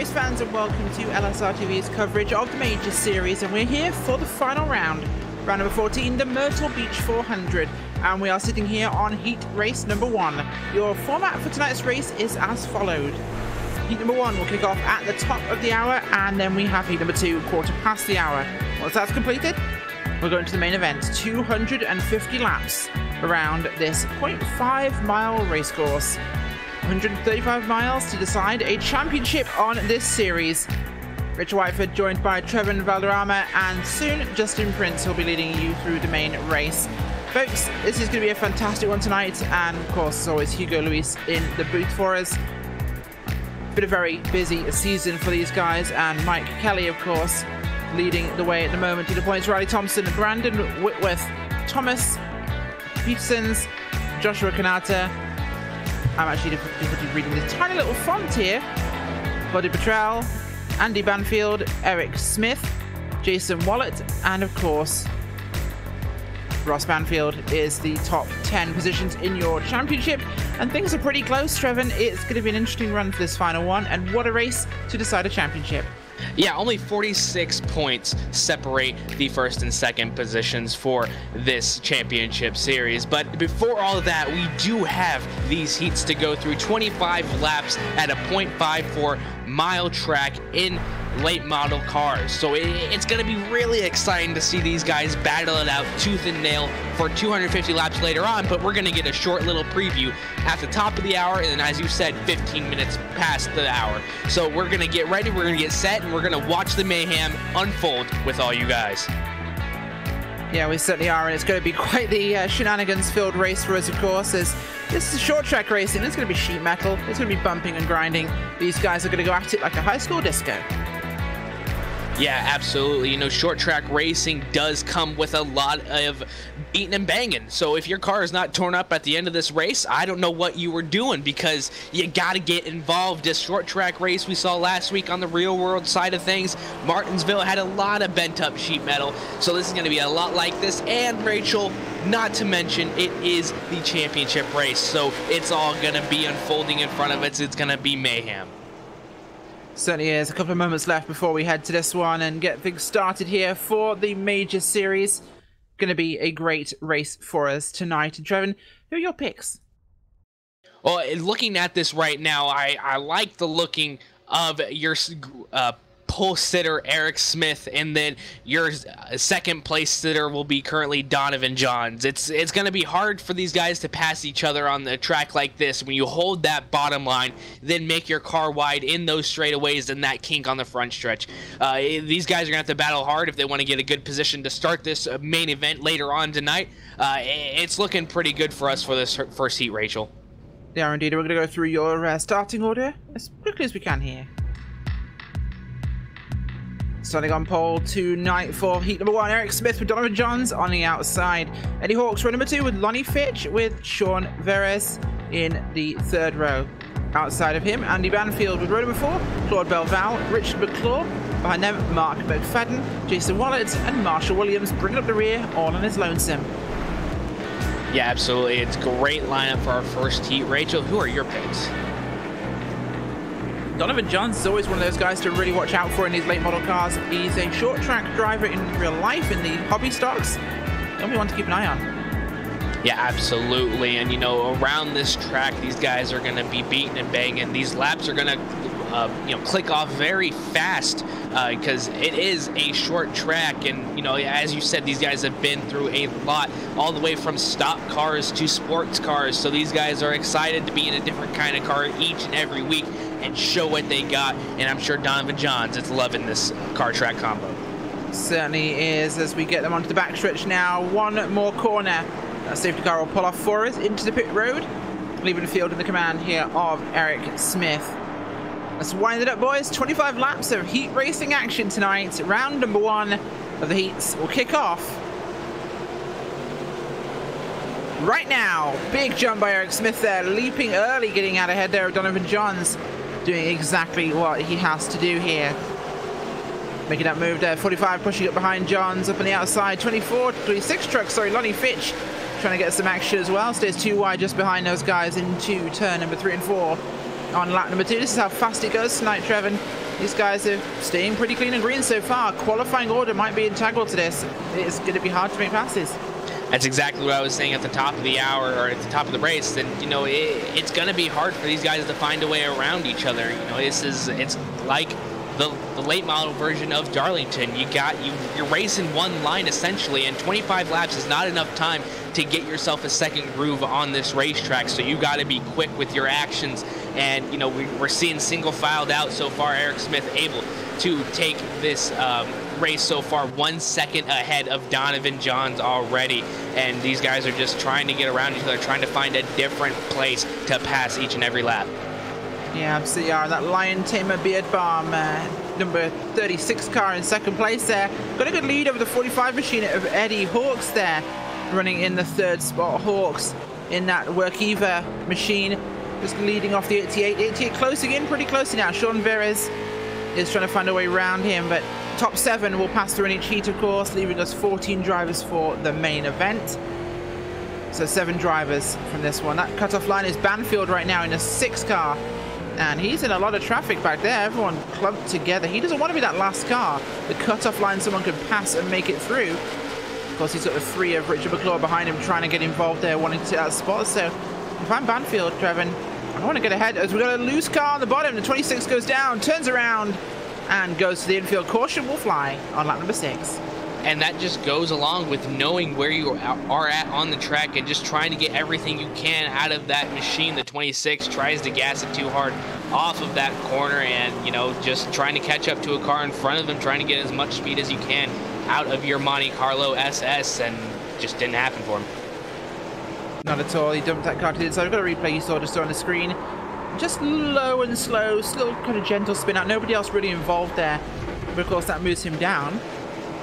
race fans, and welcome to LSRTV's coverage of the Major Series, and we're here for the final round number 14, the Myrtle Beach 400, and we are sitting here on heat race number 1. Your format for tonight's race is as followed. Heat number 1 will kick off at the top of the hour, and then we have heat number 2 quarter past the hour. Once that's completed, we're going to the main event, 250 laps around this 0.5 mile race course. 135 miles to decide a championship on this series. Rich Whiteford joined by Trevin Valderrama, and soon Justin Prince will be leading you through the main race. Folks, this is going to be a fantastic one tonight, and of course as always Hugo Luis in the booth for us. Been a very busy season for these guys, and Mike Kelly of course leading the way at the moment to the points. Riley Thompson, Brandon Whitworth, Thomas Petersons, Joshua Kanata. I'm actually difficulty reading this tiny little font here. Buddy Petrell, Andy Banfield, Eric Smith, Jason Wallet, and of course Ross Banfield is the top 10 positions in your championship. And things are pretty close, Trevin. It's going to be an interesting run for this final one, and what a race to decide a championship. Yeah, only 46 points separate the first and second positions for this championship series. But before all of that, we do have these heats to go through. 25 laps at a 0.54 mile track in late model cars. So it's going to be really exciting to see these guys battle it out tooth and nail for 250 laps later on. But we're going to get a short little preview at the top of the hour, and then, as you said, 15 minutes past the hour. So we're going to get ready, we're going to get set, and we're going to watch the mayhem unfold with all you guys. Yeah, we certainly are, and it's going to be quite the shenanigans-filled race for us, of course, as this is short track racing. It's going to be sheet metal, it's going to be bumping and grinding. These guys are going to go at it like a high school disco. Yeah, absolutely. You know, short track racing does come with a lot of beating and banging. So if your car is not torn up at the end of this race, I don't know what you were doing, because you got to get involved. This short track race we saw last week on the real world side of things, Martinsville had a lot of bent up sheet metal. So this is going to be a lot like this. And Rachel, not to mention, it is the championship race. So it's all going to be unfolding in front of us. It's going to be mayhem. Certainly is. A couple of moments left before we head to this one and get things started here for the Major Series. Going to be a great race for us tonight. And Trevin, who are your picks? Well, looking at this right now, I like the looking of your pole sitter Eric Smith, and then your second place sitter will be currently Donovan Johns. It's going to be hard for these guys to pass each other on the track like this. When you hold that bottom line, then make your car wide in those straightaways and that kink on the front stretch. These guys are going to have to battle hard if they want to get a good position to start this main event later on tonight. It's looking pretty good for us for this first heat, Rachel. Yeah, indeed. We're going to go through your starting order as quickly as we can here. Starting on pole tonight for heat number 1, Eric Smith with Donovan Johns on the outside. Eddie Hawks row number 2 with Lonnie Fitch with Sean Veres in the third row. Outside of him, Andy Banfield with row number 4, Claude Belval, Richard McClure. Behind them, Mark McFadden, Jason Wallet, and Marshall Williams bringing up the rear all on his lonesome. Yeah, absolutely. It's a great lineup for our first heat. Rachel, who are your picks? Donovan Johns is always one of those guys to really watch out for in these late model cars. He's a short track driver in real life in the hobby stocks. And we want to keep an eye on. Yeah, absolutely. And, you know, around this track, these guys are going to be beating and banging. These laps are going to, click off very fast because it is a short track. And, you know, as you said, these guys have been through a lot, all the way from stock cars to sports cars. So these guys are excited to be in a different kind of car each and every week and show what they got. And I'm sure Donovan Johns is loving this car track combo. Certainly is, as we get them onto the backstretch now. One more corner. That safety car will pull off for us into the pit road, leaving the field in the command here of Eric Smith. Let's wind it up, boys. 25 laps of heat racing action tonight. Round number 1 of the heats will kick off right now. Big jump by Eric Smith there, leaping early, getting out ahead there of Donovan Johns, doing exactly what he has to do here. Making that move there, 45 pushing up behind Johns, up on the outside, 26 truck, sorry, Lonnie Fitch trying to get some action as well, stays too wide just behind those guys into turn number 3 and 4 on lap number 2. This is how fast it goes tonight, Trevin. These guys are staying pretty clean and green so far. Qualifying order might be integral to this. It's going to be hard to make passes. That's exactly what I was saying at the top of the hour, or at the top of the race. And you know, it's going to be hard for these guys to find a way around each other. You know, it's like the late model version of Darlington. You're racing one line essentially, and 25 laps is not enough time to get yourself a second groove on this racetrack. So you got to be quick with your actions. And you know, we're seeing single filed out so far. Eric Smith able to take this race so far 1 second ahead of Donovan Johns already, and these guys are just trying to get around each other, trying to find a different place to pass each and every lap. Yeah, absolutely are. That Lion Tamer Beard Balm, number 36 car in second place there. Got a good lead over the 45 machine of Eddie Hawks there, running in the third spot. Hawks in that Workiva machine, just leading off the 88. 88 closing in pretty closely now. Sean Verez is trying to find a way around him, but top 7 will pass through in each heat, of course, leaving us 14 drivers for the main event. So 7 drivers from this one. That cutoff line is Banfield right now in a 6 car, and he's in a lot of traffic back there. Everyone clumped together. He doesn't want to be that last car. The cutoff line, someone could pass and make it through. Of course, he's got the 3 of Richard McClure behind him, trying to get involved there, wanting to take that spot. So if I'm Banfield, Trevin, I want to get ahead as we got a loose car on the bottom. The 26 goes down, turns around, and goes to the infield. Caution will fly on lap number 6. And that just goes along with knowing where you are at on the track and just trying to get everything you can out of that machine. The 26 tries to gas it too hard off of that corner, and you know, just trying to catch up to a car in front of them, trying to get as much speed as you can out of your Monte Carlo SS, and just didn't happen for him. Not at all. He dumped that car to the inside. I've got a replay you saw just on the screen. Just low and slow, still kind of gentle spin out. Nobody else really involved there. But of course that moves him down.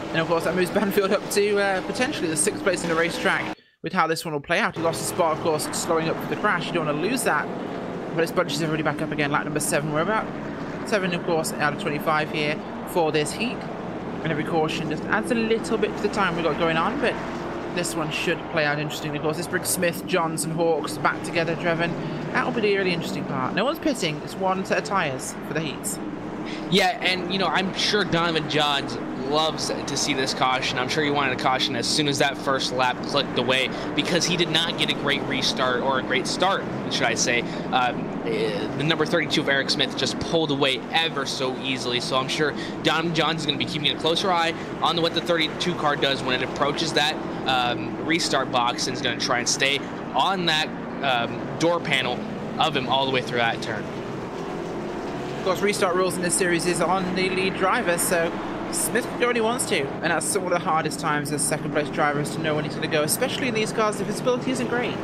And of course that moves Banfield up to potentially the 6th place in the racetrack with how this one will play out. He lost a spot, of course, slowing up for the crash. You don't want to lose that. But his bunches everybody back up again. Lap number 7. We're about 7, of course, out of 25 here for this heat. And every caution just adds a little bit to the time we've got going on. But this one should play out interestingly. Of course, this brings Smith, Johns, and Hawks back together, Trevin. That'll be the really interesting part. No one's pitting. It's one set of tyres for the heats. Yeah, and, you know, I'm sure Donovan Johns loves to see this caution. I'm sure he wanted a caution as soon as that first lap clicked away, because he did not get a great restart, or a great start, should I say. The number 32 of Eric Smith just pulled away ever so easily, so I'm sure Donovan Johns is going to be keeping a closer eye on what the 32 car does when it approaches that restart box, and is going to try and stay on that door panel of him all the way through that turn. Of course, restart rules in this series is on the lead driver, so Smith can go when he wants to, and that's some of the hardest times as second place drivers to know when he's going to go, especially in these cars. The visibility isn't great.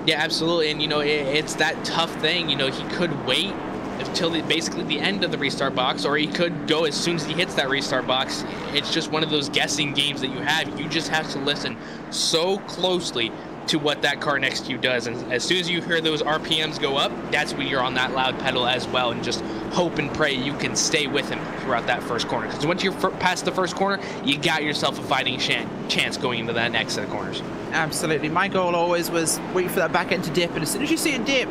Yeah, absolutely, and you know, it's that tough thing. You know, he could wait until basically the end of the restart box, or he could go as soon as he hits that restart box. It's just one of those guessing games that you have. You just have to listen so closely to what that car next to you does, and as soon as you hear those RPMs go up, that's when you're on that loud pedal as well, and just hope and pray you can stay with him throughout that first corner, because once you're past the first corner, you got yourself a fighting chance going into that next set of corners. Absolutely. My goal always was wait for that back end to dip, and as soon as you see it dip,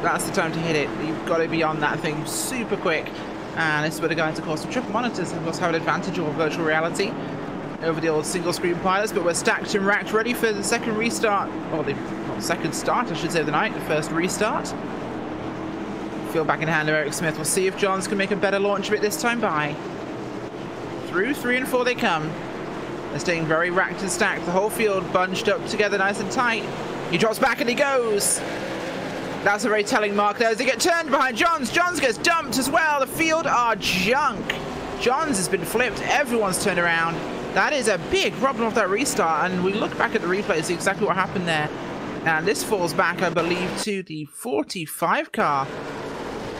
that's the time to hit it. You've got to be on that thing super quick, and this is where the guys, of course, with triple monitors, of course, have an advantage over virtual reality over the old single screen pilots, but we're stacked and racked ready for the second restart, or the second start, I should say, of the night, the first restart. Field back in hand of Eric Smith. We'll see if Johns can make a better launch of it this time by. Through 3 and 4 they come. They're staying very racked and stacked. The whole field bunched up together nice and tight. He drops back and he goes. That's a very telling mark there as they get turned behind Johns. Johns gets dumped as well. The field are junk. Johns has been flipped. Everyone's turned around. That is a big problem off that restart, and we look back at the replay to see exactly what happened there. And this falls back, I believe, to the 45 car.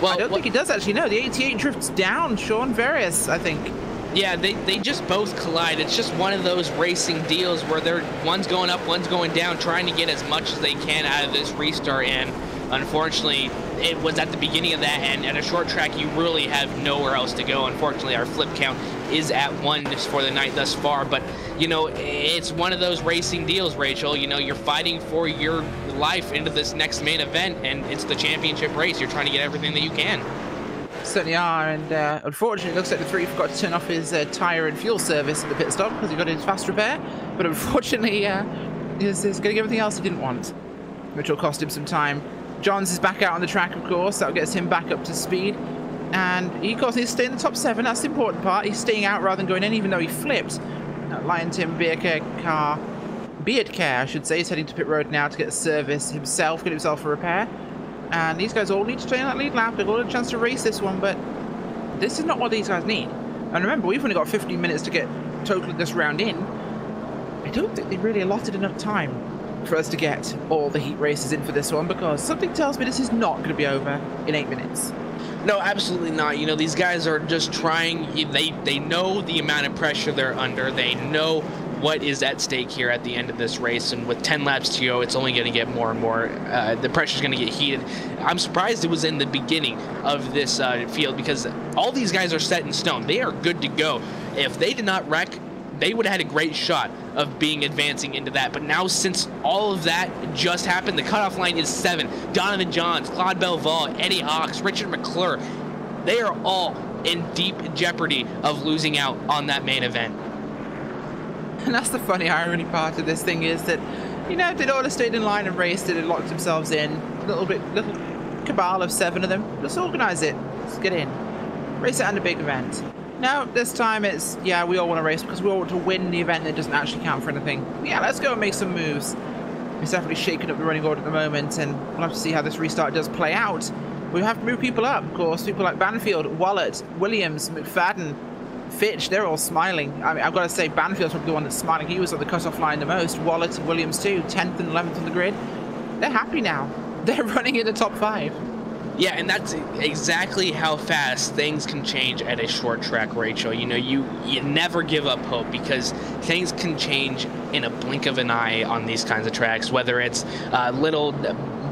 Well, I don't think he does actually. No, the 88 drifts down Sean Verez, I think. Yeah, they just both collide. It's just one of those racing deals where one's going up, one's going down, trying to get as much as they can out of this restart. And unfortunately, it was at the beginning of that, and at a short track, you really have nowhere else to go. Unfortunately, our flip count is at 1 for the night thus far. But, you know, it's one of those racing deals, Rachel. You know, you're fighting for your life into this next main event, and it's the championship race. You're trying to get everything that you can. Certainly are, and unfortunately, it looks like the three forgot to turn off his tyre and fuel service at the pit stop because he got his fast repair. But unfortunately, he's getting everything else he didn't want, which will cost him some time. Johns is back out on the track, of course. That gets him back up to speed. And he, of course, he's staying in the top 7. That's the important part. He's staying out rather than going in, even though he flipped. Lion Tim Beardcare, I should say, is heading to pit road now to get a service himself, get himself a repair. And these guys all need to stay in that lead lap. They've got a chance to race this one, but this is not what these guys need. And remember, we've only got 15 minutes to get totally this round in. I don't think they really allotted enough time for us to get all the heat races in for this one, because something tells me this is not going to be over in 8 minutes. No, absolutely not. You know, these guys are just trying. They know the amount of pressure they're under. They know what is at stake here at the end of this race, and with 10 laps to go, it's only going to get more and more. The pressure's going to get heated. I'm surprised it was in the beginning of this field, because all these guys are set in stone. They are good to go. If they did not wreck, they would have had a great shot of advancing into that. But now, since all of that just happened, the cutoff line is 7. Donovan Johns, Claude Belval, Eddie Hawks, Richard McClure, they are all in deep jeopardy of losing out on that main event. And that's the funny irony part of this thing, is that, you know, if they'd all have stayed in line and raced, they'd have locked themselves in. Little cabal of 7 of them. Just organize it. Let's get in. Race it on a big event. Now, this time it's, yeah, we all want to race because we all want to win the event that doesn't actually count for anything. Yeah, let's go and make some moves. It's definitely shaking up the running order at the moment, and we'll have to see how this restart does play out. We have to move people up, of course. People like Banfield, Wallet, Williams, McFadden, Fitch, they're all smiling. I mean, I've got to say, Banfield's probably the one that's smiling. He was on the cutoff line the most. Wallet and Williams too, 10th and 11th on the grid. They're happy now. They're running in the top 5. Yeah, and that's exactly how fast things can change at a short track, Rachel. You know, you never give up hope, because things can change in a blink of an eye on these kinds of tracks, whether it's a little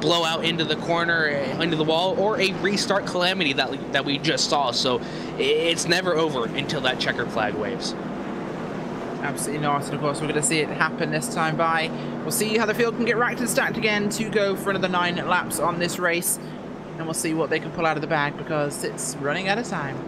blowout into the corner, into the wall, or a restart calamity that we just saw. So it's never over until that checkered flag waves. Absolutely not. And of course, we're going to see it happen this time by. We'll see how the field can get racked and stacked again to go for another 9 laps on this race. And we'll see what they can pull out of the bag, because it's running out of time.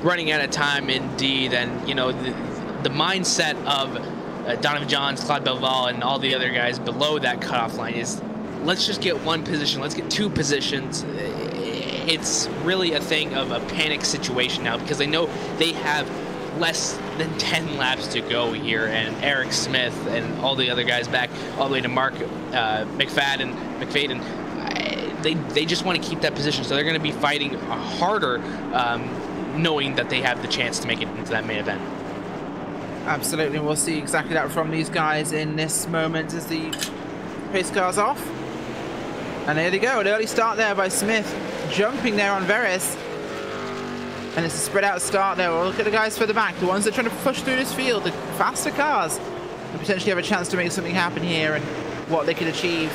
Running out of time, indeed. And, you know, the mindset of Donovan Johns, Claude Belval, and all the other guys below that cutoff line is, let's just get 1 position. Let's get 2 positions. It's really a thing of a panic situation now, because they know they have less than 10 laps to go here, and Eric Smith and all the other guys back all the way to Mark McFadden, they just want to keep that position, so they're going to be fighting harder, knowing that they have the chance to make it into that main event. Absolutely, and we'll see exactly that from these guys in this moment as the pace car's off. And there they go, an early start there by Smith, jumping there on Veres. And it's a spread out start there. Well, look at the guys further back, the ones that are trying to push through this field, the faster cars, and potentially have a chance to make something happen here and what they can achieve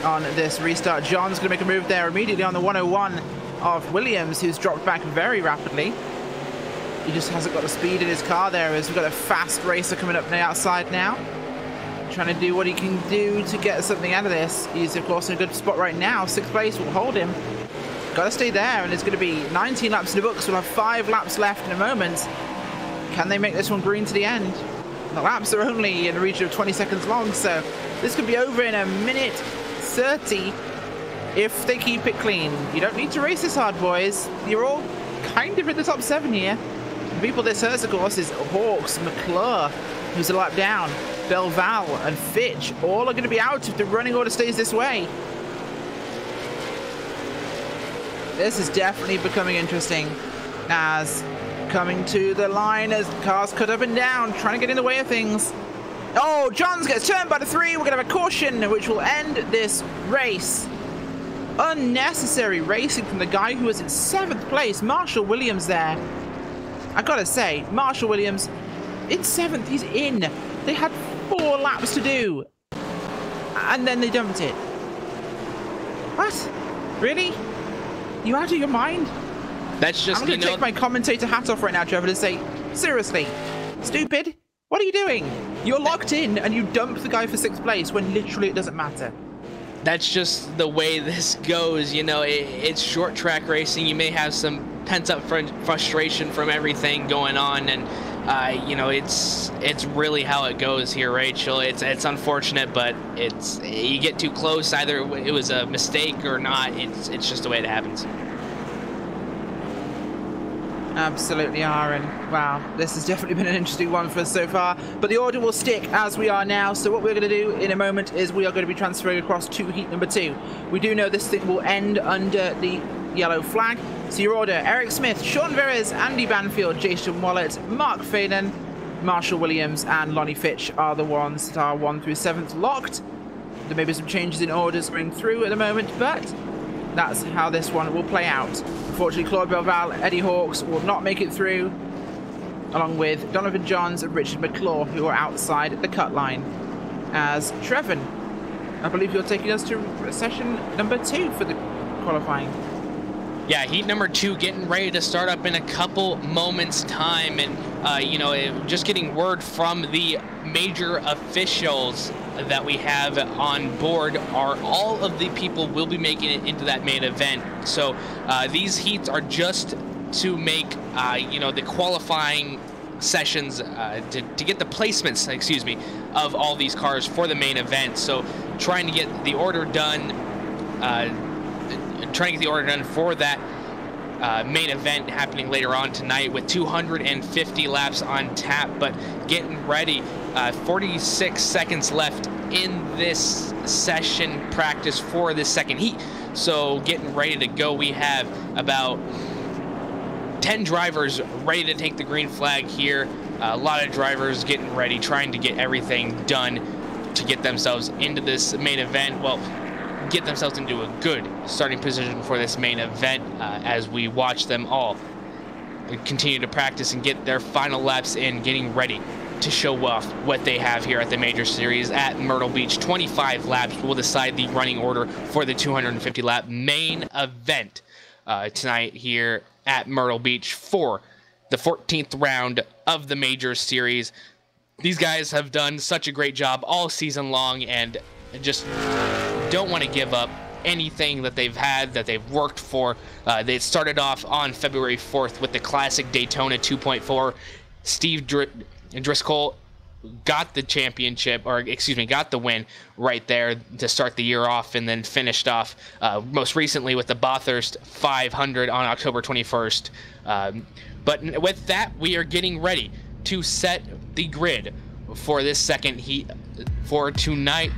on this restart. John's going to make a move there immediately on the 101 of Williams, who's dropped back very rapidly. He just hasn't got the speed in his car there, as we've got a fast racer coming up on the outside now, trying to do what he can do to get something out of this. He's, of course, in a good spot right now. 6th place will hold him. Got to stay there, and it's going to be 19 laps in the books. We'll have 5 laps left in a moment. Can they make this one green to the end? The laps are only in the region of 20 seconds long, so this could be over in a minute 30 if they keep it clean. You don't need to race this hard, boys. You're all kind of in the top 7 here. The people this hurts, of course, is Hawks, McClure, who's a lap down, Belval and Fitch, all are going to be out if the running order stays this way. This is definitely becoming interesting, as coming to the line as cars cut up and down, trying to get in the way of things. Oh, Johns gets turned by the 3. We're going to have a caution, which will end this race. Unnecessary racing from the guy who was in 7th place, Marshall Williams there. I gotta say, Marshall Williams, in 7th, he's in. They had 4 laps to do, and then they dumped it. What? Really? You out of your mind? That's just, I'm going to take my commentator hat off right now, Trevor, to say, seriously, stupid, what are you doing? You're locked in and you dumped the guy for 6th place when literally it doesn't matter. that's just the way this goes. You know, it's short track racing. You may have some pent-up frustration from everything going on, and you know, it's really how it goes here, Rachel. It's unfortunate, but you get too close, either it was a mistake or not. It's just the way it happens. Absolutely are, and wow, this has definitely been an interesting one for us so far, but the order will stick as we are now. So what we're going to do in a moment is we are going to be transferring across to heat number 2. We do know this thing will end under the yellow flag. So your order: Eric Smith, Sean Verez, Andy Banfield, Jason Wallet, Mark Faden, Marshall Williams and Lonnie Fitch are the ones that are 1 through 7th locked. There may be some changes in orders going through at the moment, but that's how this one will play out. Unfortunately, Claude Belval, Eddie Hawkes will not make it through, along with Donovan Johns and Richard McClure, who are outside the cut line. As Trevin, I believe you're taking us to session number 2 for the qualifying. Yeah, heat number 2 getting ready to start up in a couple moments time, and you know, just getting word from the major officials that we have on board are all of the people will be making it into that main event. So these heats are just to make you know, the qualifying sessions to get the placements, excuse me, of all these cars for the main event. So trying to get the order done, for that main event happening later on tonight with 250 laps on tap. But getting ready, 46 seconds left in this session practice for this second heat. So getting ready to go. We have about 10 drivers ready to take the green flag here. A lot of drivers getting ready, trying to get everything done to get themselves into this main event. Well, get themselves into a good starting position for this main event as we watch them all continue to practice and get their final laps in, getting ready to show off what they have here at the Major Series at Myrtle Beach. 25 laps will decide the running order for the 250 lap main event tonight here at Myrtle Beach for the 14th round of the Major Series. These guys have done such a great job all season long, and just don't want to give up anything that they've had, that they've worked for. They started off on February 4th with the classic Daytona 2.4. Steve Driscoll got the championship, or excuse me, got the win right there to start the year off, and then finished off most recently with the Bathurst 500 on October 21st. But with that, we are getting ready to set the grid for this second heat for tonight.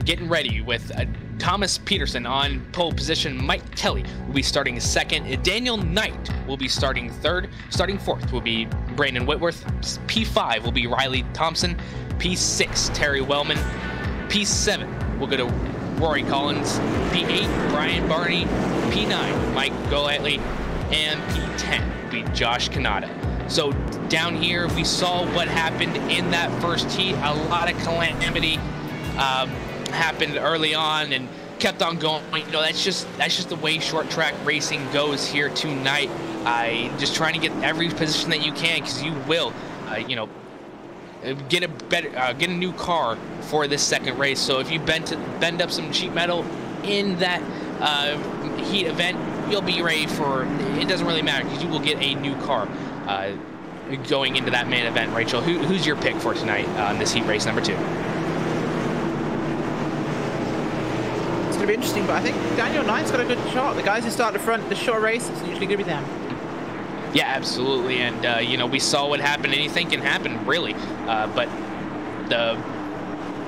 Getting ready with Thomas Peterson on pole position. Mike Kelly will be starting 2nd. Daniel Knight will be starting 3rd. Starting 4th will be Brandon Whitworth. P5 will be Riley Thompson. P6, Terry Wellman. P7 will go to Rory Collins. P8, Brian Barney. P9, Mike Golightly. And P10 will be Josh Kanata. So down here, we saw what happened in that first heat. A lot of calamity happened early on and kept on going. You know, that's just the way short track racing goes here tonight. Just trying to get every position that you can, because you will, you know, get a new car for this second race. So if you bend up some sheet metal in that heat event, you'll be ready for. It doesn't really matter, because you will get a new car going into that main event. Rachel, who's your pick for tonight on this heat race number 2? It's going to be interesting, but I think Daniel Knight's got a good shot. The guys who start the front, the short race, it's usually going to be them. Yeah, absolutely. And, you know, we saw what happened. Anything can happen, really. But the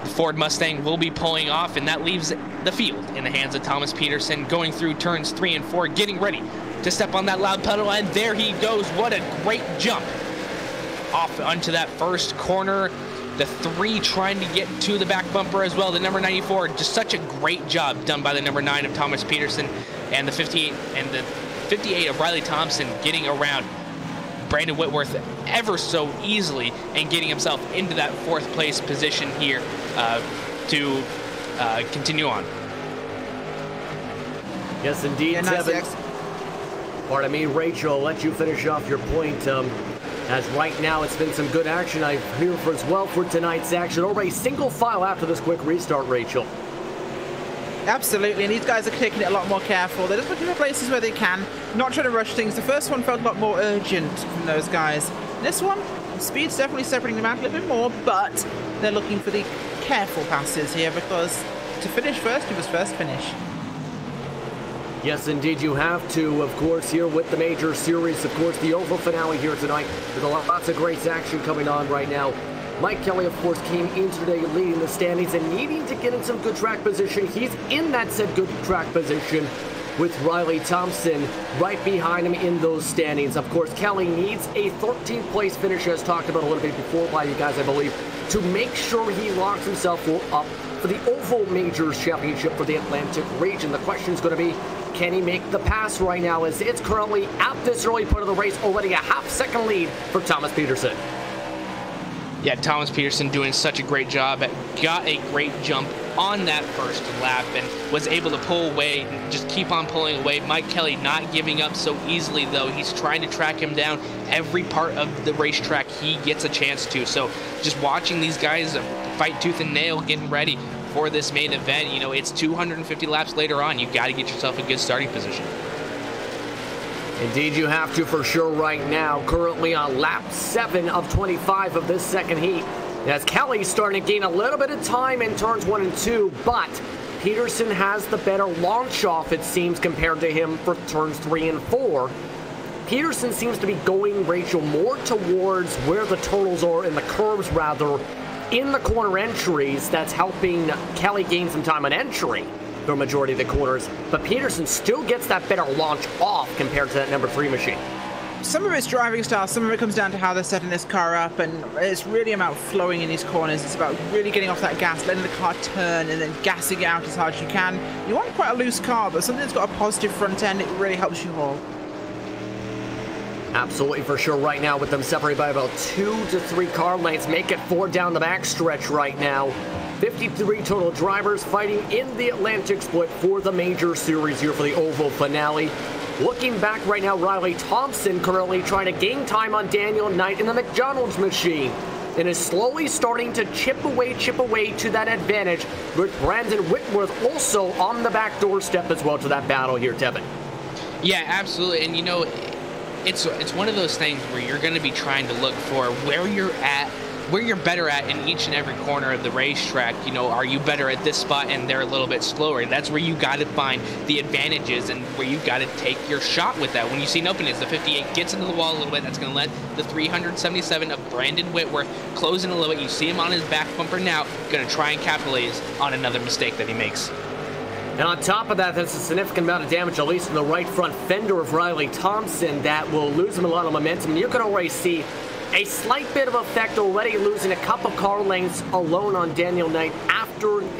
Ford Mustang will be pulling off, and that leaves the field in the hands of Thomas Peterson, going through turns 3 and 4, getting ready to step on that loud pedal, and there he goes. What a great jump off onto that first corner. The 3 trying to get to the back bumper as well. The number 94, just such a great job done by the number 9 of Thomas Peterson, and the 58 of Riley Thompson getting around Brandon Whitworth ever so easily and getting himself into that 4th place position here to continue on. Yes, indeed, yeah, nice. Pardon me, Rachel, I'll let you finish off your point. As right now, it's been some good action. I'm here for as well for tonight's action. Already single file after this quick restart, Rachel. Absolutely, and these guys are taking it a lot more careful. They're just looking for places where they can, not trying to rush things. The first one felt a lot more urgent from those guys. This one, speed's definitely separating them out a little bit more, but they're looking for the careful passes here because to finish first, you must first finish. Yes, indeed, you have to, of course, here with the major series, of course, the oval finale here tonight. There's lots of great action coming on right now. Mike Kelly, of course, came in today leading the standings and needing to get in some good track position. He's in that said good track position with Riley Thompson right behind him in those standings. Of course, Kelly needs a 13th place finish, as talked about a little bit before by you guys, I believe, to make sure he locks himself up for the Oval Majors Championship for the Atlantic region. The question is going to be, can he make the pass right now, as it's currently at this early part of the race already a half-second lead for Thomas Peterson. Yeah, Thomas Peterson doing such a great job. Got a great jump on that first lap and was able to pull away, just keep on pulling away. Mike Kelly not giving up so easily, though. He's trying to track him down every part of the racetrack he gets a chance to. So just watching these guys fight tooth and nail, getting ready for this main event. You know, it's 250 laps later on. You got to get yourself a good starting position. Indeed, you have to for sure right now. Currently on lap 7 of 25 of this second heat. As Kelly's starting to gain a little bit of time in turns 1 and 2, but Peterson has the better launch off, it seems, compared to him for turns 3 and 4. Peterson seems to be going, Rachel, more towards where the turtles are in the curves, rather, in the corner entries. That's helping Kelly gain some time on entry the majority of the corners, but Peterson still gets that better launch off compared to that number 3 machine. Some of it's driving style, some of it comes down to how they're setting this car up, and it's really about flowing in these corners. It's about really getting off that gas, letting the car turn, and then gassing it out as hard as you can. You want quite a loose car, but something that's got a positive front end, it really helps you haul. Absolutely, for sure, right now with them separated by about 2 to 3 car lengths. Make it 4 down the back stretch right now. 53 total drivers fighting in the Atlantic split for the major series here for the Oval finale. Looking back right now, Riley Thompson currently trying to gain time on Daniel Knight in the McDonald's machine, and is slowly starting to chip away to that advantage, with Brandon Whitworth also on the back doorstep as well to that battle here, Tevin. Yeah, absolutely, and you know, it's one of those things where you're going to be trying to look for where you're at, where you're better at in each and every corner of the racetrack. You know, are you better at this spot and they're a little bit slower? That's where you got to find the advantages and where you got to take your shot with that. When you see an opening, as the 58 gets into the wall a little bit, that's going to let the 377 of Brandon Whitworth close in a little bit. You see him on his back bumper now, going to try and capitalize on another mistake that he makes. And on top of that, that's a significant amount of damage, at least in the right front fender of Riley Thompson, that will lose him a lot of momentum. And you can already see a slight bit of effect already, losing a couple car lengths alone on Daniel Knight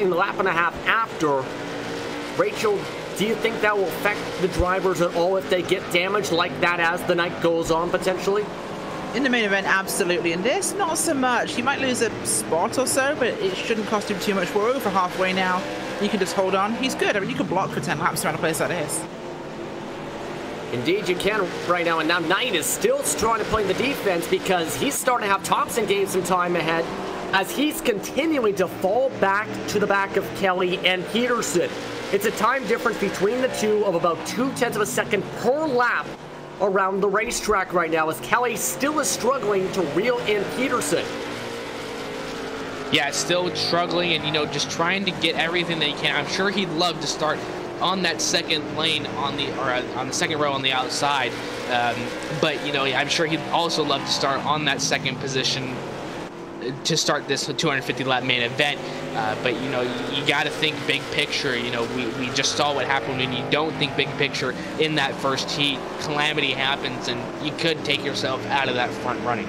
in the lap and a half after. Rachel, do you think that will affect the drivers at all if they get damaged like that as the night goes on, potentially? In the main event, absolutely. And this, not so much. He might lose a spot or so, but it shouldn't cost him too much. We're over halfway now. You can just hold on. He's good. I mean, you can block for 10 laps around a place like this. Indeed, you can right now. And now Knight is still trying to play the defense because he's starting to have Thompson gain some time ahead as he's continuing to fall back to the back of Kelly and Peterson. It's a time difference between the two of about 0.2 of a second per lap around the racetrack right now, as Kelly still is struggling to reel in Peterson. Yeah, still struggling and, you know, just trying to get everything that he can. I'm sure he'd love to start on that second lane on the second row on the outside, but you know, I'm sure he'd also love to start on that second position to start this 250 lap main event. But you know, you got to think big picture. You know, we just saw what happened when you don't think big picture in that first heat. Calamity happens and you could take yourself out of that front running.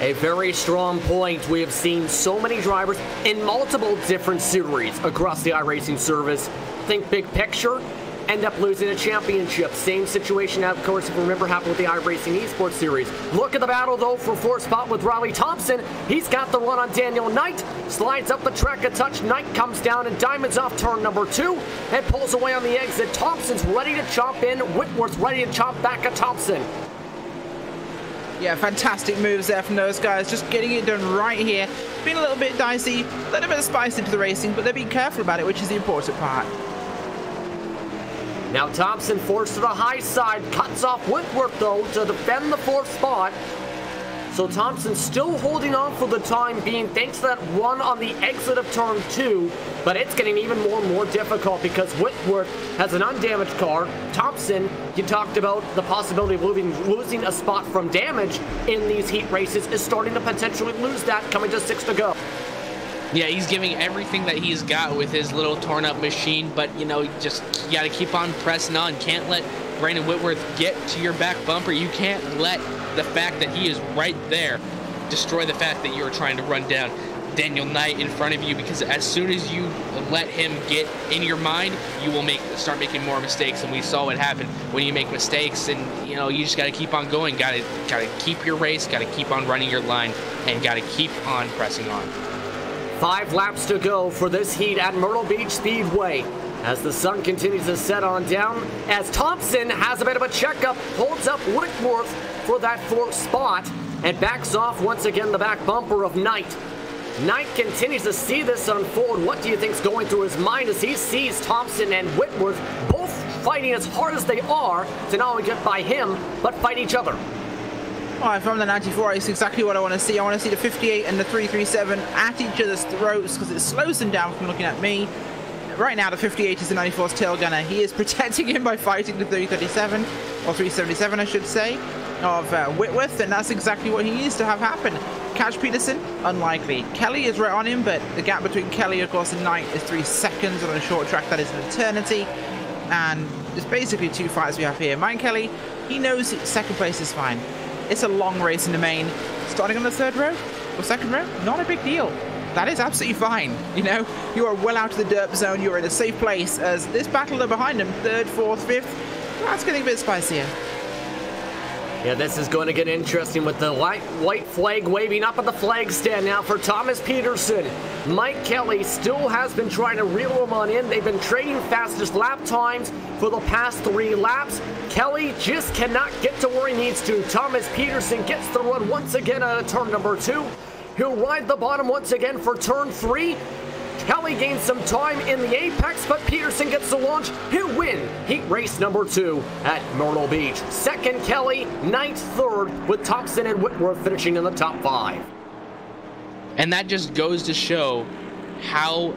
A very strong point. We have seen so many drivers in multiple different series across the iRacing service think big picture, end up losing a championship. Same situation, of course, if you remember, happened with the iRacing Esports Series. Look at the battle, though, for fourth spot with Riley Thompson. He's got the run on Daniel Knight. Slides up the track a touch. Knight comes down and diamonds off turn number 2 and pulls away on the exit. Thompson's ready to chomp in. Whitworth's ready to chomp back at Thompson. Yeah, fantastic moves there from those guys. Just getting it done right here. Been a little bit dicey, a little bit of spice into the racing, but they're being careful about it, which is the important part. Now Thompson forced to the high side, cuts off Whitworth though to defend the 4th spot. So Thompson still holding on for the time being thanks to that run on the exit of turn 2, but it's getting even more and more difficult because Whitworth has an undamaged car. Thompson, you talked about the possibility of losing a spot from damage in these heat races, is starting to potentially lose that coming to 6 to go. Yeah, he's giving everything that he's got with his little torn up machine, but you got to keep on pressing on. Can't let Brandon Whitworth get to your back bumper. You can't let the fact that he is right there destroy the fact that you're trying to run down Daniel Knight in front of you, because as soon as you let him get in your mind, you will start making more mistakes. And we saw what happened when you make mistakes, and you just got to keep on going. Got to keep your race, got to keep on running your line, and got to keep on pressing on. 5 laps to go for this heat at Myrtle Beach Speedway as the sun continues to set on down, as Thompson has a bit of a checkup, holds up Whitworth for that 4th spot, and backs off once again the back bumper of Knight. Knight continues to see this unfold. What do you think's going through his mind as he sees Thompson and Whitworth both fighting as hard as they are to not only get by him, but fight each other? Well, if I'm the 94, it's exactly what I want to see. I want to see the 58 and the 337 at each other's throats because it slows them down from looking at me. Right now, the 58 is the 94's tail gunner. He is protecting him by fighting the 337, or 377, I should say, of Whitworth, and that's exactly what he needs to have happen. Catch Peterson? Unlikely. Kelly is right on him, but the gap between Kelly, of course, and Knight is 3 seconds. On a short track, that is an eternity. And it's basically 2 fights we have here. Mike Kelly, he knows second place is fine. It's a long race in the main. Starting on the 3rd row or 2nd row, not a big deal. That is absolutely fine. You are well out of the derp zone. You're in a safe place as this battler behind him, 3rd, 4th, 5th, that's getting a bit spicier. Yeah, this is going to get interesting with the white flag waving up at the flag stand now for Thomas Peterson. Mike Kelly still has been trying to reel him on in. They've been trading fastest lap times for the past 3 laps. Kelly just cannot get to where he needs to. Thomas Peterson gets the run once again out of turn number 2. He'll ride the bottom once again for turn 3. Kelly gains some time in the apex, but Peterson gets the launch. He'll win heat race number 2 at Myrtle Beach. 2nd, Kelly. Knight 3rd, with Thompson and Whitworth finishing in the top 5. And that just goes to show how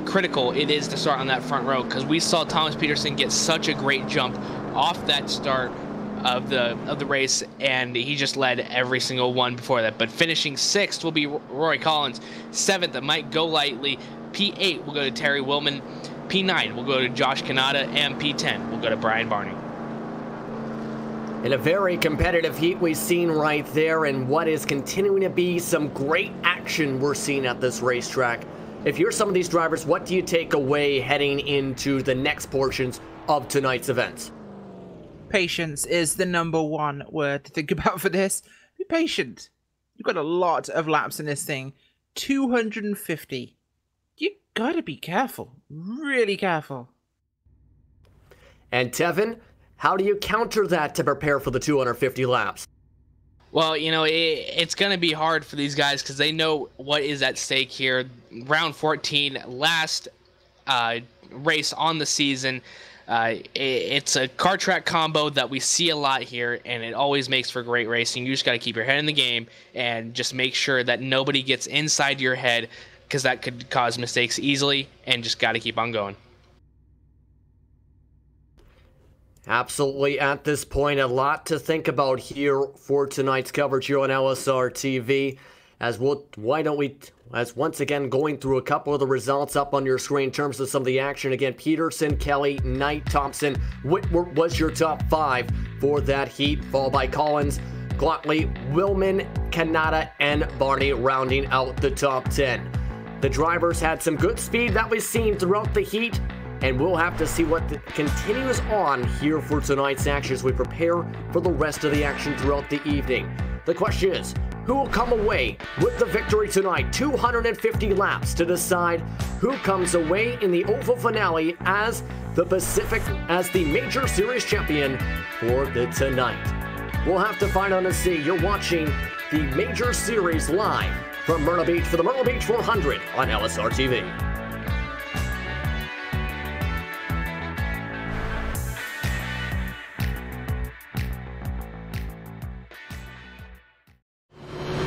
critical it is to start on that front row, because we saw Thomas Peterson get such a great jump off that start of the race, and he just led every single one before that. But finishing 6th will be Roy Collins. 7th, that might go lightly. P8 will go to Terry Willman. P9 will go to Josh Kanata, and P10 will go to Brian Barney. In a very competitive heat we've seen right there, and what is continuing to be some great action we're seeing at this racetrack. If you're some of these drivers, what do you take away heading into the next portions of tonight's events? Patience is the #1 word to think about for this. Be patient. You've got a lot of laps in this thing. 250. You gotta be careful. Really careful. And Tevin, how do you counter that to prepare for the 250 laps? Well, it's going to be hard for these guys because they know what is at stake here. Round 14, last race on the season. It's a car track combo that we see a lot here, and it always makes for great racing. You just got to keep your head in the game and just make sure that nobody gets inside your head, because that could cause mistakes easily, and just got to keep on going. Absolutely. At this point, a lot to think about here for tonight's coverage here on LSRTV. As once again going through a couple of the results up on your screen in terms of some of the action. Again, Peterson, Kelly, Knight, Thompson, Whitworth was your top 5 for that heat, followed by Collins, Glotley, Willman, Kanata, and Barney rounding out the top 10. The drivers had some good speed that was seen throughout the heat, and we'll have to see what continues on here for tonight's action as we prepare for the rest of the action throughout the evening. The question is, who will come away with the victory tonight? 250 laps to decide who comes away in the oval finale as the Major Series champion for the tonight. We'll have to find out and see. You're watching the Major Series live from Myrtle Beach for the Myrtle Beach 400 on LSRTV.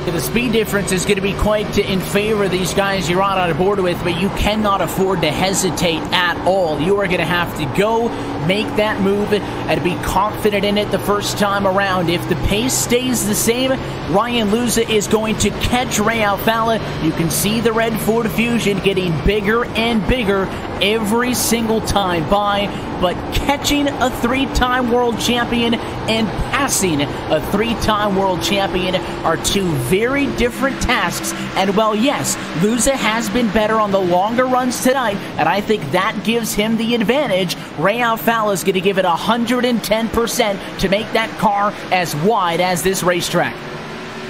The speed difference is going to be quite in favor of these guys you're on board with, but you cannot afford to hesitate at all. You are going to have to go, make that move, and be confident in it the first time around. If the pace stays the same, Ryan Luza is going to catch Ray Alfala. You can see the red Ford Fusion getting bigger and bigger every single time by, but catching a three-time world champion and passing a three-time world champion are two very different tasks. And well, yes, Luza has been better on the longer runs tonight, and I think that gives him the advantage. Ray Alfala is going to give it 110% to make that car as wide as this racetrack.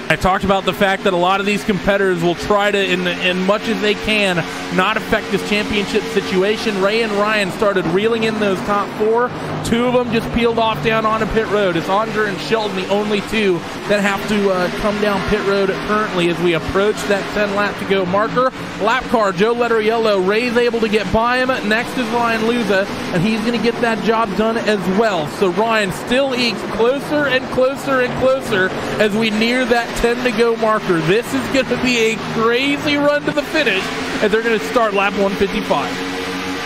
I talked about the fact that a lot of these competitors will try to, in much as they can, not affect this championship situation. Ray and Ryan started reeling in those top four. Two of them just peeled off down onto pit road. It's Andre and Sheldon, the only two that have to come down pit road currently as we approach that 10 lap to go marker. Lap car, Joe Letter Yellow. Ray's able to get by him. Next is Ryan Luza, and he's going to get that job done as well. So Ryan still ekes closer and closer and closer as we near that 10 to go marker. This is going to be a crazy run to the finish as they're going to start lap 155.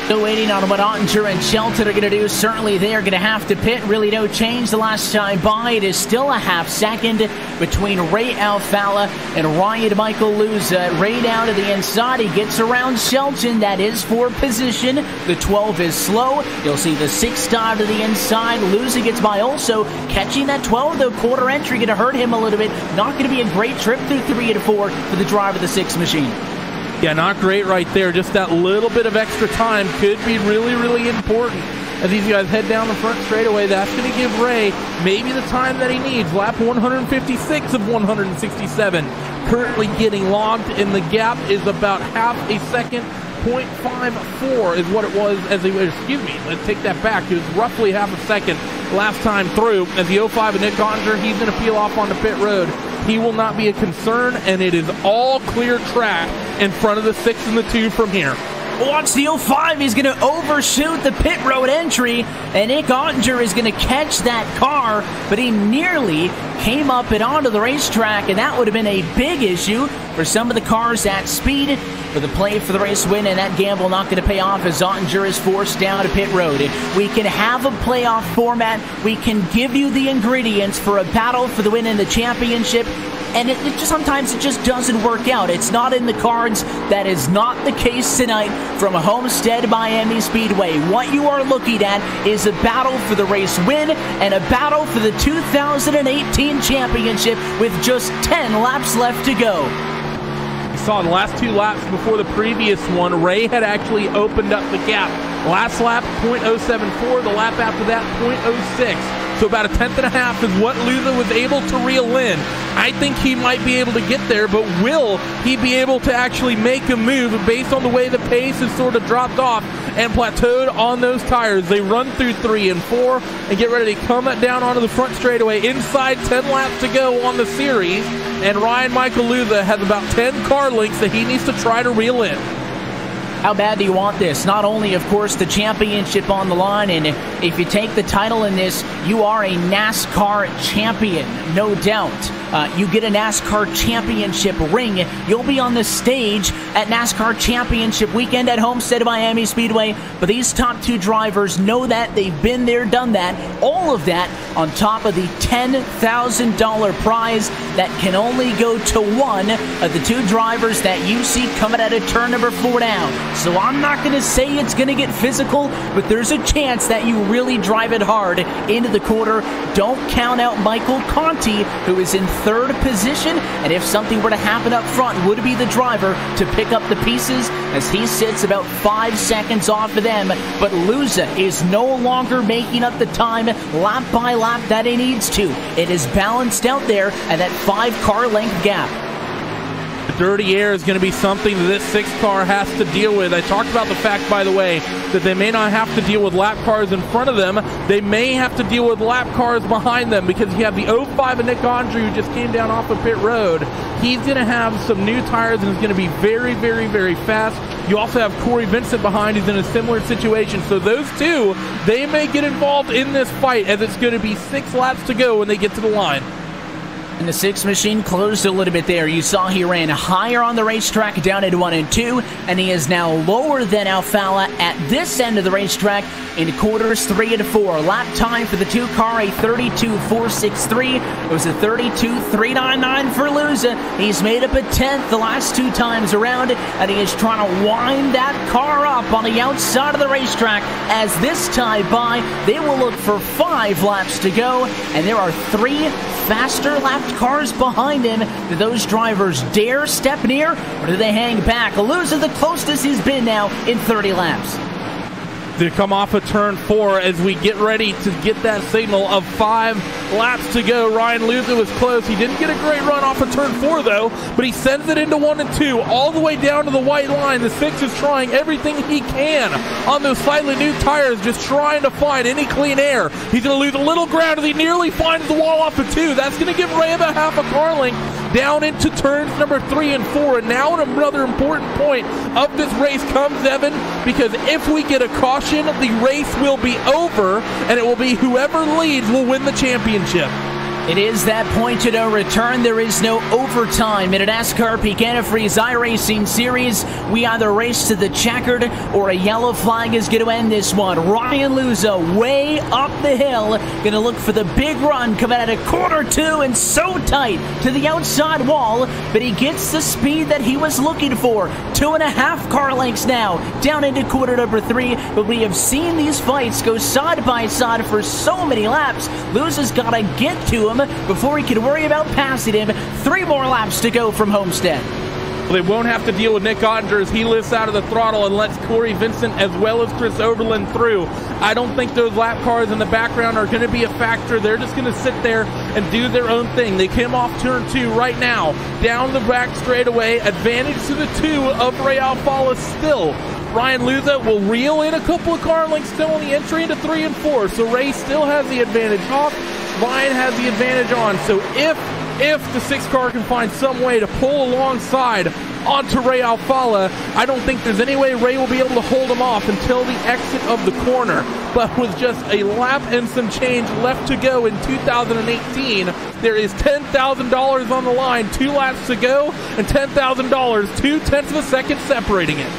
Still waiting on what Ottinger and Shelton are going to do. Certainly they are going to have to pit. Really no change the last time by. It is still a half second between Ray Alfala and Ryan Michael Luza. Ray down to the inside. He gets around Shelton. That is for position. The 12 is slow. You'll see the 6 dive to the inside. Luza gets by also. Catching that 12, though, quarter entry going to hurt him a little bit. Not going to be a great trip through 3 and 4 for the driver of the 6 machine. Yeah, not great right there. Just that little bit of extra time could be really, really important. As these guys head down the front straightaway, that's going to give Ray maybe the time that he needs. Lap 156 of 167. Currently getting logged, and the gap is about half a second. 0.54 is what it was as he was, excuse me, let's take that back. It was roughly half a second last time through. As the 05 and Nick Ottinger, he's going to peel off onto pit road. He will not be a concern, and it is all clear track in front of the 6 and the 2 from here. Watch the 05. He's going to overshoot the pit road entry, and Nick Ottinger is going to catch that car, but he nearly came up and onto the racetrack, and that would have been a big issue for some of the cars at speed. For the play for the race win, and that gamble not going to pay off as Ottinger is forced down to pit road. We can have a playoff format. We can give you the ingredients for a battle for the win in the championship, and sometimes it just doesn't work out. It's not in the cards. That is not the case tonight from Homestead Miami Speedway. What you are looking at is a battle for the race win and a battle for the 2018 championship with just 10 laps left to go. Saw in the last 2 laps before the previous one, Ray had actually opened up the gap. Last lap, 0.074. The lap after that, 0.06. So about a 10th and a half is what Luza was able to reel in. I think he might be able to get there, but will he be able to actually make a move based on the way the pace has sort of dropped off and plateaued on those tires? They run through 3 and 4 and get ready to come down onto the front straightaway. Inside 10 laps to go on the series, and Ryan Michael Luza has about 10 car lengths that he needs to try to reel in. How bad do you want this? Not only, of course, the championship on the line, and if you take the title in this, you are a NASCAR champion, no doubt. You get a NASCAR championship ring. You'll be on the stage at NASCAR championship weekend at Homestead Miami Speedway. But these top 2 drivers know that. They've been there, done that. All of that on top of the $10,000 prize that can only go to one of the 2 drivers that you see coming out of turn number 4 down. So I'm not going to say it's going to get physical, but there's a chance that you really drive it hard into the quarter. Don't count out Michael Conti, who is in 3rd position, and if something were to happen up front, would be the driver to pick up the pieces as he sits about 5 seconds off of them. But Luza is no longer making up the time lap by lap that he needs to. It is balanced out there at that 5 car length gap. The dirty air is going to be something that this 6 car has to deal with. I talked about the fact, by the way, that they may not have to deal with lap cars in front of them. They may have to deal with lap cars behind them, because you have the 05 of Nick Andre, who just came down off of pit road. He's going to have some new tires and is going to be very, very, very fast. You also have Corey Vincent behind, who's in a similar situation. So those two, they may get involved in this fight, as it's going to be 6 laps to go when they get to the line. And the 6 machine closed a little bit there. You saw he ran higher on the racetrack down at 1 and 2, and he is now lower than Alfala at this end of the racetrack in quarters 3 and 4. Lap time for the 2 car, a 32.463. It was a 32.399 for Luza. He's made up a 10th the last 2 times around, and he is trying to wind that car up on the outside of the racetrack. As this tie by, they will look for 5 laps to go, and there are 3 faster lapped cars behind him. Do those drivers dare step near, or do they hang back? Luza the closest he's been now in 30 laps. To come off of turn 4 as we get ready to get that signal of 5 laps to go. Ryan Luza was close. He didn't get a great run off of turn 4 though, but he sends it into 1 and 2 all the way down to the white line. The 6 is trying everything he can on those slightly new tires, just trying to find any clean air. He's going to lose a little ground as he nearly finds the wall off of 2. That's going to give Ray about half a car length down into turns number 3 and 4. And now another important point of this race comes, Evan, because if we get a caution, the race will be over, and it will be whoever leads will win the championship. It is that point to no return. There is no overtime in a NASCAR Peak Antifreeze iRacing Series. We either race to the checkered or a yellow flag is going to end this one. Ryan Luza way up the hill, going to look for the big run coming out of quarter 2 and so tight to the outside wall, but he gets the speed that he was looking for. 2.5 car lengths now down into quarter number 3, but we have seen these fights go side by side for so many laps. Luza's got to get to him before he can worry about passing him. 3 more laps to go from Homestead. They won't have to deal with Nick Ottinger as he lifts out of the throttle and lets Corey Vincent as well as Chris Oberlin through. I don't think those lap cars in the background are going to be a factor. They're just going to sit there and do their own thing. They came off turn 2 right now, down the back straightaway, advantage to the 2 of Ray Alfala still. Ryan Luza will reel in a couple of car lengths still on the entry into 3 and 4, so Ray still has the advantage off. Ryan has the advantage on, so if the 6 car can find some way to pull alongside onto Ray Alfala, I don't think there's any way Ray will be able to hold him off until the exit of the corner. But with just a lap and some change left to go in 2018, there is $10,000 on the line, 2 laps to go, and $10,000, 0.2 of a second separating it.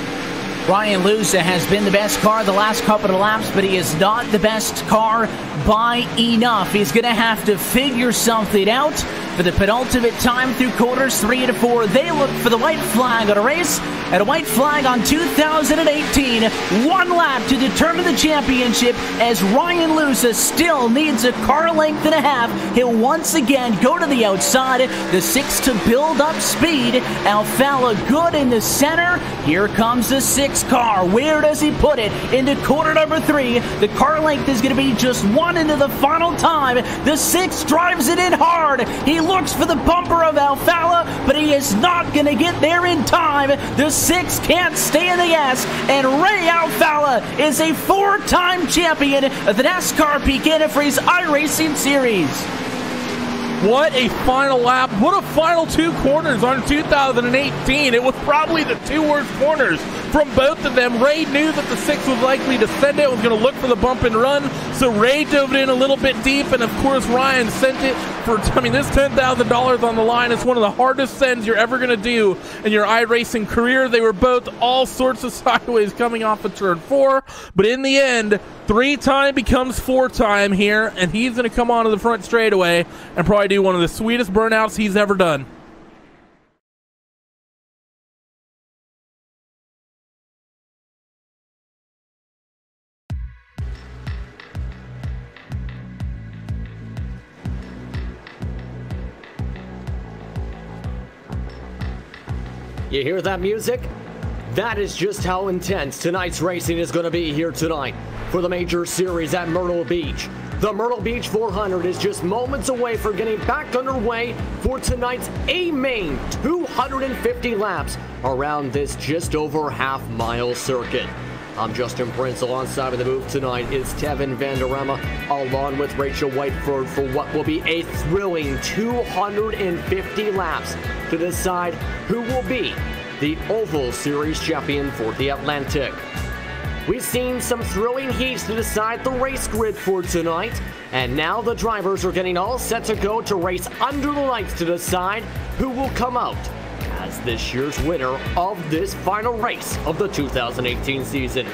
Ryan Luza has been the best car the last couple of laps, but he is not the best car by enough. He's going to have to figure something out. For the penultimate time through quarters 3 and 4, they look for the white flag on a race, and a white flag on 2018. 1 lap to determine the championship, as Ryan Luza still needs a car length and a half. He'll once again go to the outside. The 6 to build up speed. Alfala good in the center. Here comes the 6 car. Where does he put it? Into quarter number 3. The car length is going to be just 1 into the final time. The 6 drives it in hard. He looks for the bumper of Alfala, but he is not going to get there in time. The 6 can't stay in the gas, and Ray Alfala is a 4-time champion of the NASCAR Peak Antifreeze iRacing Series. What a final lap. What a final 2 corners on 2018. It was probably the 2 worst corners from both of them. Ray knew that the 6 was likely to send it, was going to look for the bump and run, so Ray dove it in a little bit deep, and of course Ryan sent it for, this $10,000 on the line. It's one of the hardest sends you're ever going to do in your iRacing career. They were both all sorts of sideways coming off of turn 4, but in the end, 3-time becomes 4-time here, and he's going to come onto the front straightaway and probably do one of the sweetest burnouts he's ever done. You hear that music? That is just how intense tonight's racing is going to be here tonight for the Major Series at Myrtle Beach. The Myrtle Beach 400 is just moments away from getting back underway for tonight's A-Main 250 laps around this just over half-mile circuit. I'm Justin Prince. Alongside of the booth tonight is Tevin Vanderama, along with Rachel Whiteford, for what will be a thrilling 250 laps to decide who will be the Oval Series champion for the Atlantic. We've seen some thrilling heats to decide the race grid for tonight, and now the drivers are getting all set to go to race under the lights to decide who will come out as this year's winner of this final race of the 2018 season.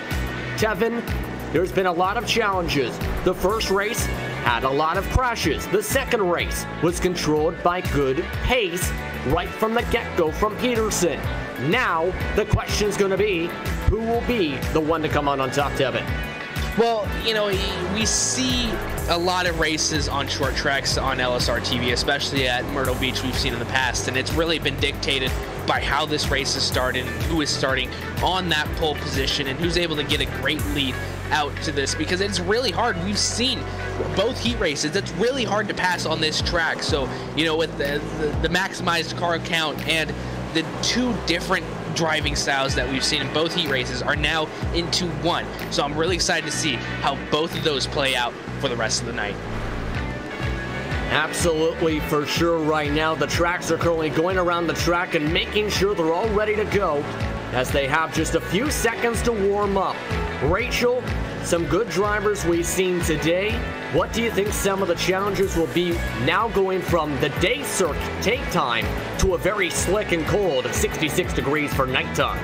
Tevin, there's been a lot of challenges. The first race had a lot of crashes. The second race was controlled by good pace right from the get-go from Peterson. Now, the question is going to be, who will be the one to come out on top, Tevin? Well, you know, we see a lot of races on short tracks on LSRTV, especially at Myrtle Beach we've seen in the past, and it's really been dictated by how this race is started and who is starting on that pole position and who's able to get a great lead out to this, because it's really hard. We've seen both heat races. It's really hard to pass on this track. So, you know, with the maximized car count and the two different driving styles that we've seen in both heat races are now into one. So I'm really excited to see how both of those play out for the rest of the night. Absolutely, for sure. Right now, the tracks are currently going around the track and making sure they're all ready to go as they have just a few seconds to warm up. Rachel, some good drivers we've seen today. What do you think some of the challenges will be now going from the day circuit take time to a very slick and cold 66 degrees for nighttime?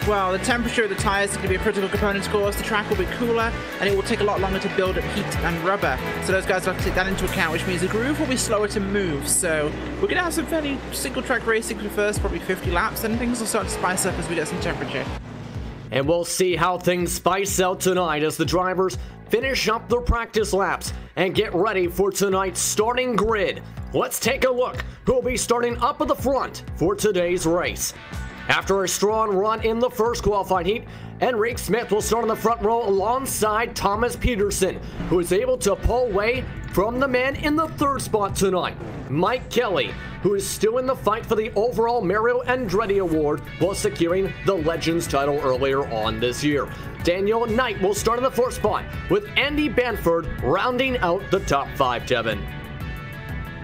Well, the temperature of the tires is going to be a critical component, of course. The track will be cooler, and it will take a lot longer to build up heat and rubber. So those guys will have to take that into account, which means the groove will be slower to move. So we're going to have some fairly single-track racing for the first probably 50 laps, and things will start to spice up as we get some temperature. And we'll see how things spice out tonight as the drivers finish up their practice laps and get ready for tonight's starting grid. Let's take a look who will be starting up at the front for today's race. After a strong run in the first qualifying heat, Enrique Smith will start on the front row alongside Thomas Peterson, who is able to pull away from the man in the third spot tonight, Mike Kelly, who is still in the fight for the overall Mario Andretti Award while securing the Legends title earlier on this year. Daniel Knight will start in the fourth spot, with Andy Banford rounding out the top five, Tevin.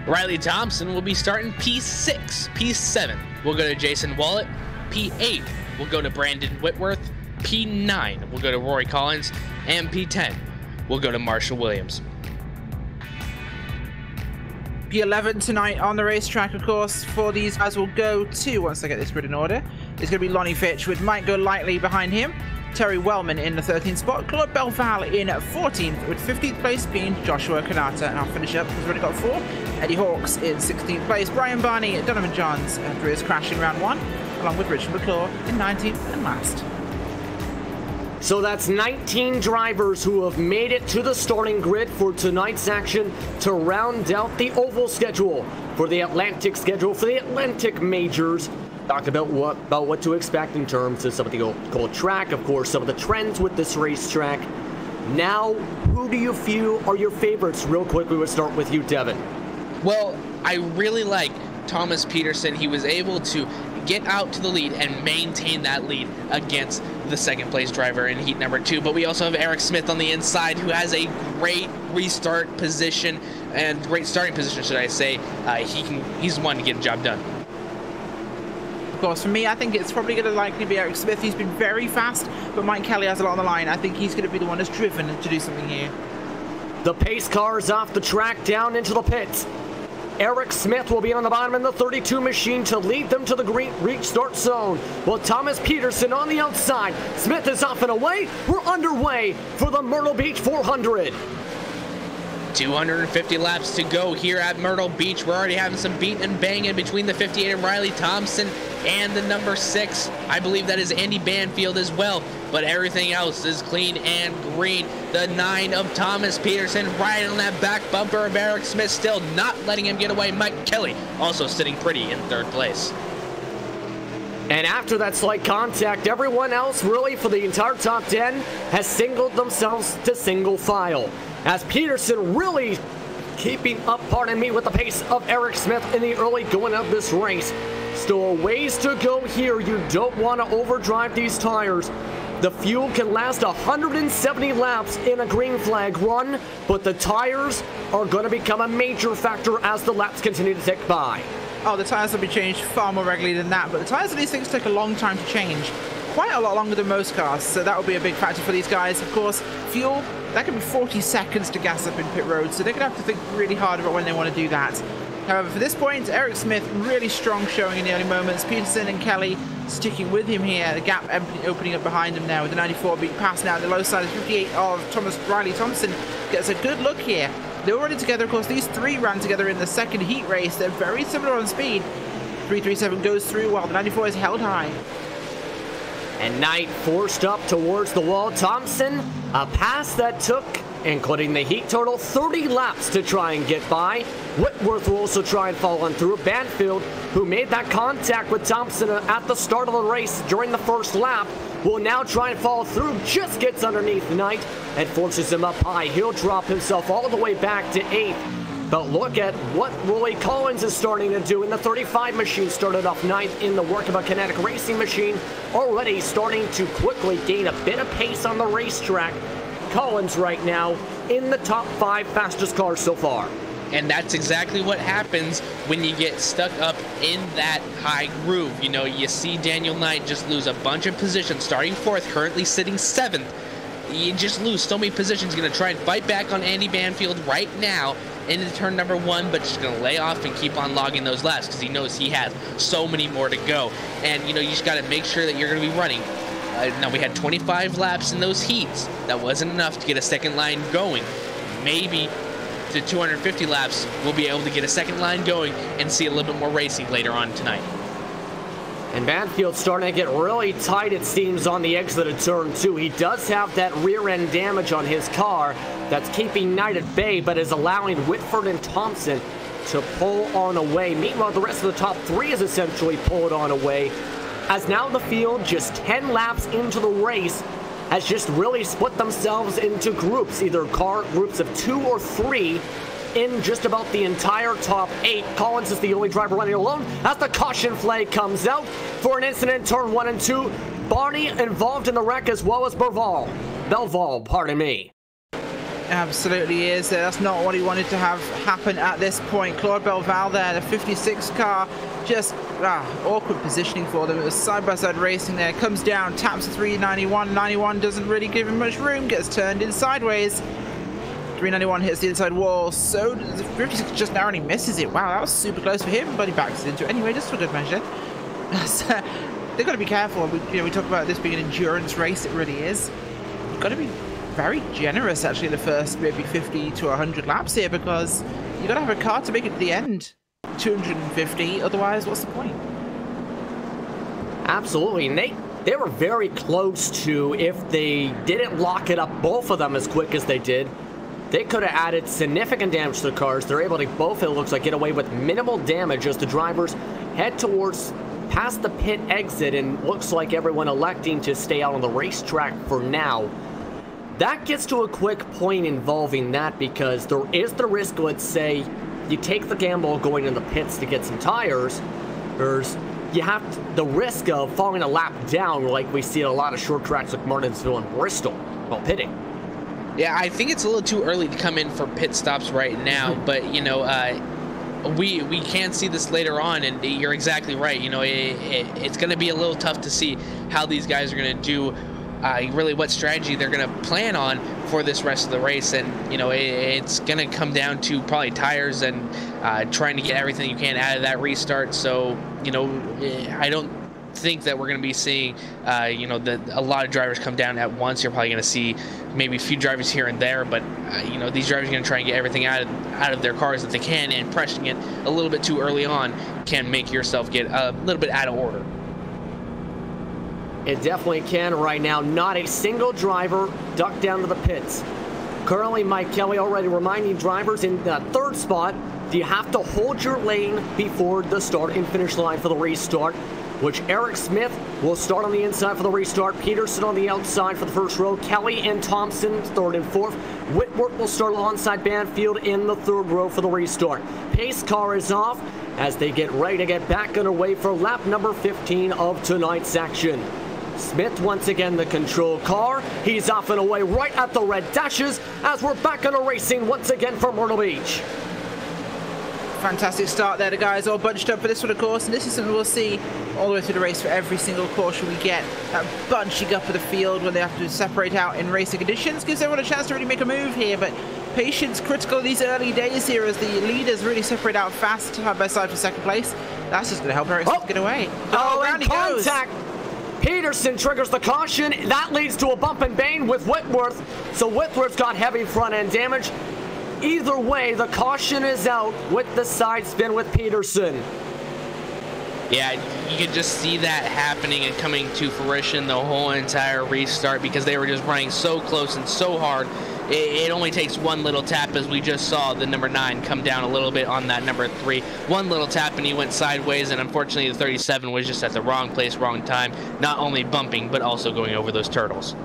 Riley Thompson will be starting P6. P7 will go to Jason Wallet. P8 will go to Brandon Whitworth. P9 will go to Rory Collins. And P10 will go to Marshall Williams. P11 tonight on the racetrack, of course, for these guys will go to, once I get this grid in order, it's going to be Lonnie Fitch with Mike Go Lightly behind him. Terry Wellman in the 13th spot, Claude Belval in 14th, with 15th place being Joshua Kanata. And I'll finish up, he's already got 4. Eddie Hawkes in 16th place, Brian Barney, Donovan Johns, after his crash in round 1, along with Richard McClure in 19th and last. So that's 19 drivers who have made it to the starting grid for tonight's action to round out the oval schedule for the Atlantic schedule for the Atlantic Majors. Talked about what to expect in terms of some of the old track, of course, some of the trends with this racetrack. Now, who do you feel are your favorites? Real quick, we would start with you, Devin. Well, I really like Thomas Peterson. He was able to get out to the lead and maintain that lead against the second place driver in heat number 2. But we also have Eric Smith on the inside, who has a great restart position and great starting position, should I say. He's one to get the job done. Of course, for me, I think it's probably going to likely be Eric Smith. He's been very fast, but Mike Kelly has a lot on the line. I think he's going to be the one that's driven to do something here. The pace cars off the track down into the pits. Eric Smith will be on the bottom in the 32 machine to lead them to the green restart zone. While Thomas Peterson on the outside. Smith is off and away. We're underway for the Myrtle Beach 400. 250 laps to go here at Myrtle Beach. We're already having some beat and banging between the 58 of Riley Thompson and the number 6. I believe that is Andy Banfield as well, but everything else is clean and green. The 9 of Thomas Peterson right on that back bumper of Eric Smith, still not letting him get away. Mike Kelly also sitting pretty in third place. And after that slight contact, everyone else really for the entire top 10 has singled themselves to single file. as Peterson really keeping up, pardon me, with the pace of Eric Smith in the early going of this race. Still a ways to go here. You don't want to overdrive these tires. The fuel can last 170 laps in a green flag run, but the tires are going to become a major factor as the laps continue to tick by. Oh, the tires will be changed far more regularly than that, but the tires of these things take a long time to change. Quite a lot longer than most cars, so that will be a big factor for these guys. Of course, fuel, that can be 40 seconds to gas up in pit road, so they're going to have to think really hard about when they want to do that. However, for this point, Eric Smith really strong showing in the early moments. Peterson and Kelly sticking with him here. The gap opening up behind him now with the 94 being passed now. The low side of 58 of Thomas Riley Thompson gets a good look here. They're already together. Of course, these three ran together in the second heat race. They're very similar on speed. 337 goes through while the 94 is held high. And Knight forced up towards the wall. Thompson, a pass that took, including the heat total, 30 laps to try and get by. Whitworth will also try and follow on through. Banfield, who made that contact with Thompson at the start of the race during the first lap, will now try and follow through. Just gets underneath Knight and forces him up high. He'll drop himself all the way back to 8th. But look at what Willie Collins is starting to do in the 35 machine. Started off 9th in the work of a kinetic racing machine. Already starting to quickly gain a bit of pace on the racetrack. Collins right now in the top 5 fastest cars so far. And that's exactly what happens when you get stuck up in that high groove. You know, you see Daniel Knight just lose a bunch of positions, starting 4th, currently sitting 7th. You just lose so many positions. He's going to try and fight back on Andy Banfield right now into turn number 1, but just going to lay off and keep on logging those laps because he knows he has so many more to go. And, you know, you just got to make sure that you're going to be running. Now, we had 25 laps in those heats. That wasn't enough to get a second line going. Maybe to 250 laps, we'll be able to get a second line going and see a little bit more racing later on tonight. And Banfield's starting to get really tight, it seems, on the exit of turn 2. He does have that rear end damage on his car that's keeping Knight at bay, but is allowing Whitford and Thompson to pull on away. Meanwhile, the rest of the top 3 is essentially pulled on away, as now the field, just 10 laps into the race, has just really split themselves into groups, either car groups of 2 or 3, in just about the entire top 8. Collins is the only driver running alone as the caution flag comes out for an incident in turn 1 and 2. Barney involved in the wreck as well as Belval, pardon me. Absolutely is. That's not what he wanted to have happen at this point. Claude Belval there, the 56 car, just awkward positioning for them. It was side-by-side racing there. Comes down, taps 391. 91 doesn't really give him much room, gets turned in sideways. 391 hits the inside wall, so 56 just narrowly misses it. Wow, that was super close for him, but he backs it into it anyway, just for good measure. So, they've got to be careful. We talk about this being an endurance race, it really is. You've got to be very generous, actually, the first maybe 50 to 100 laps here, because you've got to have a car to make it to the end. 250, otherwise, what's the point? Absolutely, and they were very close to, if they didn't lock it up, both of them as quick as they did, they could have added significant damage to the cars. They're able to both, it looks like, get away with minimal damage as the drivers head towards past the pit exit, and looks like everyone electing to stay out on the racetrack for now. That gets to a quick point involving that, because there is the risk, let's say, you take the gamble going in the pits to get some tires, you have the risk of falling a lap down like we see at a lot of short tracks like Martinsville and Bristol while pitting. Yeah, I think it's a little too early to come in for pit stops right now, but, you know, we can see this later on, and you're exactly right. You know, it's going to be a little tough to see how these guys are going to do, really what strategy they're going to plan on for this rest of the race. And, you know, it's going to come down to probably tires and trying to get everything you can out of that restart. So, you know, I don't think that we're going to be seeing, you know, a lot of drivers come down at once. You're probably going to see maybe a few drivers here and there, but, you know, these drivers are going to try and get everything out of their cars that they can, and pressing it a little bit too early on can make yourself get a little bit out of order. It definitely can right now. Not a single driver ducked down to the pits. Currently, Mike Kelly already reminding drivers in the 3rd spot, do you have to hold your lane before the start and finish line for the restart? which Eric Smith will start on the inside for the restart. Peterson on the outside for the first row. Kelly and Thompson third and fourth. Whitworth will start alongside Banfield in the third row for the restart. Pace car is off as they get ready to get back underway for lap number 15 of tonight's action. Smith once again the control car. He's off and away right at the red dashes as we're back on a racing once again for Myrtle Beach. Fantastic start there. The guys all bunched up for this one, of course, and this is something we'll see all the way through the race for every single caution we get. That bunching up of the field when they have to separate out in racing conditions gives everyone a chance to really make a move here, but patience critical these early days here as the leaders really separate out fast side by side for second place. That's just going to help Eric Smith get away. Oh, around he goes. Peterson triggers the caution. That leads to a bump and bang with Whitworth. So Whitworth's got heavy front end damage. Either way, the caution is out with the side spin with Peterson. Yeah, you can just see that happening and coming to fruition the whole entire restart because they were just running so close and so hard. It only takes one little tap, as we just saw the number 9 come down a little bit on that number 3. One little tap and he went sideways, and unfortunately the 37 was just at the wrong place, wrong time, not only bumping but also going over those turtles.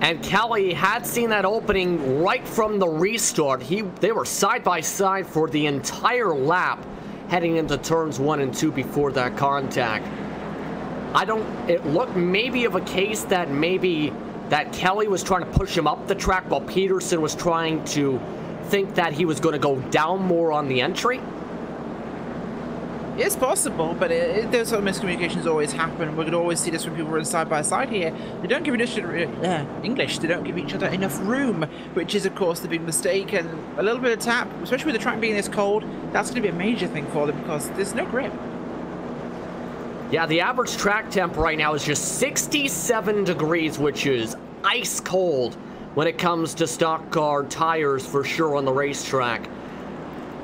And Kelly had seen that opening right from the restart. They were side by side for the entire lap heading into turns 1 and 2 before that contact. It looked maybe of a case that that Kelly was trying to push him up the track while Peterson was trying to think that he was going to go down more on the entry. It's possible, but those sort of miscommunications always happen. We're going to always see this when people run side by side here. They don't give English. They don't give each other enough room, which is, of course, the big mistake. And a little bit of tap, especially with the track being this cold, that's going to be a major thing for them because there's no grip. Yeah, the average track temp right now is just 67 degrees, which is ice cold when it comes to stock car tires for sure on the racetrack.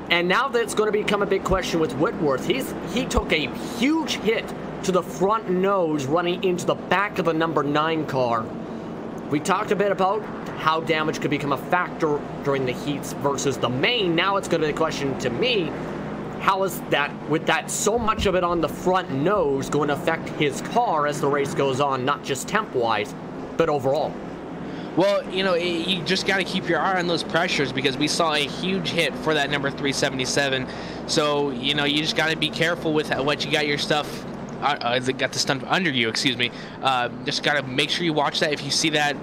And now that's going to become a big question with Whitworth. He took a huge hit to the front nose running into the back of the number 9 car. We talked a bit about how damage could become a factor during the heats versus the main. Now it's going to be a question to me, how is that, with that so much of it on the front nose, going to affect his car as the race goes on, not just temp-wise, but overall? Well, you just got to keep your eye on those pressures because we saw a huge hit for that number 377. So, you just got to be careful with what you got your stuff, got the stuff under you, excuse me. Just got to make sure you watch that. If you see that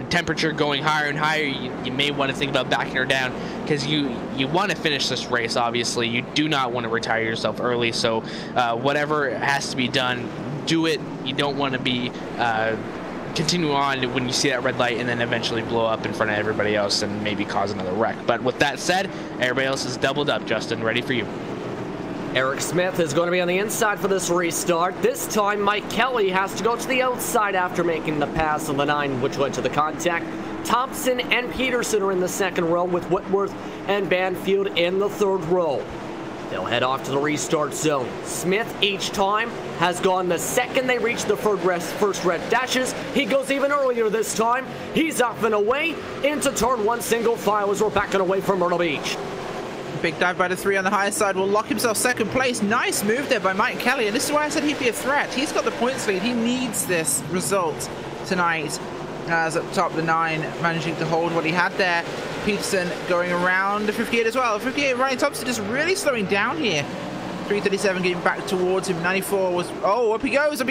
temperature going higher and higher, you may want to think about backing her down because you want to finish this race, obviously. You do not want to retire yourself early. So whatever has to be done, do it. You don't want to be... continue on when you see that red light and then eventually blow up in front of everybody else and maybe cause another wreck. But with that said, everybody else is doubled up. Justin, ready for you. Eric Smith is going to be on the inside for this restart. This time, Mike Kelly has to go to the outside after making the pass on the 9, which led to the contact. Thompson and Peterson are in the second row with Whitworth and Banfield in the third row. They'll head off to the restart zone. Smith each time has gone the second they reach the first red dashes. He goes even earlier this time. He's off and away into turn 1 single file as we're backing away from Myrtle Beach. Big dive by the 3 on the higher side will lock himself second place. Nice move there by Mike Kelly, and this is why I said he'd be a threat. He's got the points lead. He needs this result tonight. As up top, the 9 managing to hold what he had there. Peterson going around the 58 as well. 58, Ryan Thompson just really slowing down here. 337 getting back towards him. 94 was... Oh, up he goes.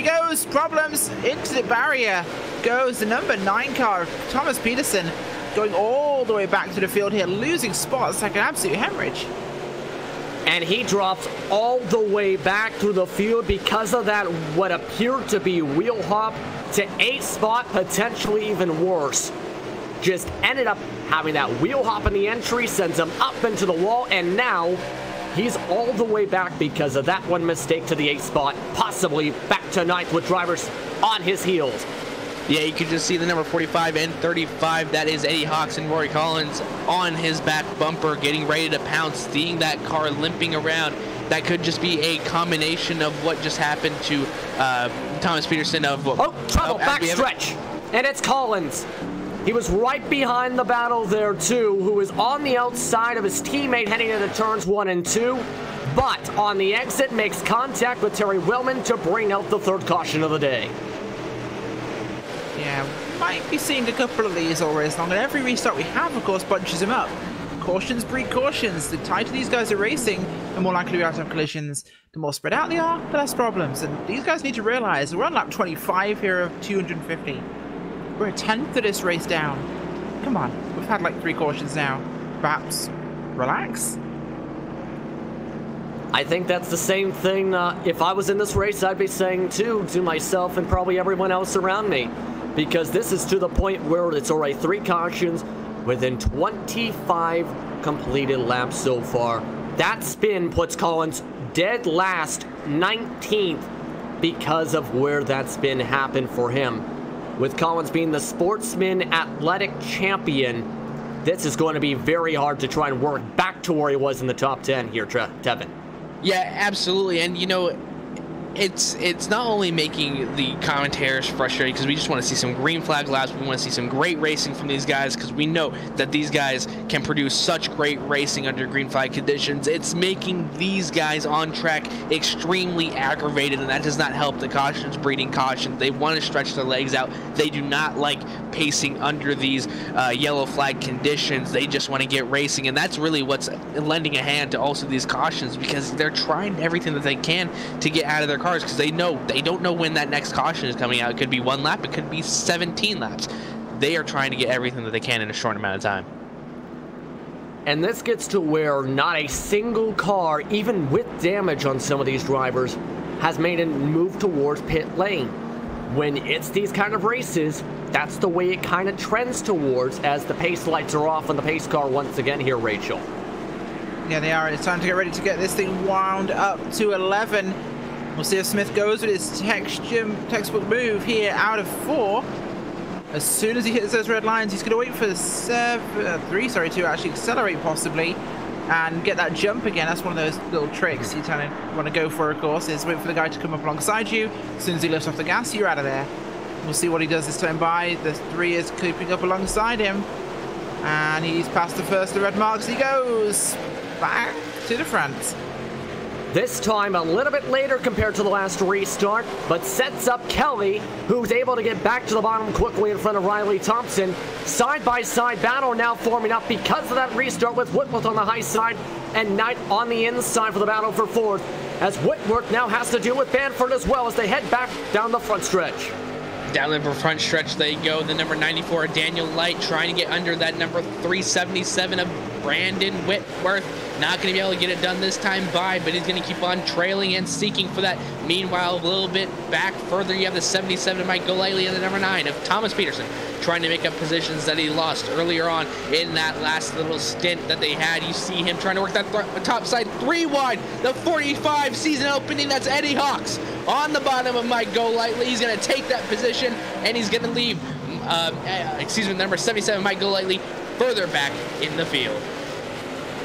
Problems. Into the barrier goes the number 9 car, Thomas Peterson, going all the way back to the field here, losing spots like an absolute hemorrhage. And he drops all the way back through the field because of that what appeared to be wheel hop to 8th spot, potentially even worse. Just ended up having that wheel hop in the entry, sends him up into the wall, and now he's all the way back because of that one mistake to the 8th spot, possibly back to 9th with drivers on his heels. Yeah, you can just see the number 45 and 35. That is Eddie Hawks and Rory Collins on his back bumper, getting ready to pounce, seeing that car limping around. That could just be a combination of what just happened to Thomas Peterson of... Oh, trouble, backstretch. And it's Collins. He was right behind the battle there, too, who was on the outside of his teammate heading into turns 1 and 2. but on the exit makes contact with Terry Wellman to bring out the third caution of the day. Yeah, might be seeing a couple of these all race long, and every restart we have, of course, bunches him up. Cautions breed cautions. The tighter these guys are racing, the more likely we are to have collisions. The more spread out they are, the less problems. And these guys need to realize we're on lap 25 here of 250. We're a tenth of this race down. Come on, we've had like 3 cautions now. Perhaps relax? I think that's the same thing if I was in this race I'd be saying too to myself and probably everyone else around me. Because this is to the point where it's already 3 cautions within 25 completed laps so far. That spin puts Collins dead last, 19th, because of where that spin happened for him. With Collins being the Sportsman Athletic Champion, this is going to be very hard to try and work back to where he was in the top 10 here, Tevin. Yeah, absolutely. And, you know, it's not only making the commentators frustrated because we just want to see some green flag laps. We want to see some great racing from these guys because we know that these guys can produce such great racing under green flag conditions. It's making these guys on track extremely aggravated, and that does not help the cautions breeding caution. They want to stretch their legs out. They do not like pacing under these yellow flag conditions. They just want to get racing, and that's really what's lending a hand to also these cautions because they're trying everything that they can to get out of their cars because they don't know when that next caution is coming out. It could be 1 lap, it could be 17 laps. They are trying to get everything that they can in a short amount of time. And this gets to where not a single car, even with damage on some of these drivers, has made a move towards pit lane. When it's these kind of races, that's the way it kind of trends towards as the pace lights are off on the pace car once again here, Rachel. Yeah, they are. It's time to get ready to get this thing wound up to 11. We'll see if Smith goes with his textbook move here out of 4. As soon as he hits those red lines, he's going to wait for 3 to actually accelerate possibly and get that jump again. That's one of those little tricks you kind of want to go for, of course, is wait for the guy to come up alongside you. As soon as he lifts off the gas, you're out of there. We'll see what he does this time by. The 3 is creeping up alongside him. And he's past the first of the red marks. He goes back to the front. This time a little bit later compared to the last restart, but sets up Kelly, who's able to get back to the bottom quickly in front of Riley Thompson. Side-by-side battle now forming up because of that restart with Whitworth on the high side and Knight on the inside for the battle for 4th, as Whitworth now has to deal with Banford as well as they head back down the front stretch. Down the front stretch they go. The number 94, Daniel Light, trying to get under that number 377 of Brandon Whitworth. Not going to be able to get it done this time by, but he's going to keep on trailing and seeking for that. Meanwhile, a little bit back further, you have the 77 of Mike Golightly and the number 9 of Thomas Peterson, trying to make up positions that he lost earlier on in that last little stint that they had. You see him trying to work that top side 3 wide. The 45 season opening, that's Eddie Hawks on the bottom of Mike Golightly. He's going to take that position, and he's going to leave, the number 77, Mike Golightly, further back in the field.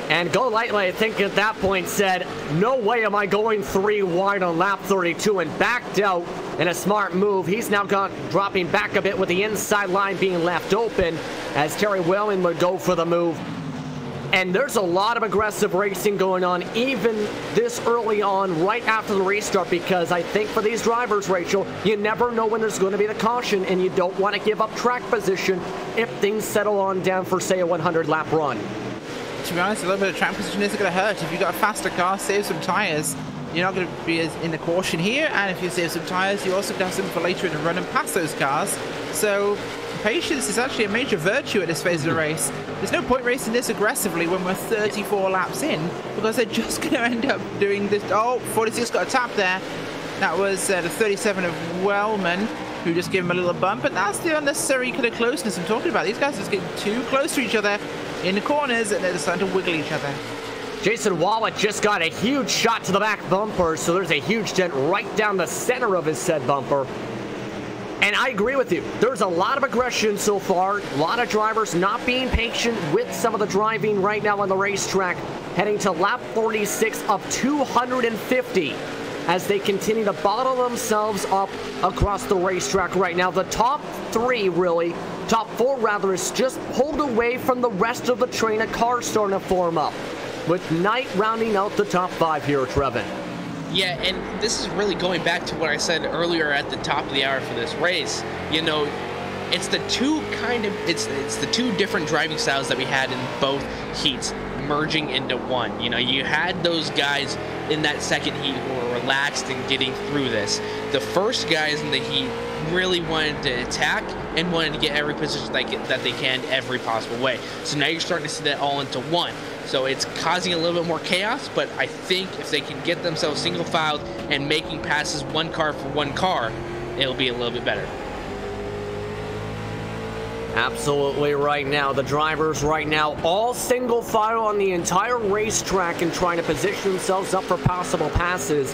And Golightly, I think at that point said, no way am I going 3 wide on lap 32, and backed out in a smart move. He's now dropping back a bit with the inside line being left open as Terry Wellman would go for the move. And there's a lot of aggressive racing going on even this early on right after the restart, because I think for these drivers, Rachel, you never know when there's going to be the caution and you don't want to give up track position if things settle on down for, say, a 100 lap run. To be honest, a little bit of track position isn't going to hurt. If you've got a faster car, save some tyres. You're not going to be as in the caution here, and if you save some tyres, you also can have some for later in the run and pass those cars. So patience is actually a major virtue at this phase of the race. There's no point racing this aggressively when we're 34 laps in, because they're just going to end up doing this. Oh, 46 got a tap there. That was the 37 of Wellman, who just gave him a little bump, and that's the unnecessary kind of closeness I'm talking about. These guys are just getting too close to each other in the corners, and they're starting to wiggle each other. Jason Wallet just got a huge shot to the back bumper, so there's a huge dent right down the center of his said bumper. And I agree with you. There's a lot of aggression so far. A lot of drivers not being patient with some of the driving right now on the racetrack, heading to lap 46 of 250 as they continue to bottle themselves up across the racetrack right now. The top 3 really, top 4 rather, is just pulled away from the rest of the train of cars starting to form up. with Knight rounding out the top 5 here at Trevin. Yeah, and this is really going back to what I said earlier at the top of the hour for this race. You know, it's the two different driving styles that we had in both heats merging into one. You know, you had those guys in that second heat who were relaxed and getting through this. The first guys in the heat really wanted to attack and wanted to get every position that they can every possible way. So now you're starting to see that all into one. So it's causing a little bit more chaos, but I think if they can get themselves single filed and making passes one car for one car, it'll be a little bit better. Absolutely right now. The drivers right now all single file on the entire racetrack and trying to position themselves up for possible passes,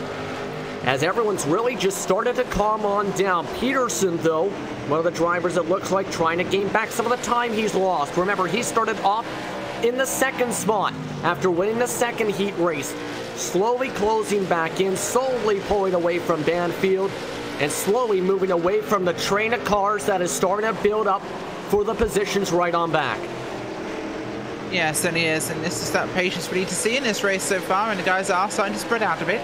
as everyone's really just started to calm on down. Peterson, though, one of the drivers, it looks like, trying to gain back some of the time he's lost. Remember, he started off in the second spot after winning the second heat race, slowly closing back in, slowly pulling away from Banfield, and slowly moving away from the train of cars that is starting to build up for the positions right on back. Yeah, it certainly is, and this is that patience we need to see in this race so far, and the guys are starting to spread out a bit.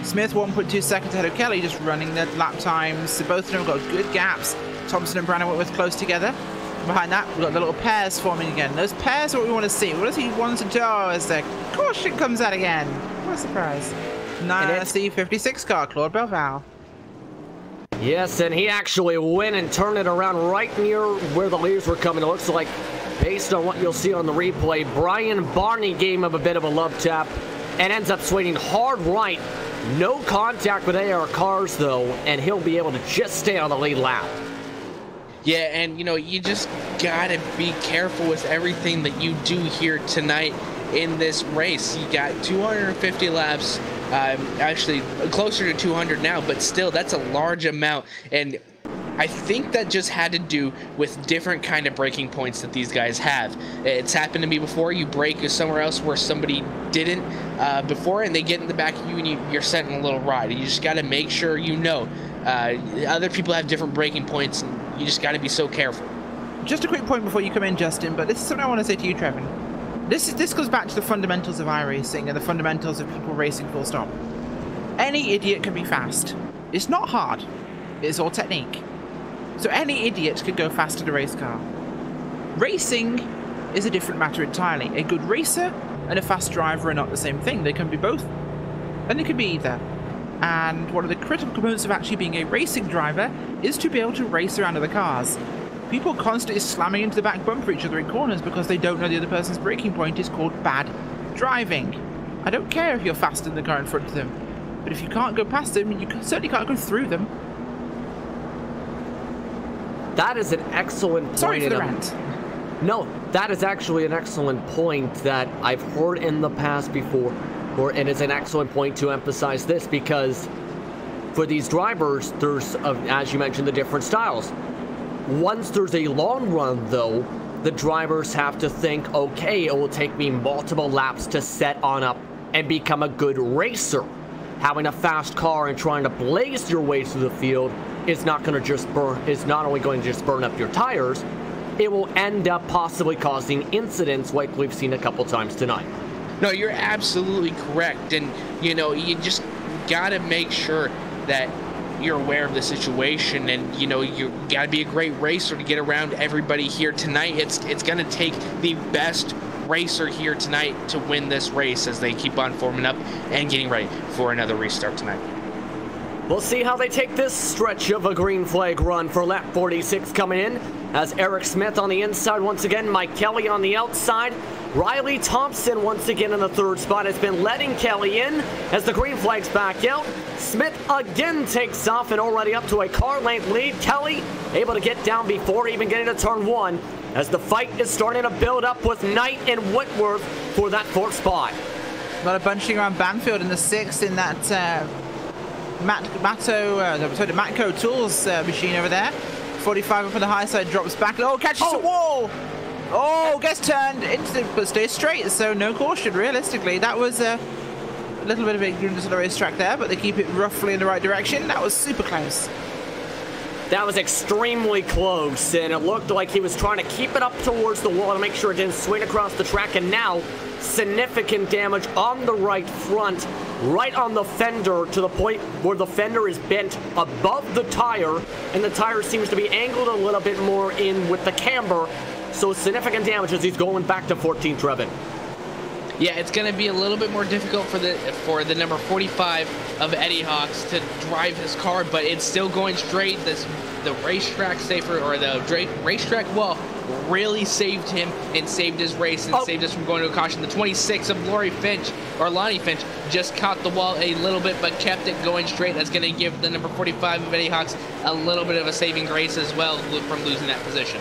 Smith 1.2 seconds ahead of Kelly, just running the lap times. So both of them have got good gaps. Thompson and Brandon Whitworth close together. Behind that, we've got the little pairs forming again. Those pairs are what we want to see. We want to see 1 and 2 as the caution comes out again. What a surprise. Nice, the 56 car, Claude Belval. Yes, and he actually went and turned it around right near where the leaves were coming. It looks like, based on what you'll see on the replay, Brian Barney gave him a bit of a love tap and ends up swinging hard right. No contact with AR cars, though, and he'll be able to just stay on the lead lap. Yeah, and, you know, you just got to be careful with everything that you do here tonight in this race. You got 250 laps, actually closer to 200 now, but still, that's a large amount. And I think that just had to do with different kind of braking points that these guys have. It's happened to me before. You brake somewhere else where somebody didn't before, and they get in the back of you, and you're setting a little ride. You just got to make sure you know. Other people have different braking points, and you just got to be so careful. Just a quick point before you come in, Justin, but this is something I want to say to you, Trevin. This goes back to the fundamentals of iRacing and the fundamentals of people racing full stop. Any idiot can be fast. It's not hard. It's all technique. So any idiot could go fast in a race car. Racing is a different matter entirely. A good racer and a fast driver are not the same thing. They can be both. And they can be either. And one of the critical components of actually being a racing driver is to be able to race around other cars. People constantly slamming into the back bumper each other in corners because they don't know the other person's braking point is called bad driving. I don't care if you're fast in the car in front of them, but if you can't go past them, you certainly can't go through them. That is an excellent point. Sorry for the rant. No, that is actually an excellent point that I've heard in the past before, and it's an excellent point to emphasize this, because for these drivers, there's, as you mentioned, the different styles. Once there's a long run, though, the drivers have to think, okay, it will take me multiple laps to set on up and become a good racer. Having a fast car and trying to blaze your way through the field is not going to just is not only going to just burn up your tires, it will end up possibly causing incidents like we've seen a couple times tonight. No, you're absolutely correct. And, you know, you just got to make sure that you're aware of the situation, and, you know, you got to be a great racer to get around everybody here tonight. It's going to take the best racer here tonight to win this race as they keep on forming up and getting ready for another restart tonight. We'll see how they take this stretch of a green flag run for lap 46 coming in, as Eric Smith on the inside once again, Mike Kelly on the outside. Riley Thompson once again in the third spot has been letting Kelly in as the green flag's back out. Smith again takes off and already up to a car length lead. Kelly able to get down before even getting to turn one as the fight is starting to build up with Knight and Whitworth for that fourth spot. A lot of bunching around Banfield in the sixth in that Matco Tools machine over there. 45 up on the high side, drops back. Oh, catches the wall! Oh, gets turned into, but stays straight, so no caution, realistically. That was a little bit of ignorance on the racetrack there, but they keep it roughly in the right direction. That was super close. That was extremely close, and it looked like he was trying to keep it up towards the wall to make sure it didn't swing across the track, and now significant damage on the right front, right on the fender, to the point where the fender is bent above the tire, and the tire seems to be angled a little bit more in with the camber, so significant damage as he's going back to 14th Trevin. Yeah, it's going to be a little bit more difficult for the number 45 of Eddie Hawks to drive his car, but it's still going straight. The racetrack safer, or the racetrack wall, really saved him and saved his race and saved us from going to a caution. The 26 of Lonnie Finch just caught the wall a little bit but kept it going straight. That's going to give the number 45 of Eddie Hawks a little bit of a saving grace as well from losing that position.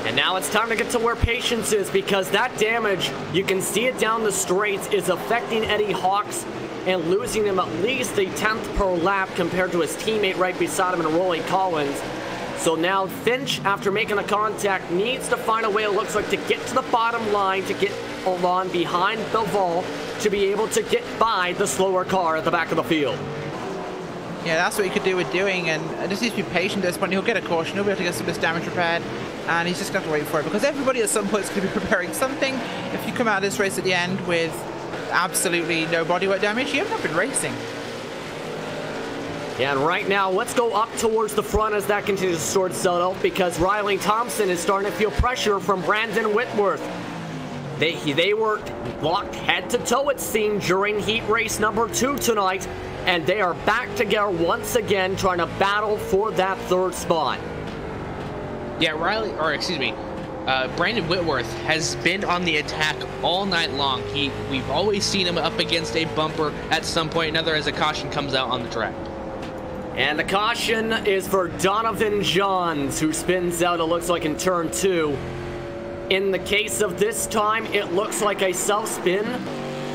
And now it's time to get to where patience is, because that damage, you can see it down the straights, is affecting Eddie Hawks and losing him at least a 10th per lap compared to his teammate right beside him in Rolly Collins. So now Finch, after making the contact, needs to find a way, it looks like, to get to the bottom line, to get along behind the wall, to be able to get by the slower car at the back of the field. Yeah, that's what he could do with doing, and just needs to be patient at this point. He'll get a caution, he'll be able to get some of this damage repaired, and he's just going to have to wait for it, because everybody at some point is going to be preparing something. If you come out of this race at the end with absolutely no bodywork damage, you haven't been racing. Yeah, and right now, let's go up towards the front as that continues to sort itself out, because Riley Thompson is starting to feel pressure from Brandon Whitworth. They were locked head-to-toe, it seemed, during heat race number 2 tonight, and they are back together once again, trying to battle for that 3rd spot. Yeah, Brandon Whitworth has been on the attack all night long. We've always seen him up against a bumper at some point or another as a caution comes out on the track. And the caution is for Donovan Johns, who spins out, it looks like, in turn 2. In the case of this time, it looks like a self-spin,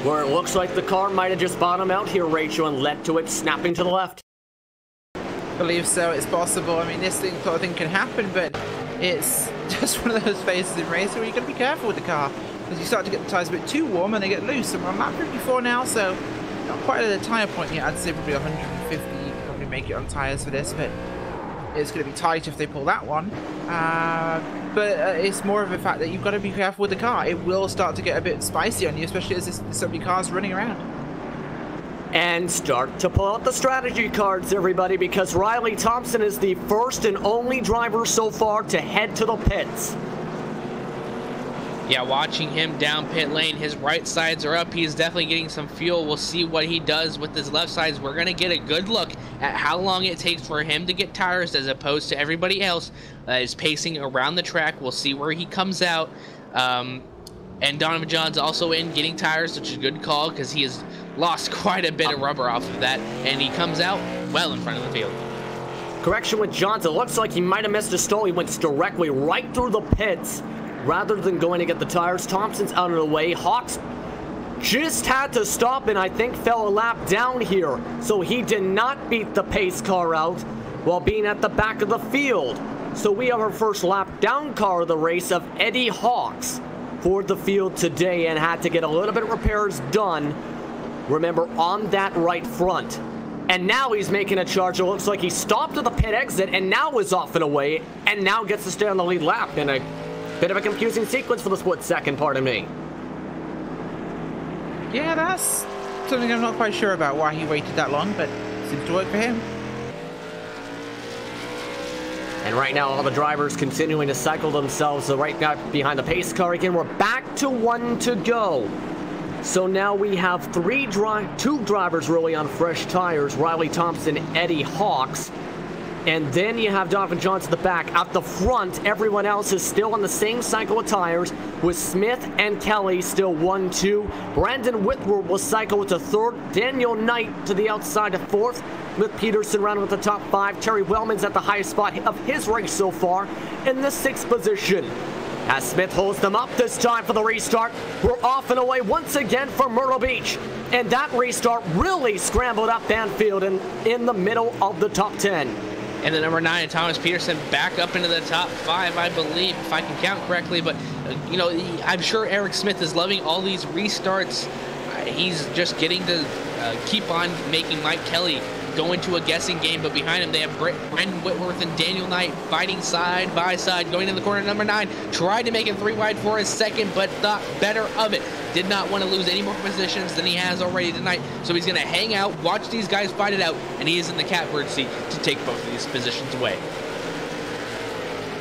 where it looks like the car might have just bottomed out here, Rachel, and led to it snapping to the left. I believe so, it's possible. I mean, this sort of thing can happen, but it's just one of those phases in racing where you've got to be careful with the car, because you start to get the tyres a bit too warm and they get loose. And we're on lap 54 now, so not quite at the tyre point yet. I'd say probably 150, you can probably make it on tyres for this, but it's going to be tight if they pull that one. But it's more of a fact that you've got to be careful with the car. It will start to get a bit spicy on you, especially as so many cars running around. And start to pull out the strategy cards, everybody, because Riley Thompson is the first and only driver so far to head to the pits. Yeah, watching him down pit lane, his right sides are up. He's definitely getting some fuel. We'll see what he does with his left sides. We're going to get a good look at how long it takes for him to get tires as opposed to everybody else that is pacing around the track. We'll see where he comes out. And Donovan John's also in getting tires, which is a good call because he has lost quite a bit of rubber off of that. And he comes out well in front of the field. Correction with Johnson. It looks like he might have missed a stall. He went directly right through the pits rather than going to get the tires. Thompson's out of the way. Hawks just had to stop and I think fell a lap down here. So he did not beat the pace car out while being at the back of the field. So we have our first lap down car of the race of Eddie Hawks for the field today, and had to get a little bit of repairs done, remember, on that right front. And now he's making a charge. It looks like he stopped at the pit exit and now is off and away, and now gets to stay on the lead lap in a bit of a confusing sequence for the split second, pardon me. Yeah, that's something I'm not quite sure about, why he waited that long, but it seems to work for him. And right now, all the drivers continuing to cycle themselves right now behind the pace car again. We're back to 1 to go. So now we have two drivers really on fresh tires, Riley Thompson, Eddie Hawks. And then you have Donovan Johnson at the back. At the front, everyone else is still on the same cycle of tires, with Smith and Kelly still 1-2. Brandon Whitworth will cycle to 3rd. Daniel Knight to the outside of 4th. With Peterson running with the top 5. Terry Wellman's at the highest spot of his race so far in the 6th position. As Smith holds them up this time for the restart, we're off and away once again for Myrtle Beach. And that restart really scrambled up Banfield in the middle of the top 10. And the number 9, Thomas Peterson, back up into the top 5, I believe, if I can count correctly. But, you know, I'm sure Eric Smith is loving all these restarts. He's just getting to keep on making Mike Kelly go into a guessing game, but behind him they have Brandon Whitworth and Daniel Knight fighting side by side, going in the corner. Number 9 tried to make it 3 wide for a second, but thought better of it. Did not want to lose any more positions than he has already tonight, so he's going to hang out, watch these guys fight it out, and he is in the catbird seat to take both of these positions away.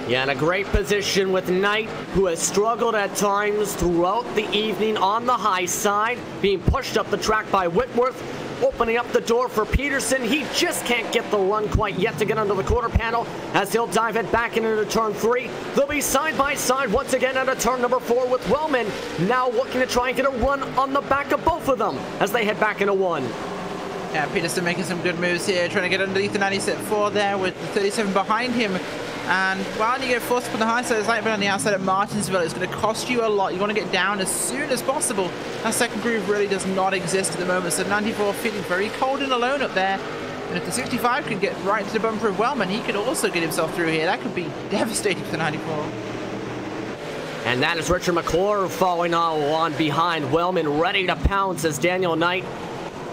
Yeah, in a great position with Knight, who has struggled at times throughout the evening on the high side, being pushed up the track by Whitworth, opening up the door for Peterson. He just can't get the run quite yet to get under the quarter panel as he'll dive it back into turn 3. They'll be side by side once again at a turn number 4 with Wellman now looking to try and get a run on the back of both of them as they head back into 1. Yeah, Peterson making some good moves here, trying to get underneath the 97.4 there with the 37 behind him. And while you get forced up on the high side, it's like on the outside at Martinsville. It's going to cost you a lot. You want to get down as soon as possible. That second groove really does not exist at the moment. So 94 feeling very cold and alone up there. And if the 65 can get right to the bumper of Wellman, he could also get himself through here. That could be devastating for the 94. And that is Richard McClure following on behind Wellman, ready to pounce as Daniel Knight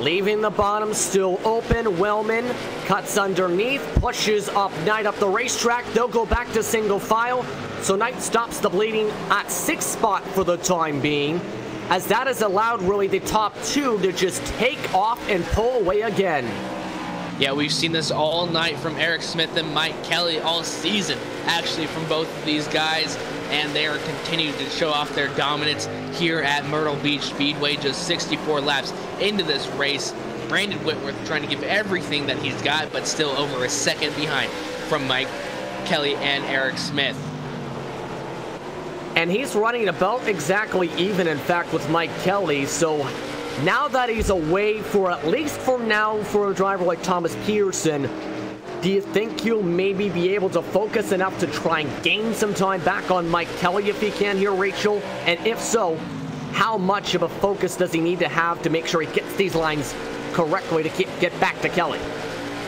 leaving the bottom still open. Wellman cuts underneath, pushes up Knight up the racetrack. They'll go back to single file. So Knight stops the bleeding at 6th spot for the time being, as that has allowed really the top 2 to just take off and pull away again. Yeah, we've seen this all night from Eric Smith and Mike Kelly, all season, actually, from both of these guys. And they are continuing to show off their dominance here at Myrtle Beach Speedway, just 64 laps into this race. Brandon Whitworth trying to give everything that he's got, but still over a second behind from Mike Kelly and Eric Smith. And he's running about exactly even, in fact, with Mike Kelly. So now that he's away for at least for now for a driver like Thomas Pearson, do you think he'll maybe be able to focus enough to try and gain some time back on Mike Kelly if he can here, Rachel? And if so, how much of a focus does he need to have to make sure he gets these lines correctly to get back to Kelly?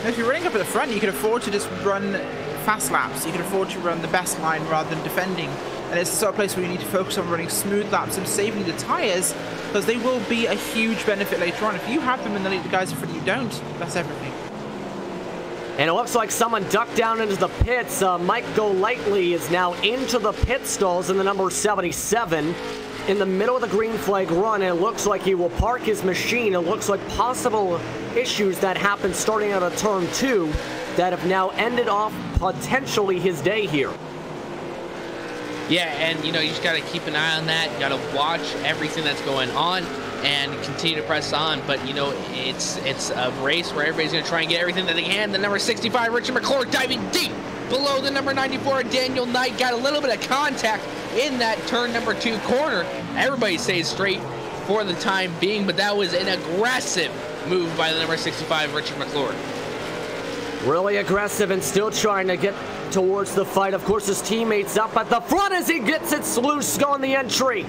If you're running up at the front, you can afford to just run fast laps. You can afford to run the best line rather than defending. And it's the sort of place where you need to focus on running smooth laps and saving the tyres, because they will be a huge benefit later on. If you have them and the guys in front of you don't, that's everything. And it looks like someone ducked down into the pits. Mike Golightly is now into the pit stalls in the number 77 in the middle of the green flag run. And it looks like he will park his machine. It looks like possible issues that happened starting out of turn 2 that have now ended off potentially his day here. Yeah, and you know, you just got to keep an eye on that. You got to watch everything that's going on and continue to press on. But you know, it's a race where everybody's going to try and get everything that they can. The number 65, Richard McClure, diving deep below the number 94, Daniel Knight. Got a little bit of contact in that turn number 2 corner. Everybody stays straight for the time being, but that was an aggressive move by the number 65, Richard McClure. Really aggressive and still trying to get towards the fight. Of course, his teammates up at the front as he gets it loose on the entry.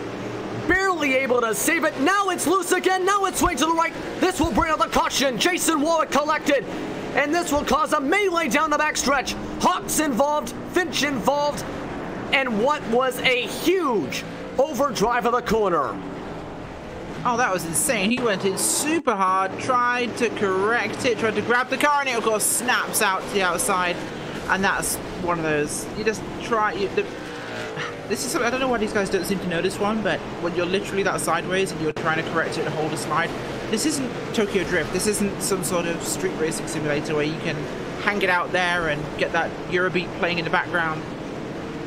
Barely able to save it. Now it's loose again. Now it's swing to the right. This will bring out the caution. Jason Wallach collected. And this will cause a melee down the backstretch. Hawks involved. Finch involved. And what was a huge overdrive of the corner. Oh, that was insane. He went in super hard, tried to correct it, tried to grab the car, and it, of course, snaps out to the outside. And that's one of those. You just try. This is something, I don't know why these guys don't seem to know this one, but when you're literally that sideways and you're trying to correct it and hold a slide, this isn't Tokyo Drift. This isn't some sort of street racing simulator where you can hang it out there and get that Eurobeat playing in the background.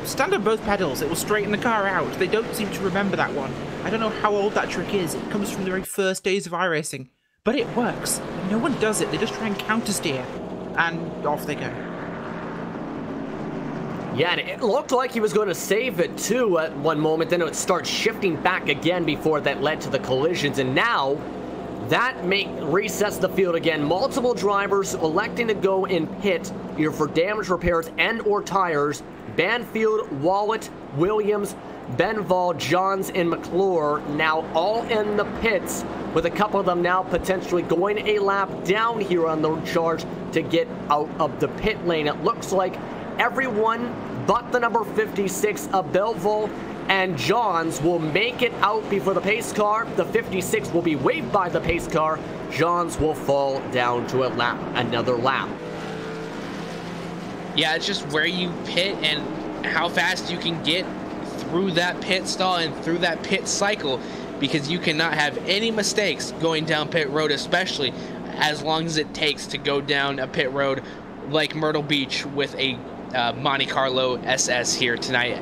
Stand on both pedals. It will straighten the car out. They don't seem to remember that one. I don't know how old that trick is. It comes from the very first days of iRacing. But it works. No one does it. They just try and counter-steer. And off they go. Yeah, and it looked like he was going to save it too at one moment. Then it would start shifting back again before that led to the collisions. And now that resets the field again. Multiple drivers electing to go in pit either for damage repairs and or tires. Banfield, Wallet, Williams, Benval, Johns, and McClure now all in the pits, with a couple of them now potentially going a lap down here on the charge to get out of the pit lane. It looks like everyone but the number 56 of Belleville and Johns will make it out before the pace car. The 56 will be waved by the pace car. Johns will fall down to another lap. Yeah, it's just where you pit and how fast you can get through that pit stall and through that pit cycle, because you cannot have any mistakes going down pit road, especially as long as it takes to go down a pit road like Myrtle Beach with a Monte Carlo SS here tonight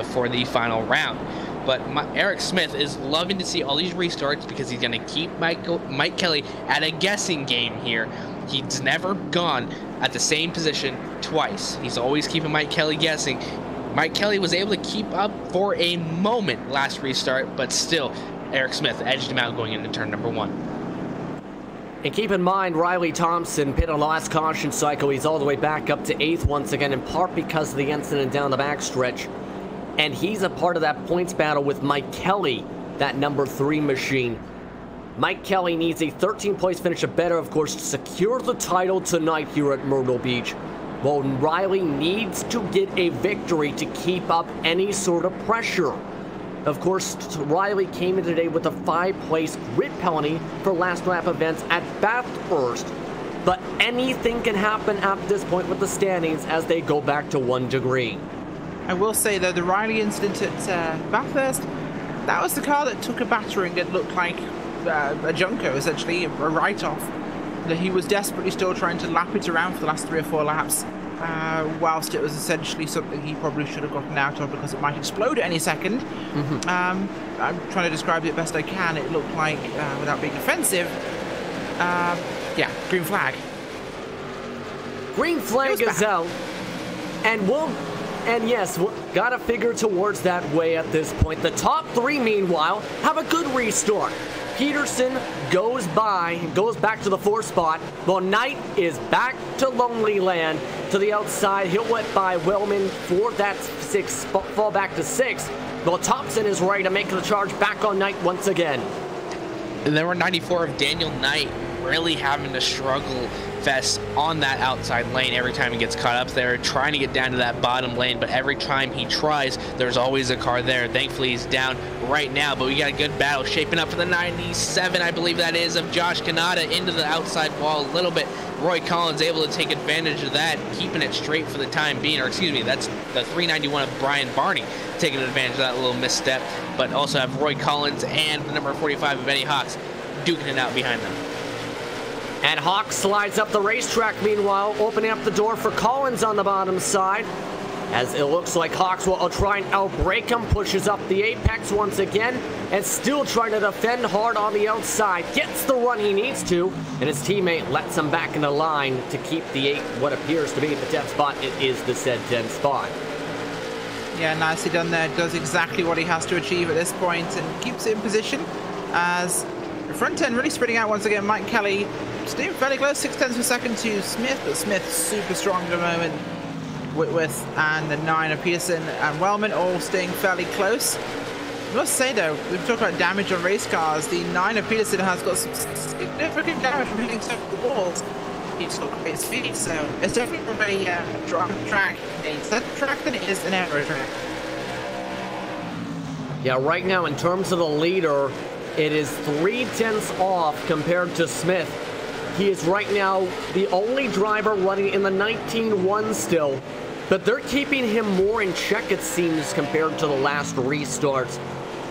for the final round. But Eric Smith is loving to see all these restarts because he's going to keep Mike Kelly at a guessing game here. He's never gone at the same position twice. He's always keeping Mike Kelly guessing. Mike Kelly was able to keep up for a moment last restart, but still, Eric Smith edged him out going into turn number 1. And keep in mind, Riley Thompson pit on the last caution cycle. He's all the way back up to 8th once again, in part because of the incident down the backstretch. And he's a part of that points battle with Mike Kelly, that number 3 machine. Mike Kelly needs a 13th-place finish or better, of course, to secure the title tonight here at Myrtle Beach. Well, Riley needs to get a victory to keep up any sort of pressure. Of course, Riley came in today with a 5-place grid penalty for last lap events at Bathurst. But anything can happen at this point with the standings as they go back to 1 degree. I will say, though, the Riley incident at Bathurst, that was the car that took a battering. It looked like a junker, essentially, a write-off. That he was desperately still trying to lap it around for the last 3 or 4 laps, whilst it was essentially something he probably should have gotten out of because it might explode at any second. I'm trying to describe it best I can. It looked like, without being offensive, yeah, green flag. Green flag is out, and yes, gotta figure towards that way at this point. The top 3, meanwhile, have a good restart. Peterson goes back to the 4th spot. Well, Knight is back to Lonely Land to the outside. He'll wet by Wellman for that 6th spot, fall back to 6th. Well, Thompson is ready to make the charge back on Knight once again. And there were 94 of Daniel Knight really having to struggle fest on that outside lane every time he gets caught up there, trying to get down to that bottom lane, but every time he tries, there's always a car there. Thankfully, he's down right now, but we got a good battle shaping up for the 97, I believe that is, of Josh Kanata into the outside wall a little bit. Roy Collins able to take advantage of that, keeping it straight for the time being, or excuse me, that's the 391 of Brian Barney taking advantage of that little misstep, but also have Roy Collins and the number 45 of Eddie Hawks duking it out behind them. And Hawks slides up the racetrack, meanwhile, opening up the door for Collins on the bottom side. As it looks like Hawks will try and outbrake him, pushes up the apex once again, and still trying to defend hard on the outside. Gets the run he needs to, and his teammate lets him back in the line to keep the what appears to be the 10th spot. It is the said 10th spot. Yeah, nicely done there. Does exactly what he has to achieve at this point and keeps it in position as the front end really spreading out once again. Mike Kelly staying fairly close, 0.6 of a second to Smith, but Smith super strong at the moment. Whitworth and the 9 of Peterson and Wellman all staying fairly close. I must say though, we've talked about damage on race cars. The 9 of Peterson has got some significant damage from hitting some of the walls. He's got great speed, so it's definitely from a track. It's a track than it is an aero track. Yeah, right now in terms of the leader, it is 0.3 off compared to Smith. He is right now the only driver running in the 19-1 still, but they're keeping him more in check, it seems, compared to the last restarts.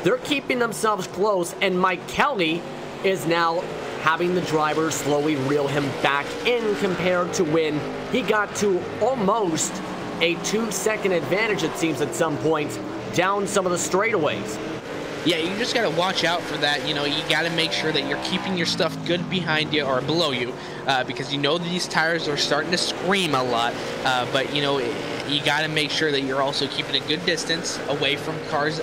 They're keeping themselves close, and Mike Kelly is now having the drivers slowly reel him back in compared to when he got to almost a 2-second advantage, it seems, at some points, down some of the straightaways. Yeah, you just got to watch out for that. You know, you got to make sure that you're keeping your stuff good behind you or below you because you know these tires are starting to scream a lot. But, you know, you got to make sure that you're also keeping a good distance away from cars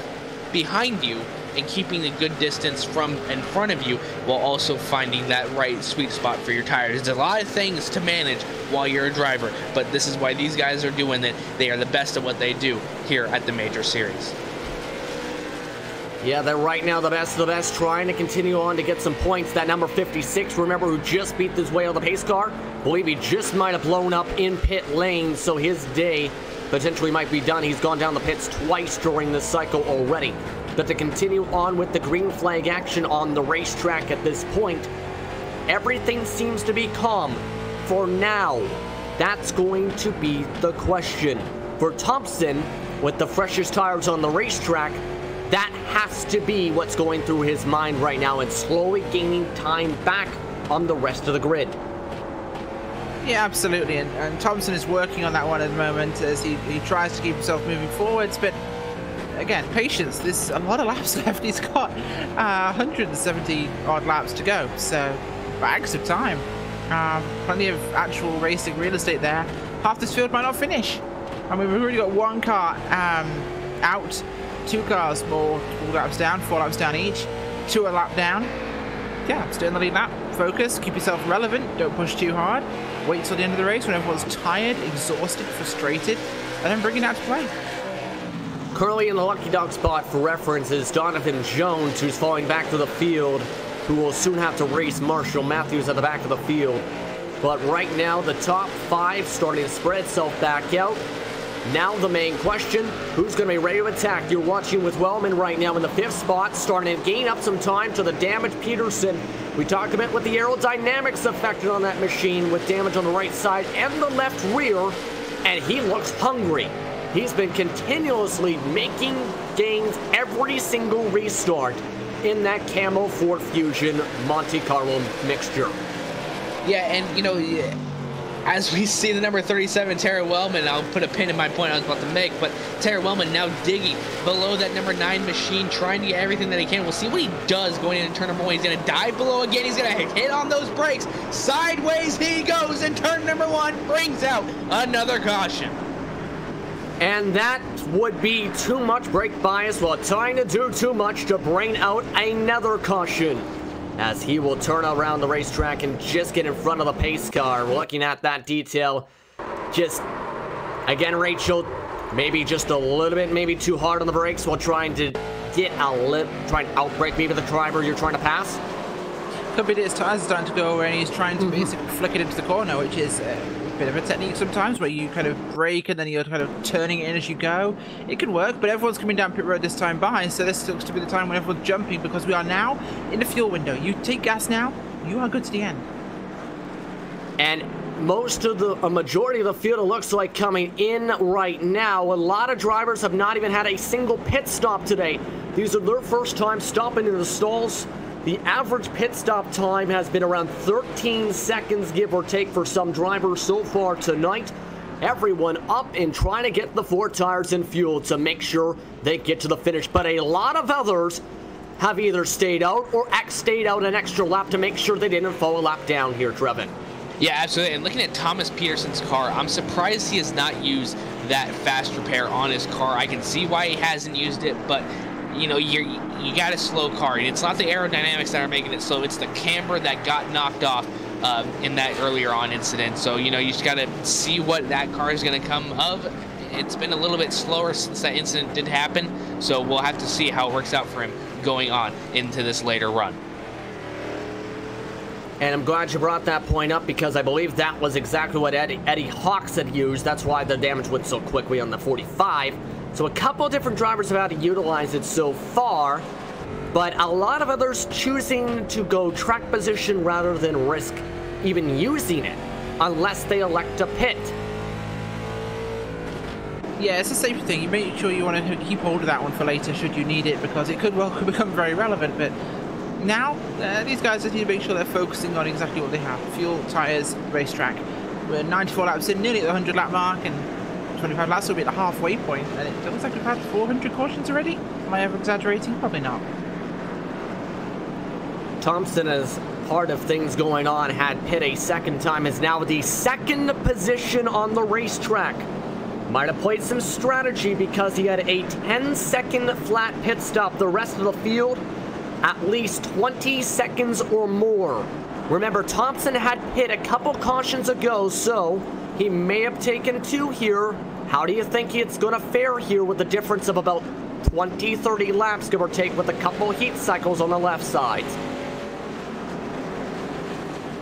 behind you and keeping a good distance from in front of you while also finding that right sweet spot for your tires. There's a lot of things to manage while you're a driver, but this is why these guys are doing it. They are the best at what they do here at the Major Series. Yeah, they're right now the best of the best, trying to continue on to get some points. That number 56, remember, who just beat his way on the pace car? I believe he just might have blown up in pit lane, so his day potentially might be done. He's gone down the pits twice during this cycle already. But to continue on with the green flag action on the racetrack at this point, everything seems to be calm for now. That's going to be the question. For Thompson, with the freshest tires on the racetrack, that has to be what's going through his mind right now and slowly gaining time back on the rest of the grid. Yeah, absolutely, and Thompson is working on that one at the moment as he tries to keep himself moving forwards, but again, patience. There's a lot of laps left. He's got 170 odd laps to go, so bags of time. Plenty of actual racing real estate there. Half this field might not finish. I mean, we've already got one car out, 2 cars more, 4 laps down, 4 laps down each, 2 a lap down. Yeah, stay in the lead lap, focus, keep yourself relevant, don't push too hard, wait till the end of the race when everyone's tired, exhausted, frustrated, and then bring it out to play. Currently in the lucky dog spot for reference is Donovan Jones, who's falling back to the field, who will soon have to race Marshall Matthews at the back of the field. But right now, the top 5 starting to spread itself back out. Now the main question, who's going to be ready to attack? You're watching with Wellman right now in the 5th spot, starting to gain up some time to the damaged Peterson. We talked a bit with the aerodynamics affected on that machine with damage on the right side and the left rear, and he looks hungry. He's been continuously making gains every single restart in that Camo Ford Fusion Monte Carlo mixture. Yeah, and you know, as we see the number 37, Tara Wellman, I'll put a pin in my point I was about to make, but Tara Wellman now digging below that number 9 machine, trying to get everything that he can. We'll see what he does going into turn number 1. He's going to dive below again. He's going to hit on those brakes. Sideways he goes, and turn number 1 brings out another caution. And that would be too much brake bias while trying to do too much to bring out another caution, as he will turn around the racetrack and just get in front of the pace car. We're looking at that detail. Just, again, Rachel, maybe just a little bit, maybe too hard on the brakes while trying to get trying to outbrake maybe the driver you're trying to pass. Could be that his tires are starting to go away and he's trying to basically flick it into the corner, which is a bit of a technique sometimes where you kind of brake and then you're kind of turning it in as you go. It can work, but everyone's coming down pit road this time by, so this looks to be the time when everyone's jumping because we are now in the fuel window. You take gas now, you are good to the end. And a majority of the field, it looks like, coming in right now. A lot of drivers have not even had a single pit stop today. These are their first time stopping in the stalls. The average pit stop time has been around 13 seconds, give or take, for some drivers so far tonight. Everyone up and trying to get the 4 tires in fuel to make sure they get to the finish. But a lot of others have either stayed out or stayed out an extra lap to make sure they didn't fall a lap down here, Trevin. Yeah, absolutely. And looking at Thomas Peterson's car, I'm surprised he has not used that fast repair on his car. I can see why he hasn't used it, but you know, you got a slow car, and it's not the aerodynamics that are making it slow. It's the camber that got knocked off in that earlier on incident. So, you know, you just got to see what that car is going to come of. It's been a little bit slower since that incident did happen, so we'll have to see how it works out for him going on into this later run. And I'm glad you brought that point up, because I believe that was exactly what Eddie Hawks had used. That's why the damage went so quickly on the 45. So a couple of different drivers have had to utilize it so far, but a lot of others choosing to go track position rather than risk even using it, unless they elect to pit. Yeah, it's a safety thing. You make sure you want to keep hold of that one for later should you need it, because it could become very relevant. But now, these guys just need to make sure they're focusing on exactly what they have. Fuel, tires, racetrack. We're 94 laps in, nearly at the 100 lap mark, and 25 laps will be at the halfway point, and it looks like we've had 400 cautions already. Am I ever exaggerating? Probably not. Thompson, as part of things going on, had pit a second time, is now the 2nd position on the racetrack. Might have played some strategy because he had a 10-second flat pit stop. The rest of the field, at least 20 seconds or more. Remember, Thompson had pit a couple cautions ago, so he may have taken 2 here. How do you think it's going to fare here with a difference of about 20-30 laps, give or take, with a couple heat cycles on the left side?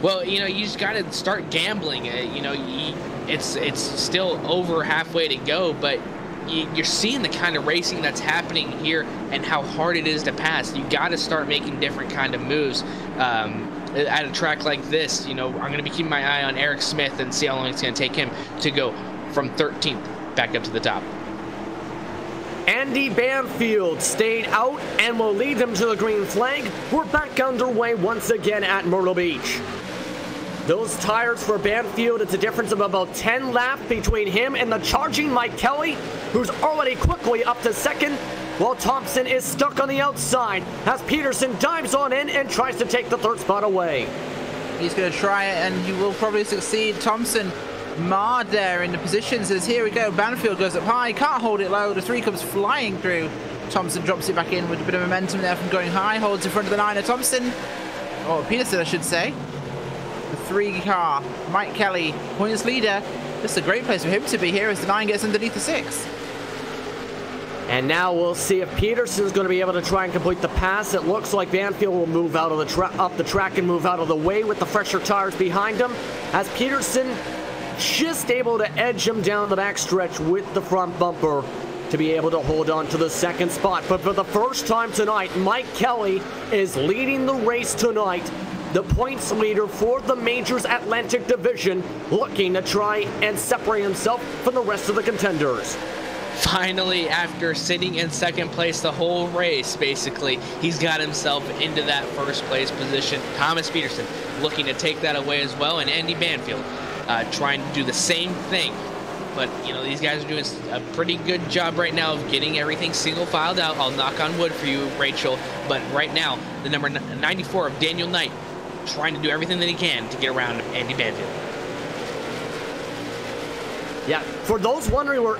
Well, you know, you just got to start gambling. You know, it's still over halfway to go, but you're seeing the kind of racing that's happening here and how hard it is to pass. You got to start making different kind of moves. At a track like this, you know, I'm going to be keeping my eye on Eric Smith and see how long it's going to take him to go from 13th back up to the top. Andy Banfield stayed out and will lead them to the green flag. We're back underway once again at Myrtle Beach. Those tires for Banfield, it's a difference of about 10 laps between him and the charging Mike Kelly, who's already quickly up to second, while Thompson is stuck on the outside as Peterson dives on in and tries to take the third spot away. He's going to try it, and he will probably succeed. Thompson marred there in the positions as here we go. Banfield goes up high, can't hold it low. The 3 comes flying through. Thompson drops it back in with a bit of momentum there from going high, holds in front of the 9 of Thompson. Or Peterson, I should say. The 3 car, Mike Kelly, points leader. This is a great place for him to be here as the 9 gets underneath the 6. And now we'll see if Peterson's going to be able to try and complete the pass. It looks like Banfield will move out of the up the track and move out of the way with the fresher tires behind him, as Peterson just able to edge him down the backstretch with the front bumper to be able to hold on to the second spot. But for the first time tonight, Mike Kelly is leading the race tonight, the points leader for the Majors Atlantic Division, looking to try and separate himself from the rest of the contenders. Finally, after sitting in second place the whole race, basically, he's got himself into that first place position. Thomas Peterson looking to take that away as well, and Andy Banfield trying to do the same thing. But, you know, these guys are doing a pretty good job right now of getting everything single filed out. I'll knock on wood for you, Rachel. But right now, the number 94 of Daniel Knight trying to do everything that he can to get around Andy Banfield. Yeah, for those wondering where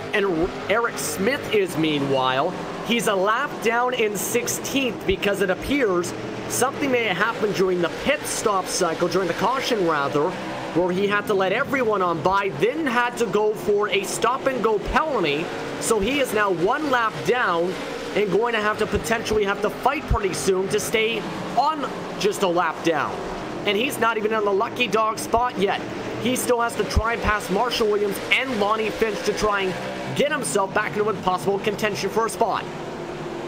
Eric Smith is, meanwhile, he's a lap down in 16th because it appears something may have happened during the pit stop cycle, during the caution rather, where he had to let everyone on by, then had to go for a stop-and-go penalty. So he is now 1 lap down and going to have to potentially have to fight pretty soon to stay on just a lap down. And he's not even in the lucky dog spot yet. He still has to try and pass Marshall Williams and Lonnie Finch to try and get himself back into possible contention for a spot.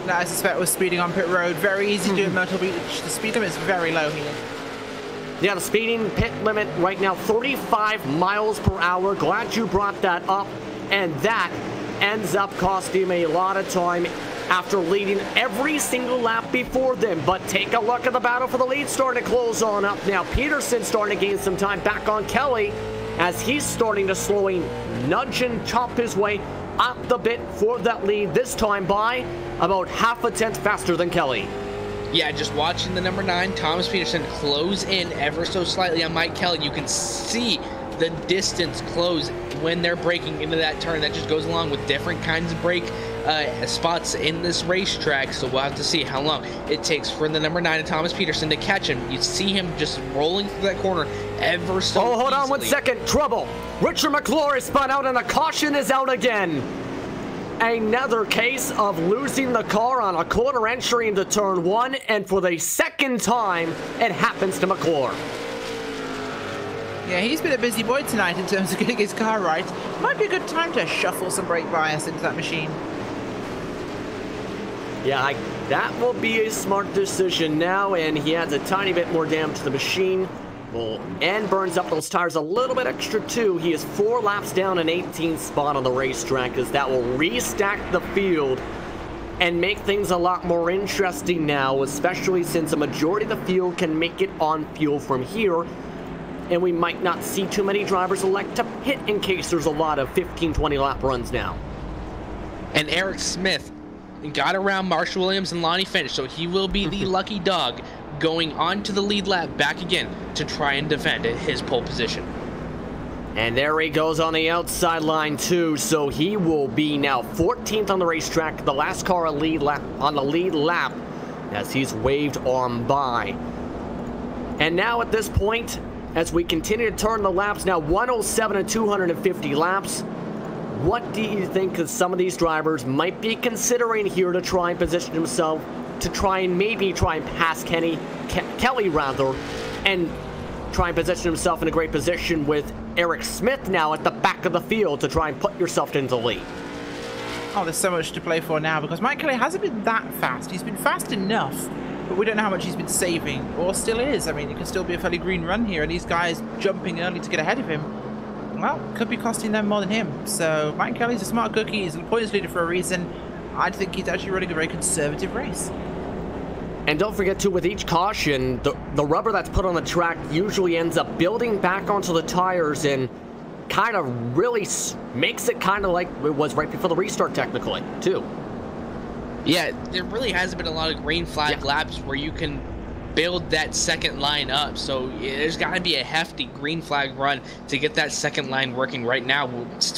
That I suspect was speeding on pit road. Very easy to do at Myrtle Beach. The speed limit is very low here. Yeah, the speeding pit limit right now, 35 miles per hour. Glad you brought that up. And that ends up costing him a lot of time after leading every single lap before them. But take a look at the battle for the lead starting to close on up now. Peterson starting to gain some time back on Kelly as he's starting to slowly nudge and chop his way up the bit for that lead, this time by about half a tenth faster than Kelly. Yeah, just watching the number 9, Thomas Peterson, close in ever so slightly on Mike Kelly. You can see the distance close when they're braking into that turn. That just goes along with different kinds of brake spots in this racetrack, so we'll have to see how long it takes for the number 9 of Thomas Peterson to catch him. You see him just rolling through that corner ever so hold easily. on 1 second. Trouble. Richard McClure is spun out and the caution is out again. Another case of losing the car on a corner entry into turn 1, and for the second time, it happens to McClure. Yeah, he's been a busy boy tonight in terms of getting his car right. Might be a good time to shuffle some brake bias into that machine. Yeah, that will be a smart decision now, and he adds a tiny bit more damage to the machine. And burns up those tires a little bit extra too. He is 4 laps down an 18th spot on the racetrack, as that will restack the field and make things a lot more interesting now, especially since a majority of the field can make it on fuel from here, and we might not see too many drivers elect to pit in case there's a lot of 15-20 lap runs now. And Eric Smith got around Marshall Williams and Lonnie Finch, so he will be the lucky dog going on to the lead lap back again to try and defend his pole position. And there he goes on the outside line too, so he will be now 14th on the racetrack, the last car on the lead lap as he's waved on by. And now at this point, as we continue to turn the laps, now 107 and 250 laps, what do you think that some of these drivers might be considering here to try and position himself to try and maybe try and pass Kelly rather, and try and position himself in a great position with Eric Smith now at the back of the field to try and put yourself into the lead. Oh, there's so much to play for now because Mike Kelly hasn't been that fast. He's been fast enough, but we don't know how much he's been saving, or still is. I mean, it could still be a fairly green run here, and these guys jumping early to get ahead of him, well, could be costing them more than him. So Mike Kelly's a smart cookie. He's the points leader for a reason. I think he's actually running a very conservative race. And don't forget, too, with each caution, the rubber that's put on the track usually ends up building back onto the tires and kind of really makes it kind of like it was right before the restart, technically, too. Yeah, there really hasn't been a lot of green flag laps where you can build that second line up. So there's got to be a hefty green flag run to get that second line working. Right now,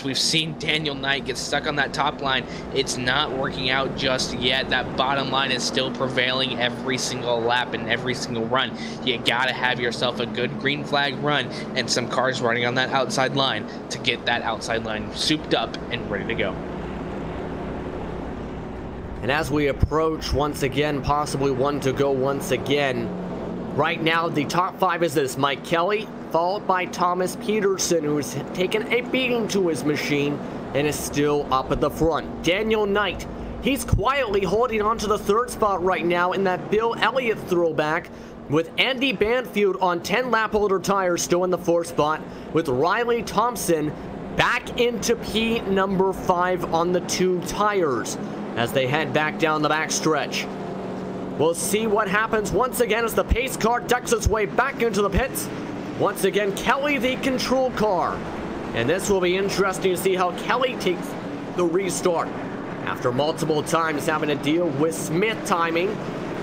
we've seen Daniel Knight get stuck on that top line. It's not working out just yet. That bottom line is still prevailing every single lap and every single run. You got to have yourself a good green flag run and some cars running on that outside line to get that outside line souped up and ready to go. And as we approach, once again, possibly one to go once again, right now the top 5 is this: Mike Kelly, followed by Thomas Peterson, who's taken a beating to his machine and is still up at the front. Daniel Knight, he's quietly holding on to the 3rd spot right now in that Bill Elliott throwback, with Andy Banfield on 10 lap older tires still in the 4th spot, with Riley Thompson back into P number 5 on the 2 tires as they head back down the backstretch. We'll see what happens once again as the pace car ducks its way back into the pits. Once again, Kelly the control car. And this will be interesting to see how Kelly takes the restart. After multiple times having to deal with Smith timing,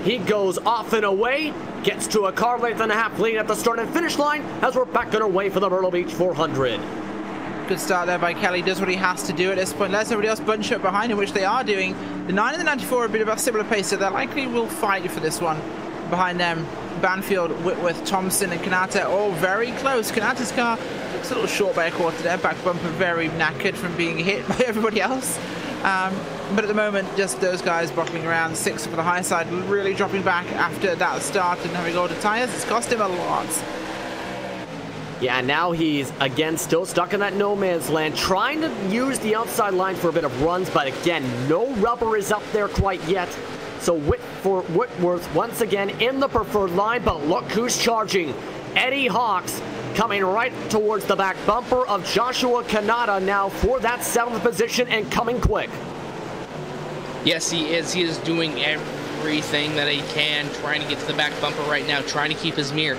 he goes off and away, gets to a car length and a half lead at the start and finish line as we're back on our way for the Myrtle Beach 400. Good start there by Kelly. Does what he has to do at this point. Lets everybody else bunch up behind him, which they are doing. The 9 and the 94 are a bit of a similar pace, so they likely will fight for this one. Behind them, Banfield, Whitworth, Thompson, and Kanata all very close. Kanata's car looks a little short by a quarter there. Back bumper very knackered from being hit by everybody else. But at the moment, just those guys bottling around. 6 for the high side, really dropping back after that start and having older tires. It's cost him a lot. Yeah, now he's, again, still stuck in that no man's land, trying to use the outside line for a bit of runs, but again, no rubber is up there quite yet. So Whitworth once again in the preferred line, but look who's charging. Eddie Hawks coming right towards the back bumper of Joshua Kanata now for that 7th position and coming quick. Yes, he is. He is doing everything that he can, trying to get to the back bumper right now, trying to keep his mirror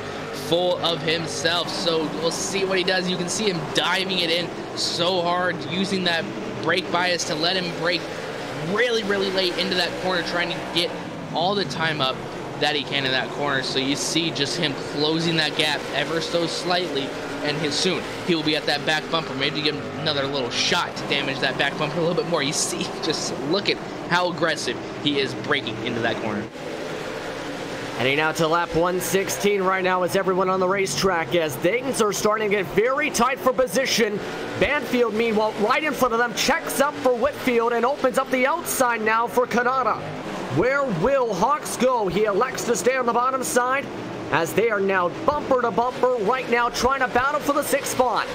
full of himself. So we'll see what he does. You can see him diving it in so hard, using that brake bias to let him brake really late into that corner, trying to get all the time up that he can in that corner. So you see just him closing that gap ever so slightly, and soon he will be at that back bumper, maybe give him another little shot to damage that back bumper a little bit more. You see, just look at how aggressive he is braking into that corner. Heading out to lap 116 right now as everyone on the racetrack, as things are starting to get very tight for position. Banfield, meanwhile, right in front of them, checks up for Whitfield and opens up the outside now for Kanata. Where will Hawks go? He elects to stay on the bottom side as they are now bumper to bumper right now, trying to battle for the 6th spot.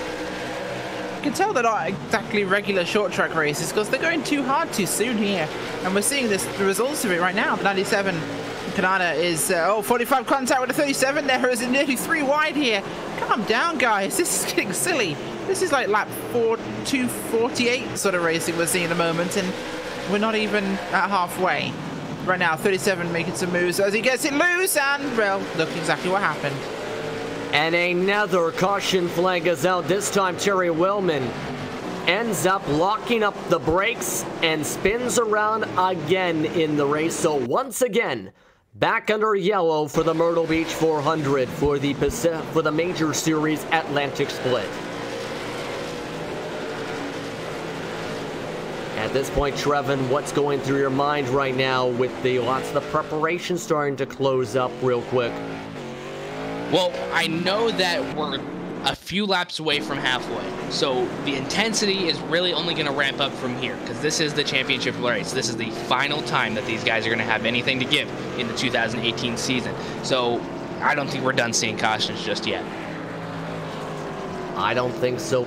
You can tell they're not exactly regular short track races because they're going too hard too soon here. And we're seeing the results of it right now. The 97 Kanata is, 45 contact with a 37 there, is nearly 3 wide here. Calm down, guys. This is getting silly. This is like lap 248 sort of racing we're seeing at the moment, and we're not even at halfway. Right now, 37 making some moves as he gets it loose, and, well, look exactly what happened. And another caution flag is out. This time, Terry Willman ends up locking up the brakes and spins around again in the race. So once again, back under yellow for the Myrtle Beach 400 for the Major Series Atlantic Split. At this point, Trevin, what's going through your mind right now with lots of the preparation starting to close up real quick? Well, I know that we're a few laps away from halfway, so the intensity is really only going to ramp up from here because this is the championship race. This is the final time that these guys are going to have anything to give in the 2018 season. So I don't think we're done seeing cautions just yet. I don't think so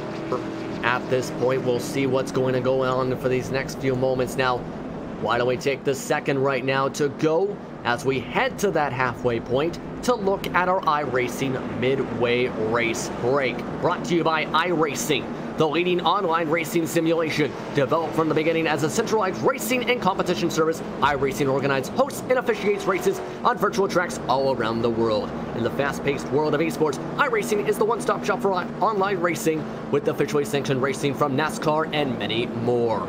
at this point. We'll see what's going to go on for these next few moments. Now, why don't we take the second right now to go as we head to that halfway point to look at our iRacing midway race break. Brought to you by iRacing, the leading online racing simulation. Developed from the beginning as a centralized racing and competition service, iRacing organizes, hosts, and officiates races on virtual tracks all around the world. In the fast-paced world of esports, iRacing is the one-stop shop for online racing with officially sanctioned racing from NASCAR and many more.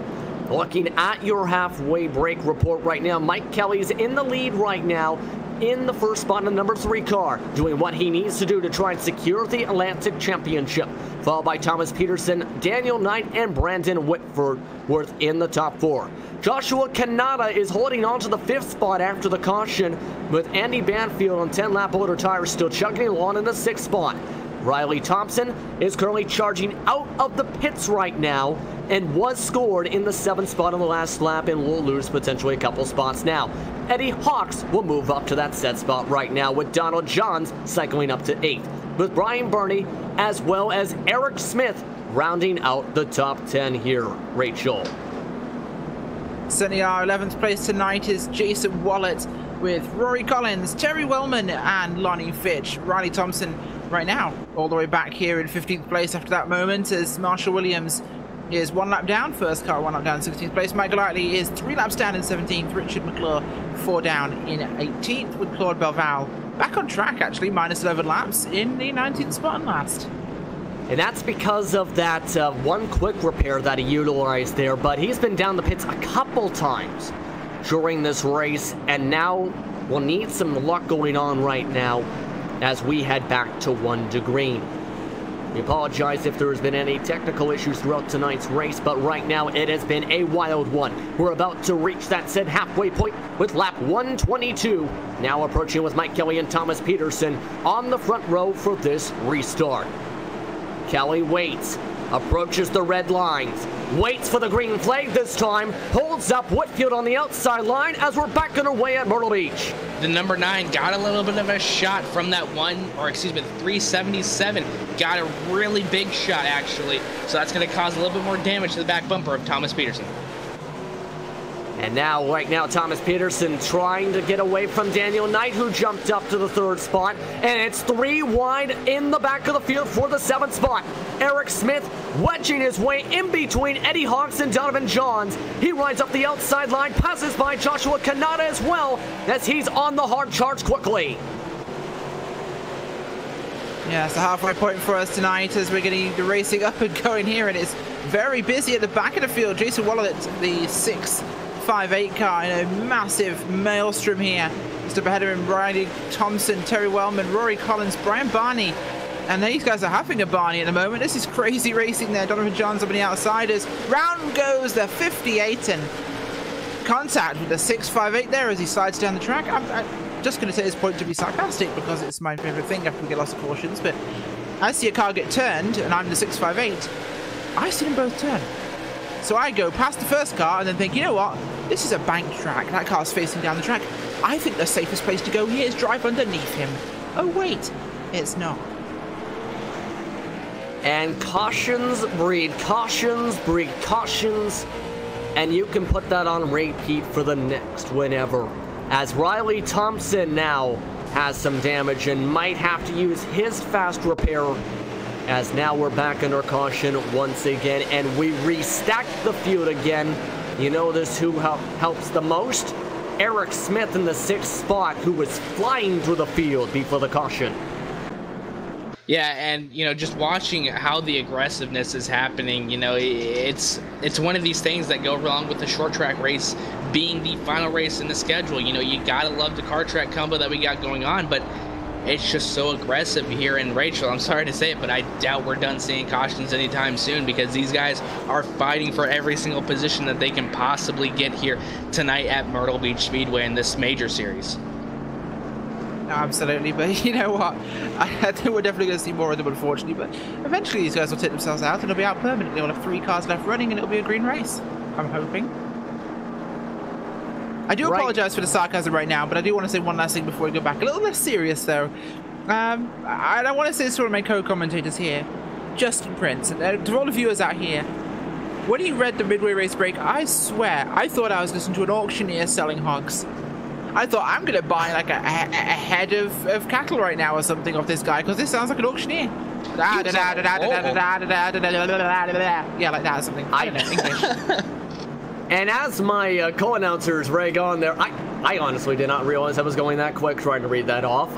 Looking at your halfway break report right now, Mike Kelly's in the lead right now in the first spot in the number 3 car, doing what he needs to do to try and secure the Atlantic Championship, followed by Thomas Peterson, Daniel Knight, and Brandon Whitworth in the top 4. Joshua Kanata is holding on to the 5th spot after the caution, with Andy Banfield on 10-lap older tires still chugging along in the 6th spot. Riley Thompson is currently charging out of the pits right now and was scored in the 7th spot on the last lap and will lose potentially a couple spots now. Eddie Hawks will move up to that set spot right now with Donald Johns cycling up to 8th, with Brian Burney as well as Eric Smith rounding out the top 10 here. Rachel. Certainly our 11th place tonight is Jason Wallet with Rory Collins, Terry Wellman and Lonnie Fitch. Riley Thompson right now all the way back here in 15th place after that moment as Marshall Williams is 1 lap down, first car 1 lap down in 16th place. Michael Lightley is 3 laps down in 17th. Richard McClure 4 down in 18th with Claude Belval back on track actually, minus 11 laps in the 19th spot and last. And that's because of that one quick repair that he utilized there, but he's been down the pits a couple times during this race, and now we'll need some luck going on right now as we head back to 1 to green. We apologize if there has been any technical issues throughout tonight's race, but right now it has been a wild one. We're about to reach that said halfway point with lap 122, now approaching with Mike Kelly and Thomas Peterson on the front row for this restart. Kelly waits, approaches the red lines, waits for the green flag this time, holds up Whitfield on the outside line as we're back underway at Myrtle Beach. The number 9 got a little bit of a shot from that 377. Got a really big shot, actually. So that's going to cause a little bit more damage to the back bumper of Thomas Peterson. And now, right now, Thomas Peterson trying to get away from Daniel Knight, who jumped up to the 3rd spot. And it's 3 wide in the back of the field for the 7th spot. Eric Smith wedging his way in between Eddie Hawks and Donovan Johns. He rides up the outside line, passes by Joshua Kanata as well, as he's on the hard charge quickly. Yeah, it's the halfway point for us tonight as we're getting the racing up and going here, and it's very busy at the back of the field. Jason Wallet, the 658 car, in a massive maelstrom here. Just up ahead of him, Riley Thompson, Terry Wellman, Rory Collins, Brian Barney. And these guys are having a Barney at the moment. This is crazy racing there. Donovan Johns up on the outsiders. Round goes the 58 and contact with the 658 there as he slides down the track. I'm just going to say this point to be sarcastic because it's my favorite thing after we get lots of cautions. But I see a car get turned and I'm the 658. I see them both turn. So I go past the first car and then think, you know what? This is a bank track. That car's facing down the track. I think the safest place to go here is drive underneath him. Oh, wait. It's not. And cautions breed cautions breed cautions. And you can put that on repeat for the next whenever. As Riley Thompson now has some damage and might have to use his fast repair. As now we're back under caution once again, and we restack the field again. You notice who helps the most? Eric Smith in the 6th spot, who was flying through the field before the caution. Yeah, and just watching how the aggressiveness is happening, it's one of these things that go wrong with the short track race being the final race in the schedule. You gotta love the car track combo that we got going on, but it's just so aggressive here. And Rachel, I'm sorry to say it, but I doubt we're done seeing cautions anytime soon because these guys are fighting for every single position that they can possibly get here tonight at Myrtle Beach Speedway in this major series. Absolutely, but you know what? I think we're definitely going to see more of them, unfortunately. But eventually, these guys will take themselves out and they'll be out permanently. We'll have 3 cars left running, and it'll be a green race. I'm hoping. I do apologize for the sarcasm right now, but I do want to say one last thing before we go back. A little less serious, though. I don't want to say this to one of my co-commentators here, Justin Prince, and to all the viewers out here, when he read the midway race break, I swear, I thought I was listening to an auctioneer selling hogs. I thought, I'm going to buy like a head of cattle right now or something off this guy, because this sounds like an auctioneer. Yeah, like that or something. I don't know, English. And as my co-announcers rag on there, I honestly did not realize I was going that quick trying to read that off.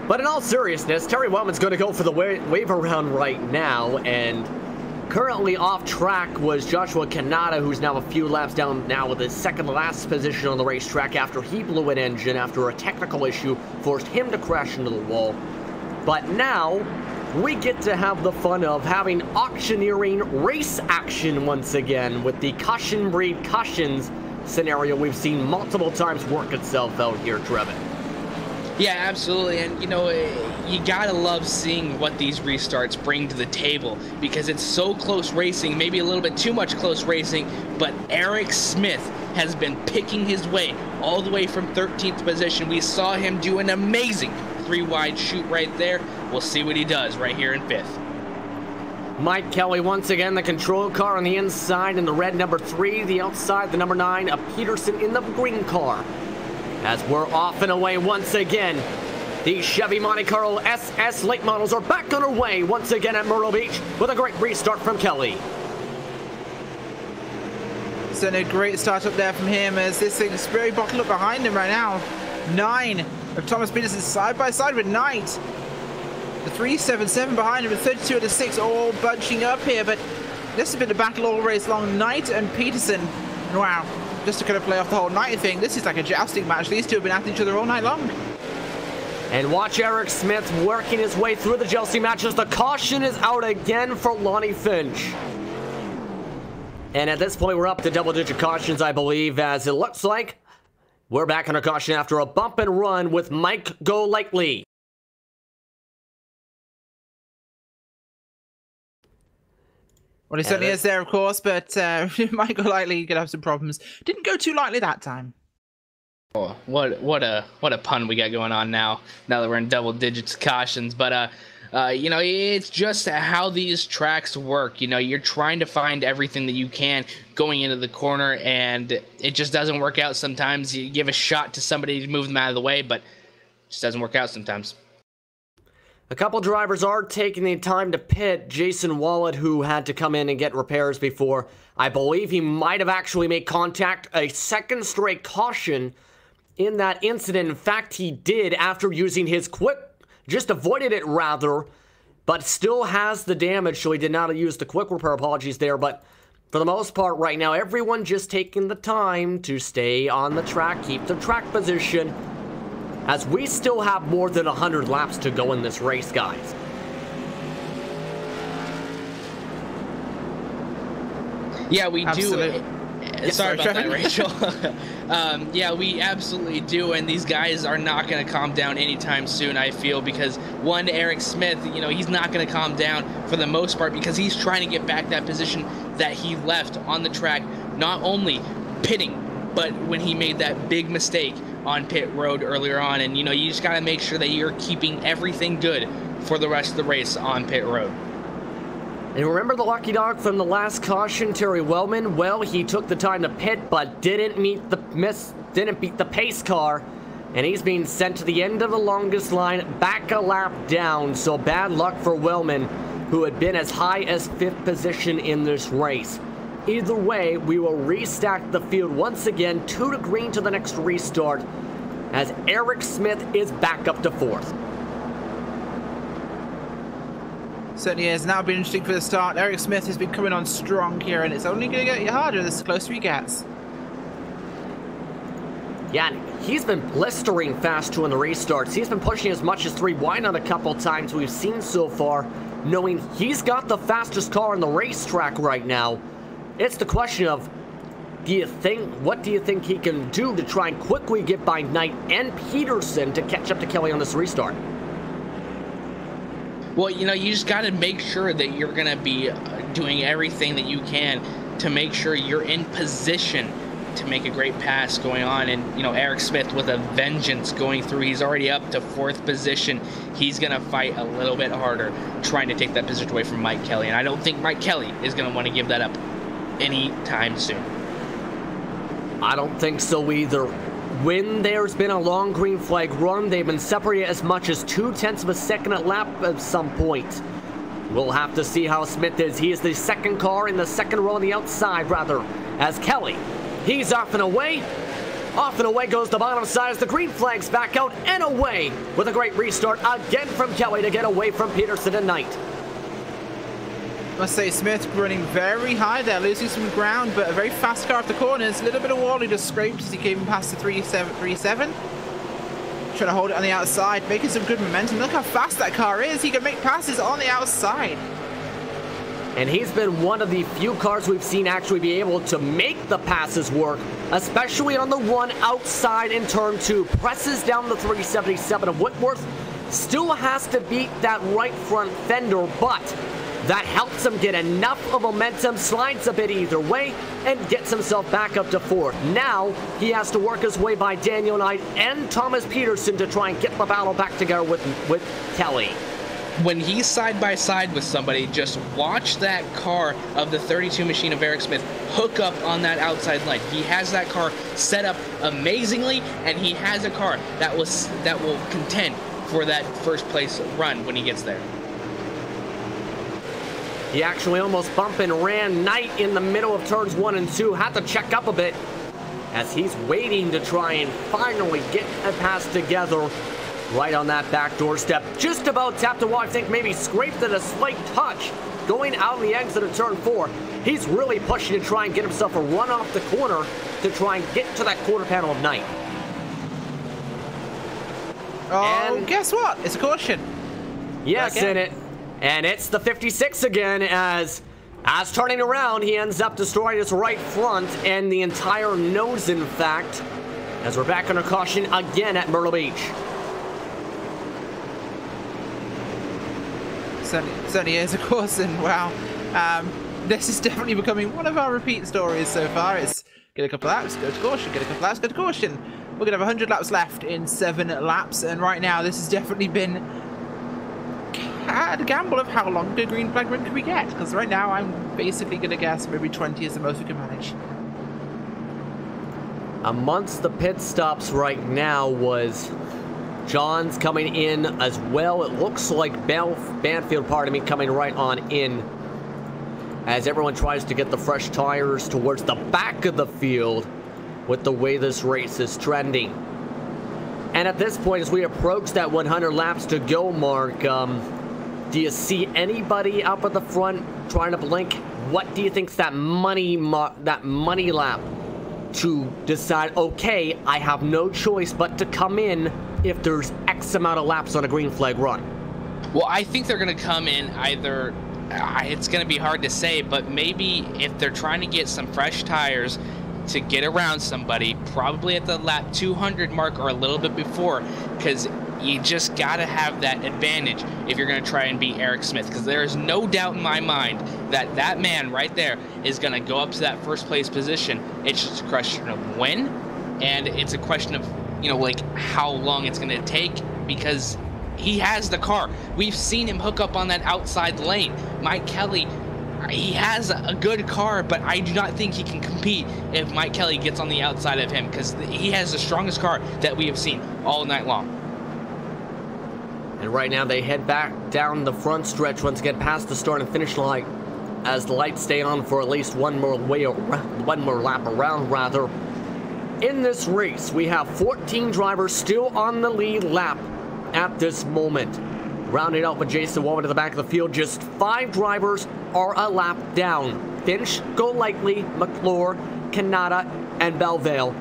But in all seriousness, Terry Wellman's going to go for the wave around right now, and currently off track was Joshua Kanata, who's now a few laps down now with his second last position on the racetrack after he blew an engine after a technical issue forced him to crash into the wall. But now we get to have the fun of having auctioneering race action once again with the caution breed cautions scenario we've seen multiple times work itself out here, Trevin. Yeah, absolutely. And, you know, you gotta love seeing what these restarts bring to the table because it's so close racing, maybe a little bit too much close racing, but Eric Smith has been picking his way all the way from 13th position. We saw him do an amazing 3-wide shoot right there. We'll see what he does right here in 5th. Mike Kelly once again, the control car on the inside in the red number 3, the outside, the number 9 of Peterson in the green car. As we're off and away once again, the Chevy Monte Carlo SS late models are back on our way once again at Myrtle Beach with a great restart from Kelly. So a great start up there from him as this thing is very bottled up behind him right now. 9 of Thomas Peterson side by side with Knight. The 377 behind him, the 32 and the 6 all bunching up here, but this has been a battle all race long. Knight and Peterson, wow, just to kind of play off the whole Knight thing, this is like a jousting match. These two have been after each other all night long. And watch Eric Smith working his way through the jousting matches. The caution is out again for Lonnie Finch. And at this point, we're up to double-digit cautions, I believe, as it looks like we're back on a caution after a bump and run with Mike Golightly. Well, he certainly is there, of course, but Michael Lightly could have some problems. Didn't go too lightly that time. Oh, what a pun we got going on now that we're in double digits cautions. But you know, it's just how these tracks work. You know, you're trying to find everything that you can going into the corner, and it just doesn't work out sometimes. You give a shot to somebody to move them out of the way, but it just doesn't work out sometimes. A couple drivers are taking the time to pit. Jason Wallet, who had to come in and get repairs before, I believe he might have actually made contact, a second straight caution in that incident. In fact, he did after using his quick, just avoided it rather, but still has the damage, so he did not use the quick repair. Apologies there, but for the most part right now, everyone just taking the time to stay on the track, keep the track position, as we still have more than 100 laps to go in this race, guys. Yeah, we Absolutely. do. Sorry about that, Rachel. Yeah, we absolutely do, and these guys are not going to calm down anytime soon, I feel, because one, Eric Smith, you know, he's not going to calm down for the most part because he's trying to get back that position that he left on the track, not only pitting, but when he made that big mistake on pit road earlier on. And, you know, you just got to make sure that you're keeping everything good for the rest of the race on pit road. And remember the lucky dog from the last caution, Terry Wellman? Well, he took the time to pit, but didn't beat the pace car, and he's being sent to the end of the longest line, back a lap down. So bad luck for Wellman, who had been as high as 5th position in this race. Either way, we will restack the field once again, 2 to green to the next restart, as Eric Smith is back up to 4th. Certainly is. Now been interesting for the start. Eric Smith has been coming on strong here, and it's only going to get harder the closer he gets. Yeah, he's been blistering fast too in the restarts. He's been pushing as much as 3 wide on a couple times we've seen so far, knowing he's got the fastest car on the racetrack right now. It's the question of, what do you think he can do to try and quickly get by Knight and Peterson to catch up to Kelly on this restart? Well, you know, you just got to make sure that you're going to be doing everything that you can to make sure you're in position to make a great pass going on, and you know, Eric Smith with a vengeance going through. He's already up to 4th position. He's gonna fight a little bit harder trying to take that position away from Mike Kelly, and I don't think Mike Kelly is gonna want to give that up anytime soon. I don't think so either. When there's been a long green flag run, they've been separated as much as 0.2 of a second at lap at some point. We'll have to see how Smith is. He is the second car in the second row on the outside, rather, as Kelly, he's off and away. Off and away goes the bottom side as the green flag's back out and away with a great restart again from Kelly to get away from Peterson and Knight. Must say Smith running very high there, losing some ground, but a very fast car off the corners. A little bit of wall he just scraped as he came past the 3.7. Trying to hold it on the outside, making some good momentum. Look how fast that car is. He can make passes on the outside. And he's been one of the few cars we've seen actually be able to make the passes work, especially on the run outside in turn 2. Presses down the 377 of Whitworth. Still has to beat that right front fender, but that helps him get enough of momentum, slides a bit either way, and gets himself back up to 4th. Now, he has to work his way by Daniel Knight and Thomas Peterson to try and get the battle back together with Kelly. When he's side by side with somebody, just watch that car of the 32 machine of Eric Smith hook up on that outside line. He has that car set up amazingly, and he has a car that will contend for that first place run when he gets there. He actually almost bumped and ran Knight in the middle of turns 1 and 2. Had to check up a bit as he's waiting to try and finally get a pass together right on that back doorstep. Just about tapped the wall. I think maybe scraped it a slight touch going out on the exit of turn 4. He's really pushing to try and get himself a run off the corner to try and get to that quarter panel of Knight. Oh, and guess what? It's a caution. Yes, and it's the 56 again as turning around, he ends up destroying his right front and the entire nose, in fact, as we're back under caution again at Myrtle Beach. Certainly is, of course, and wow. This is definitely becoming one of our repeat stories so far. It's get a couple laps, go to caution, get a couple laps, go to caution. We're going to have 100 laps left in 7 laps, and right now this has definitely been a gamble of how long the green flag run can we get, because right now I'm basically going to guess maybe 20 is the most we can manage. Amongst the pit stops right now was John's coming in as well. It looks like Banfield, coming right on in as everyone tries to get the fresh tires towards the back of the field with the way this race is trending. And at this point, as we approach that 100 laps to go mark, do you see anybody up at the front trying to blink? What do you think's that money lap to decide, okay, I have no choice but to come in if there's X amount of laps on a green flag run? Well, I think they're going to come in either, it's going to be hard to say, but maybe if they're trying to get some fresh tires to get around somebody, probably at the lap 200 mark or a little bit before, because you just got to have that advantage if you're going to try and beat Eric Smith, because there is no doubt in my mind that that man right there is going to go up to that first place position. It's just a question of when, and it's a question of, you know, like how long it's going to take, because he has the car. We've seen him hook up on that outside lane. Mike Kelly, he has a good car, but I do not think he can compete if Mike Kelly gets on the outside of him, because he has the strongest car that we have seen all night long. And right now they head back down the front stretch once again past the start and finish line as the lights stay on for at least one more lap around, rather. In this race, we have 14 drivers still on the lead lap at this moment. Rounding out with Jason Wallman to the back of the field, just 5 drivers are a lap down. Finch, Golightly, McClure, Canada, and Belvale.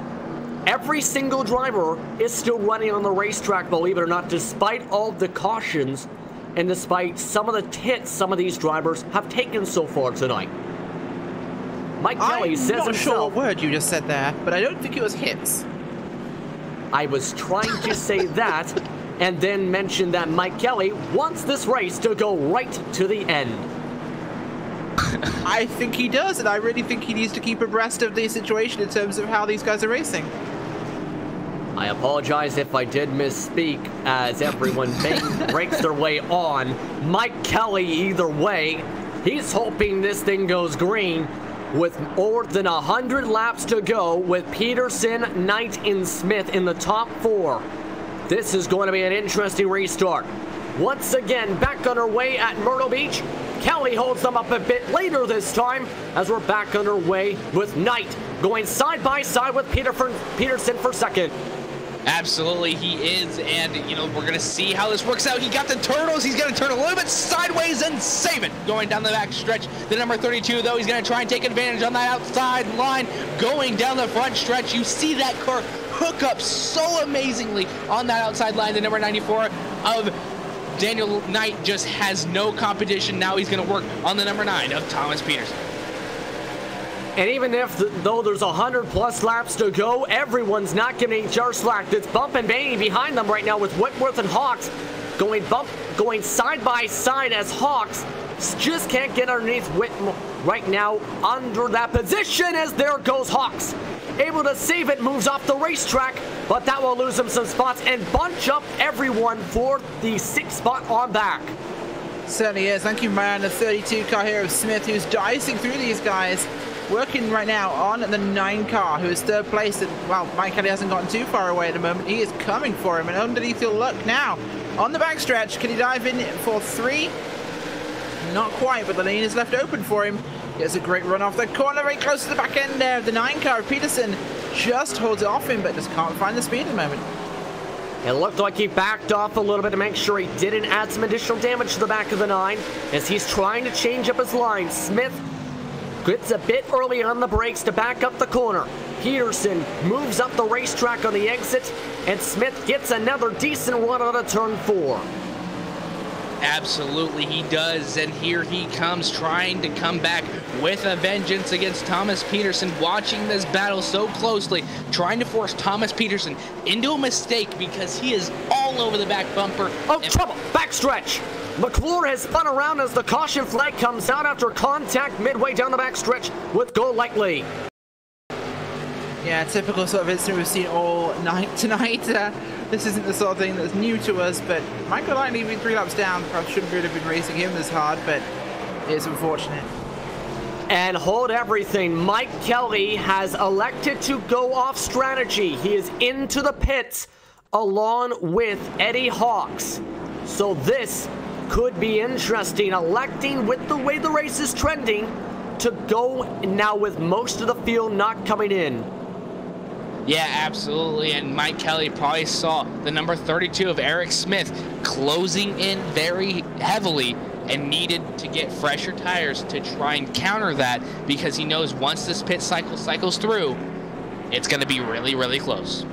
Every single driver is still running on the racetrack, believe it or not, despite all the cautions and despite some of the hits some of these drivers have taken so far tonight. Mike Kelly says himself... I'm not sure what word you just said there, but I don't think it was hits. I was trying to say that, and then mention that Mike Kelly wants this race to go right to the end. I think he does, and I really think he needs to keep abreast of the situation in terms of how these guys are racing. I apologize if I did misspeak as everyone breaks their way on. Mike Kelly, either way, he's hoping this thing goes green with more than 100 laps to go with Peterson, Knight, and Smith in the top 4. This is going to be an interesting restart. Once again, back underway at Myrtle Beach. Kelly holds them up a bit later this time as we're back underway with Knight going side by side with Peterson for second. Absolutely, he is, and we're gonna see how this works out. He got the turtles. He's gonna turn a little bit sideways and save it. Going down the back stretch, the number 32 though, he's gonna try and take advantage on that outside line. Going down the front stretch, you see that car hook up so amazingly on that outside line. The number 94 of Daniel Knight just has no competition. Now he's gonna work on the number 9 of Thomas Peterson. And even though there's 100+ laps to go, everyone's not giving each other slack. It's bump and banging behind them right now with Whitworth and Hawks going side by side as Hawks just can't get underneath Whitworth right now under that position as there goes Hawks. Able to save it, moves off the racetrack, but that will lose him some spots and bunch up everyone for the 6th spot on back. Certainly is. Thank you, man. The 32 car here of Smith, who's dicing through these guys. Working right now on the 9 car, who is 3rd place. And, well, Mike Kelly hasn't gotten too far away at the moment. He is coming for him, and underneath he'll look now. On the backstretch, can he dive in for 3? Not quite, but the lane is left open for him. Gets a great run off the corner, very close to the back end there. The 9 car of Peterson just holds it off him, but just can't find the speed at the moment. It looked like he backed off a little bit to make sure he didn't add some additional damage to the back of the 9 as he's trying to change up his line. Smith gets a bit early on the brakes to back up the corner. Peterson moves up the racetrack on the exit, and Smith gets another decent run on a turn 4. Absolutely, he does, and here he comes trying to come back with a vengeance against Thomas Peterson, watching this battle so closely, trying to force Thomas Peterson into a mistake because he is all over the back bumper. Oh, trouble! Backstretch! McClure has spun around as the caution flag comes out after contact midway down the backstretch with Go Lightly. Yeah, typical sort of incident we've seen all night tonight. This isn't the sort of thing that's new to us, but Michael Lightly being 3 laps down, perhaps shouldn't really have been racing him this hard, but it is unfortunate. And hold everything, Mike Kelly has elected to go off strategy. He is into the pits along with Eddie Hawks. So this could be interesting, electing with the way the race is trending to go now with most of the field not coming in. Yeah, absolutely, and Mike Kelly probably saw the number 32 of Eric Smith closing in very heavily and needed to get fresher tires to try and counter that because he knows once this pit cycle cycles through, it's going to be really, really close.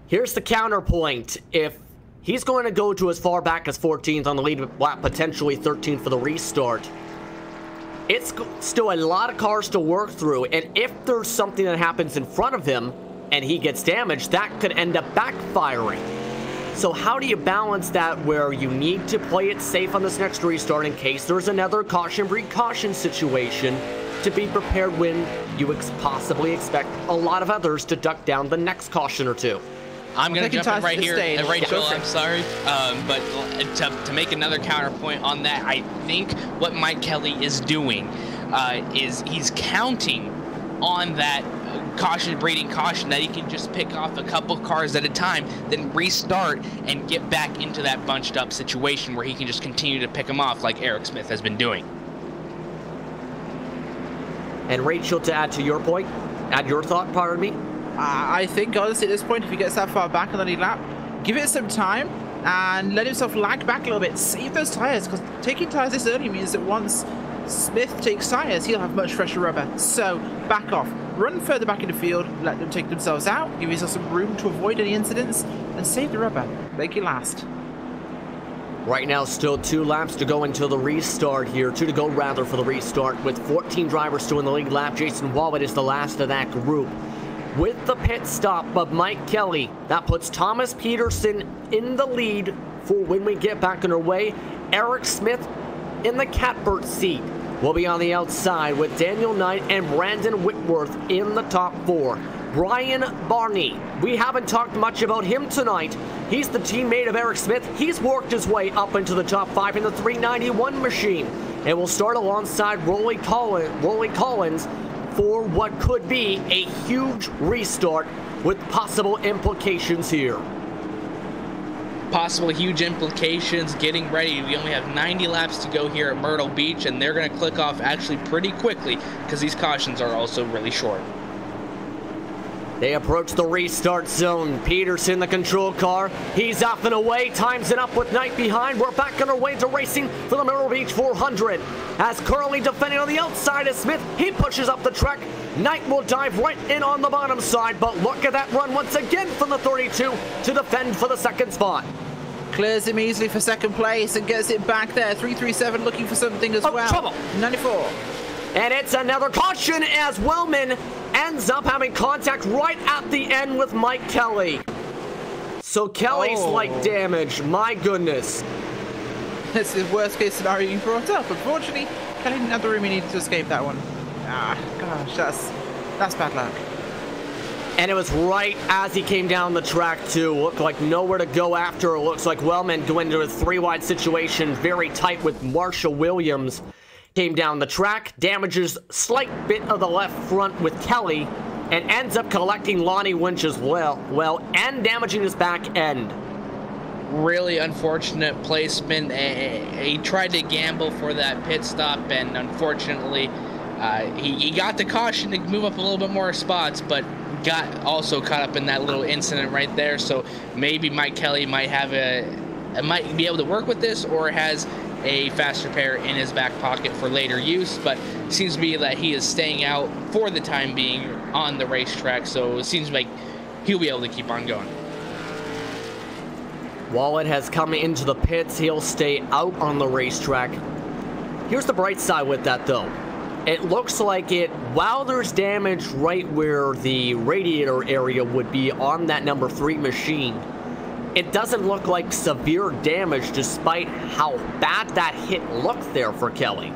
Here's the counterpoint. If he's going to go to as far back as 14th on the lead lap, potentially 13th for the restart, it's still a lot of cars to work through, and if there's something that happens in front of him and he gets damaged, that could end up backfiring. So how do you balance that where you need to play it safe on this next restart in case there's another caution precaution situation to be prepared when you possibly expect a lot of others to duck down the next caution or two? I'm going to jump in right here, Rachel, Yeah. I'm sorry, but to make another counterpoint on that, I think what Mike Kelly is doing is he's counting on that breeding caution that he can just pick off a couple cars at a time, then restart and get back into that bunched up situation where he can just continue to pick them off like Eric Smith has been doing. And Rachel, to add to your point, add your thought, pardon me? I think, honestly, at this point, if he gets that far back on the lead lap, give it some time and let himself lag back a little bit. Save those tires, because taking tires this early means that once Smith takes tires, he'll have much fresher rubber. So, back off. Run further back in the field, let them take themselves out, give yourself some room to avoid any incidents, and save the rubber. Make it last. Right now, still 2 laps to go until the restart here. 2 to go, rather, for the restart, with 14 drivers still in the lead lap. Jason Wallet is the last of that group. With the pit stop of Mike Kelly, that puts Thomas Peterson in the lead for when we get back underway. Eric Smith in the catbird seat will be on the outside with Daniel Knight and Brandon Whitworth in the top 4. Brian Barney, we haven't talked much about him tonight. He's the teammate of Eric Smith. He's worked his way up into the top 5 in the 391 machine and will start alongside Rolly Collins for what could be a huge restart with possible implications here. Possible huge implications, getting ready. We only have 90 laps to go here at Myrtle Beach, and they're going to click off actually pretty quickly because these cautions are also really short. They approach the restart zone. Peterson, the control car. He's off and away. Times it up with Knight behind. We're back on our way to racing for the Myrtle Beach 400. As Curly defending on the outside of Smith, he pushes up the track. Knight will dive right in on the bottom side, but look at that run once again from the 32 to defend for the second spot. Clears him easily for second place and gets it back there. 337 looking for something as well. Trouble. 94. And it's another caution as Wellman ends up having contact right at the end with Mike Kelly. So Kelly's slight damage, my goodness. This is the worst case scenario you brought up. Unfortunately, Kelly didn't have the room he needed to escape that one. Ah, gosh, that's bad luck. And it was right as he came down the track too. Looked like nowhere to go after. It looks like Wellman going into a 3-wide situation, very tight with Marshall Williams. Came down the track, damages slight bit of the left front with Kelly, and ends up collecting Lonnie Winch as well, and damaging his back end. Really unfortunate placement. He tried to gamble for that pit stop, and unfortunately, he got the caution to move up a little bit more spots, but got also caught up in that little incident right there. So maybe Mike Kelly might might be able to work with this, or has a fast repair in his back pocket for later use, but it seems to be that he is staying out for the time being on the racetrack, so it seems like he'll be able to keep on going. Wallet has come into the pits. He'll stay out on the racetrack. Here's the bright side with that, though. It looks like while there's damage right where the radiator area would be on that number 3 machine, it doesn't look like severe damage despite how bad that hit looked there for Kelly.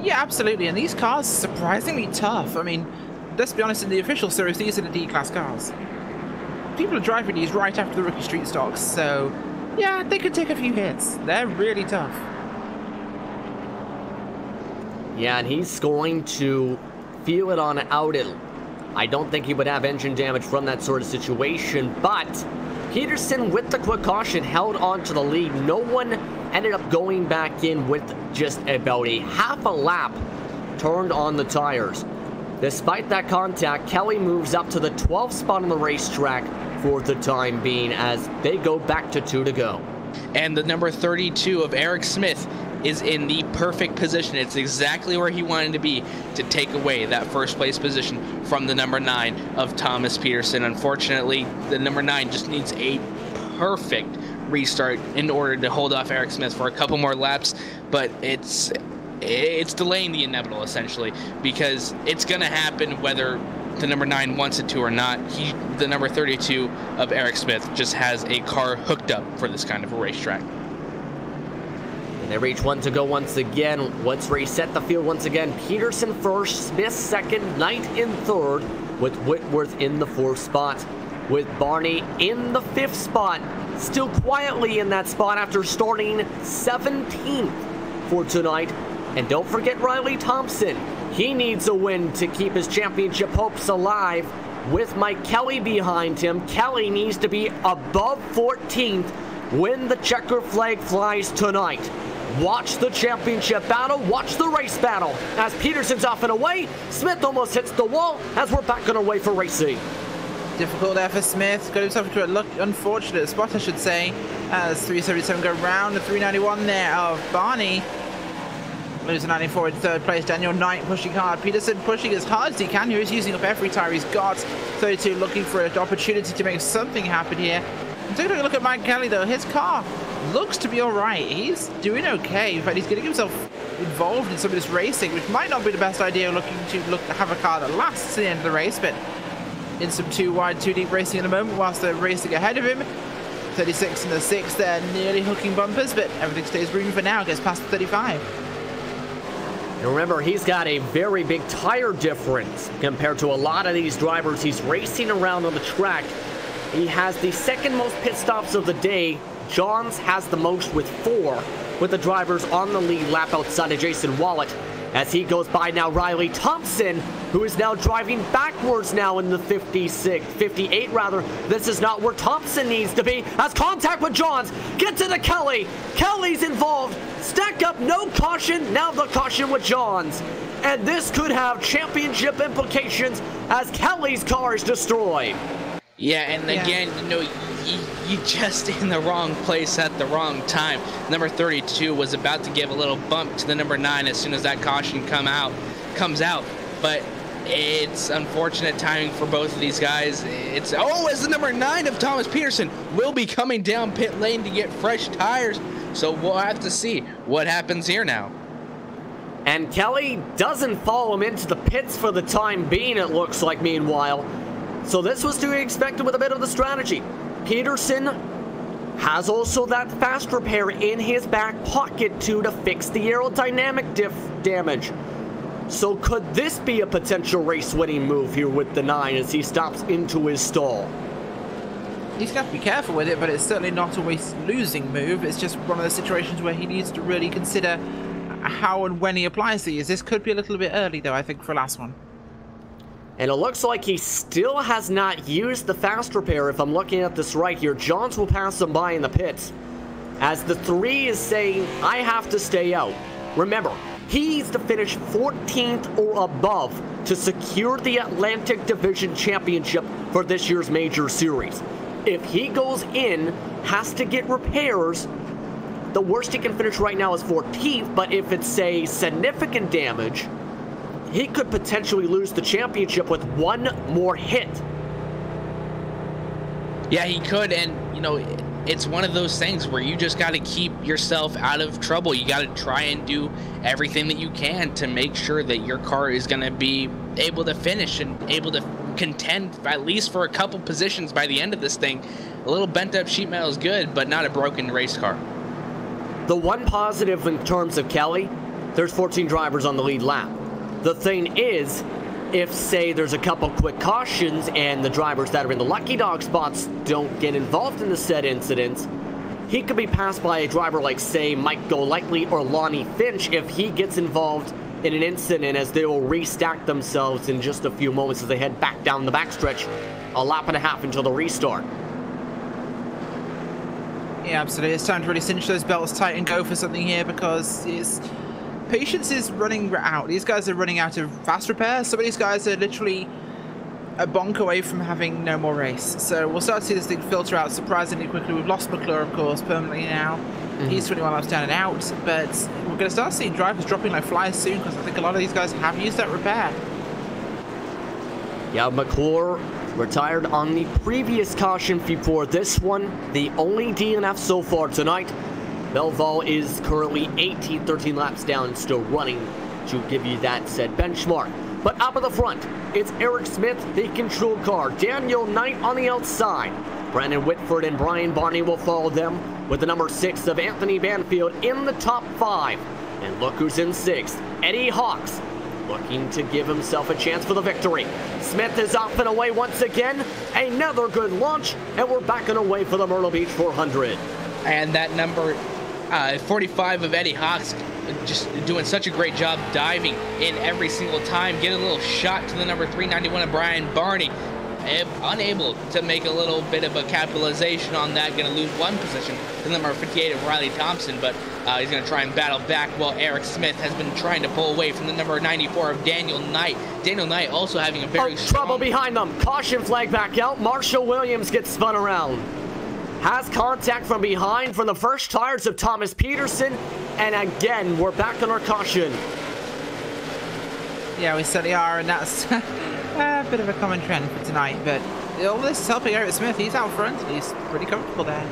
Yeah, absolutely. And these cars are surprisingly tough. I mean, let's be honest, in the official series, these are the D-Class cars. People are driving these right after the rookie street stocks, so yeah, they could take a few hits. They're really tough. Yeah, and he's going to feel it on out. I don't think he would have engine damage from that sort of situation, but Peterson, with the quick caution, held on to the lead. No one ended up going back in with just about a half a lap turned on the tires. Despite that contact, Kelly moves up to the 12th spot on the racetrack for the time being as they go back to 2 to go. And the number 32 of Eric Smith is in the perfect position. It's exactly where he wanted to be to take away that first place position from the number 9 of Thomas Peterson. Unfortunately, the number 9 just needs a perfect restart in order to hold off Eric Smith for a couple more laps, but it's delaying the inevitable essentially, because it's going to happen whether the number 9 wants it to or not. The number 32 of Eric Smith just has a car hooked up for this kind of a racetrack. They reach 1 to go once again. Let's reset the field once again. Peterson first, Smith second, Knight in third, with Whitworth in the 4th spot. With Barney in the 5th spot, still quietly in that spot after starting 17th for tonight. And don't forget Riley Thompson. He needs a win to keep his championship hopes alive. With Mike Kelly behind him, Kelly needs to be above 14th when the checker flag flies tonight. Watch the championship battle, watch the race battle. As Peterson's off and away, Smith almost hits the wall as we're back on our way for racing. Difficult there for Smith. Got himself into an unfortunate spot, I should say, as 377 go round the 391 there of Barney. Losing 94 in 3rd place. Daniel Knight pushing hard. Peterson pushing as hard as he can here. He's using up every tire he's got. 32 looking for an opportunity to make something happen here. Taking a look at Mike Kelly, though, his car looks to be all right. He's doing okay. In fact, he's getting himself involved in some of this racing, which might not be the best idea, looking to have a car that lasts to the end of the race, but in some 2 wide, 2 deep racing at the moment, whilst they're racing ahead of him. 36 and the 6, they're nearly hooking bumpers, but everything stays green for now, gets past the 35. And remember, he's got a very big tire difference compared to a lot of these drivers he's racing around on the track. He has the second most pit stops of the day. Johns has the most with 4, with the drivers on the lead lap outside of Jason Wallet. As he goes by now, Riley Thompson, who is now driving backwards now in the 58 rather. This is not where Thompson needs to be. Has contact with Johns. Get to the Kelly. Kelly's involved. Stack up, no caution. Now the caution with Johns. And this could have championship implications as Kelly's car is destroyed. Yeah, and again, you know, you just in the wrong place at the wrong time. Number 32 was about to give a little bump to the number 9 as soon as that caution comes out. But it's unfortunate timing for both of these guys. It's as the number 9 of Thomas Peterson will be coming down pit lane to get fresh tires. So we'll have to see what happens here now. And Kelly doesn't follow him into the pits for the time being, it looks like, meanwhile. So this was to be expected with a bit of the strategy. Peterson has also that fast repair in his back pocket too to fix the aerodynamic damage. So could this be a potential race-winning move here with the 9 as he stops into his stall? He's got to be careful with it, but it's certainly not a losing move. It's just one of those situations where he needs to really consider how and when he applies these. This could be a little bit early, though, I think, for last one. And it looks like he still has not used the fast repair. If I'm looking at this right here, Johns will pass him by in the pits. As the 3 is saying, I have to stay out. Remember, he needs to finish 14th or above to secure the Atlantic Division Championship for this year's Major Series. If he goes in, has to get repairs, the worst he can finish right now is 14th, but if it's, say, significant damage, he could potentially lose the championship with one more hit. Yeah, he could, and, you know, it's one of those things where you just got to keep yourself out of trouble. You got to try and do everything that you can to make sure that your car is going to be able to finish and able to contend at least for a couple positions by the end of this thing. A little bent up sheet metal is good, but not a broken race car. The one positive in terms of Kelly, there's 14 drivers on the lead lap. The thing is, if, say, there's a couple quick cautions and the drivers that are in the lucky dog spots don't get involved in the said incidents, he could be passed by a driver like, say, Mike Golightly or Lonnie Finch if he gets involved in an incident, as they will restack themselves in just a few moments as they head back down the backstretch, a lap and a half until the restart. Yeah, absolutely. It's time to really cinch those belts tight and go for something here, because patience is running out. These guys are running out of fast repair. Some of these guys are literally a bonk away from having no more race. So we'll start to see this thing filter out surprisingly quickly. We've lost McClure, of course, permanently now. He's 21 laps down and out. But we're going to start seeing drivers dropping like flies soon, because I think a lot of these guys have used that repair. Yeah, McClure retired on the previous caution before this one. The only DNF so far tonight. Belval is currently 18, 13 laps down, still running to give you that said benchmark. But up at the front, it's Eric Smith, the control car. Daniel Knight on the outside. Brandon Whitford and Brian Barney will follow them, with the number 6 of Anthony Banfield in the top 5. And look who's in 6th, Eddie Hawks, looking to give himself a chance for the victory. Smith is off and away once again. Another good launch, and we're back and away for the Myrtle Beach 400. And that number 45 of Eddie Hawks just doing such a great job diving in every single time, getting a little shot to the number 391 of Brian Barney. Unable to make a little bit of a capitalization on that, going to lose one position to the number 58 of Riley Thompson, but he's going to try and battle back while Eric Smith has been trying to pull away from the number 94 of Daniel Knight. Daniel Knight also having a very strong... Trouble behind them. Caution flag back out. Marshall Williams gets spun around. Has contact from behind from the first tires of Thomas Peterson, and again, we're back on our caution. Yeah, we certainly are, and that's a bit of a common trend for tonight, but all this is helping Eric Smith. He's out front. He's pretty comfortable there.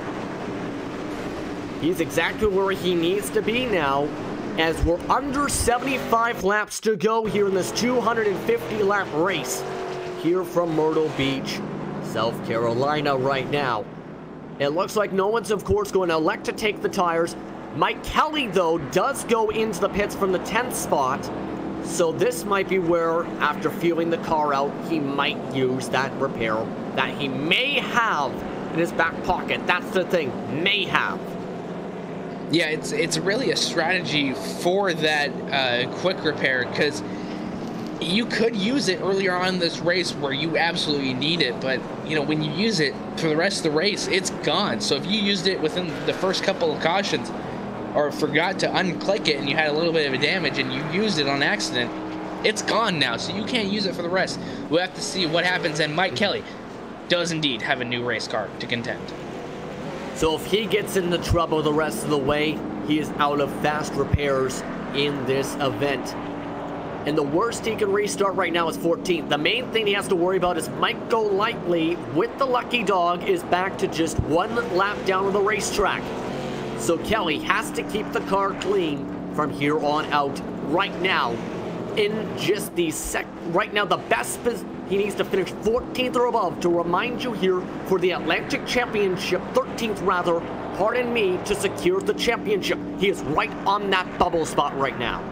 He's exactly where he needs to be now, as we're under 75 laps to go here in this 250-lap race here from Myrtle Beach, South Carolina right now. It looks like no one's, of course, going to elect to take the tires. Mike Kelly, though, does go into the pits from the 10th spot. So this might be where, after feeling the car out, he might use that repair that he may have in his back pocket. That's the thing, may have. Yeah, it's really a strategy for that quick repair, because you could use it earlier on in this race where you absolutely need it, but you know, when you use it for the rest of the race, it's gone. So if you used it within the first couple of cautions or forgot to unclick it and you had a little bit of a damage and you used it on accident, it's gone now, so you can't use it for the rest. We'll have to see what happens, and Mike Kelly does indeed have a new race car to contend. So if he gets into trouble the rest of the way, he is out of fast repairs in this event. And the worst he can restart right now is 14th. The main thing he has to worry about is Mike Golightly with the lucky dog is back to just one lap down on the racetrack. So Kelly has to keep the car clean from here on out. Right now, in just the right now, the best he needs to finish 14th or above to remind you here for the Atlantic Championship, 13th rather, pardon me, to secure the championship. He is right on that bubble spot right now.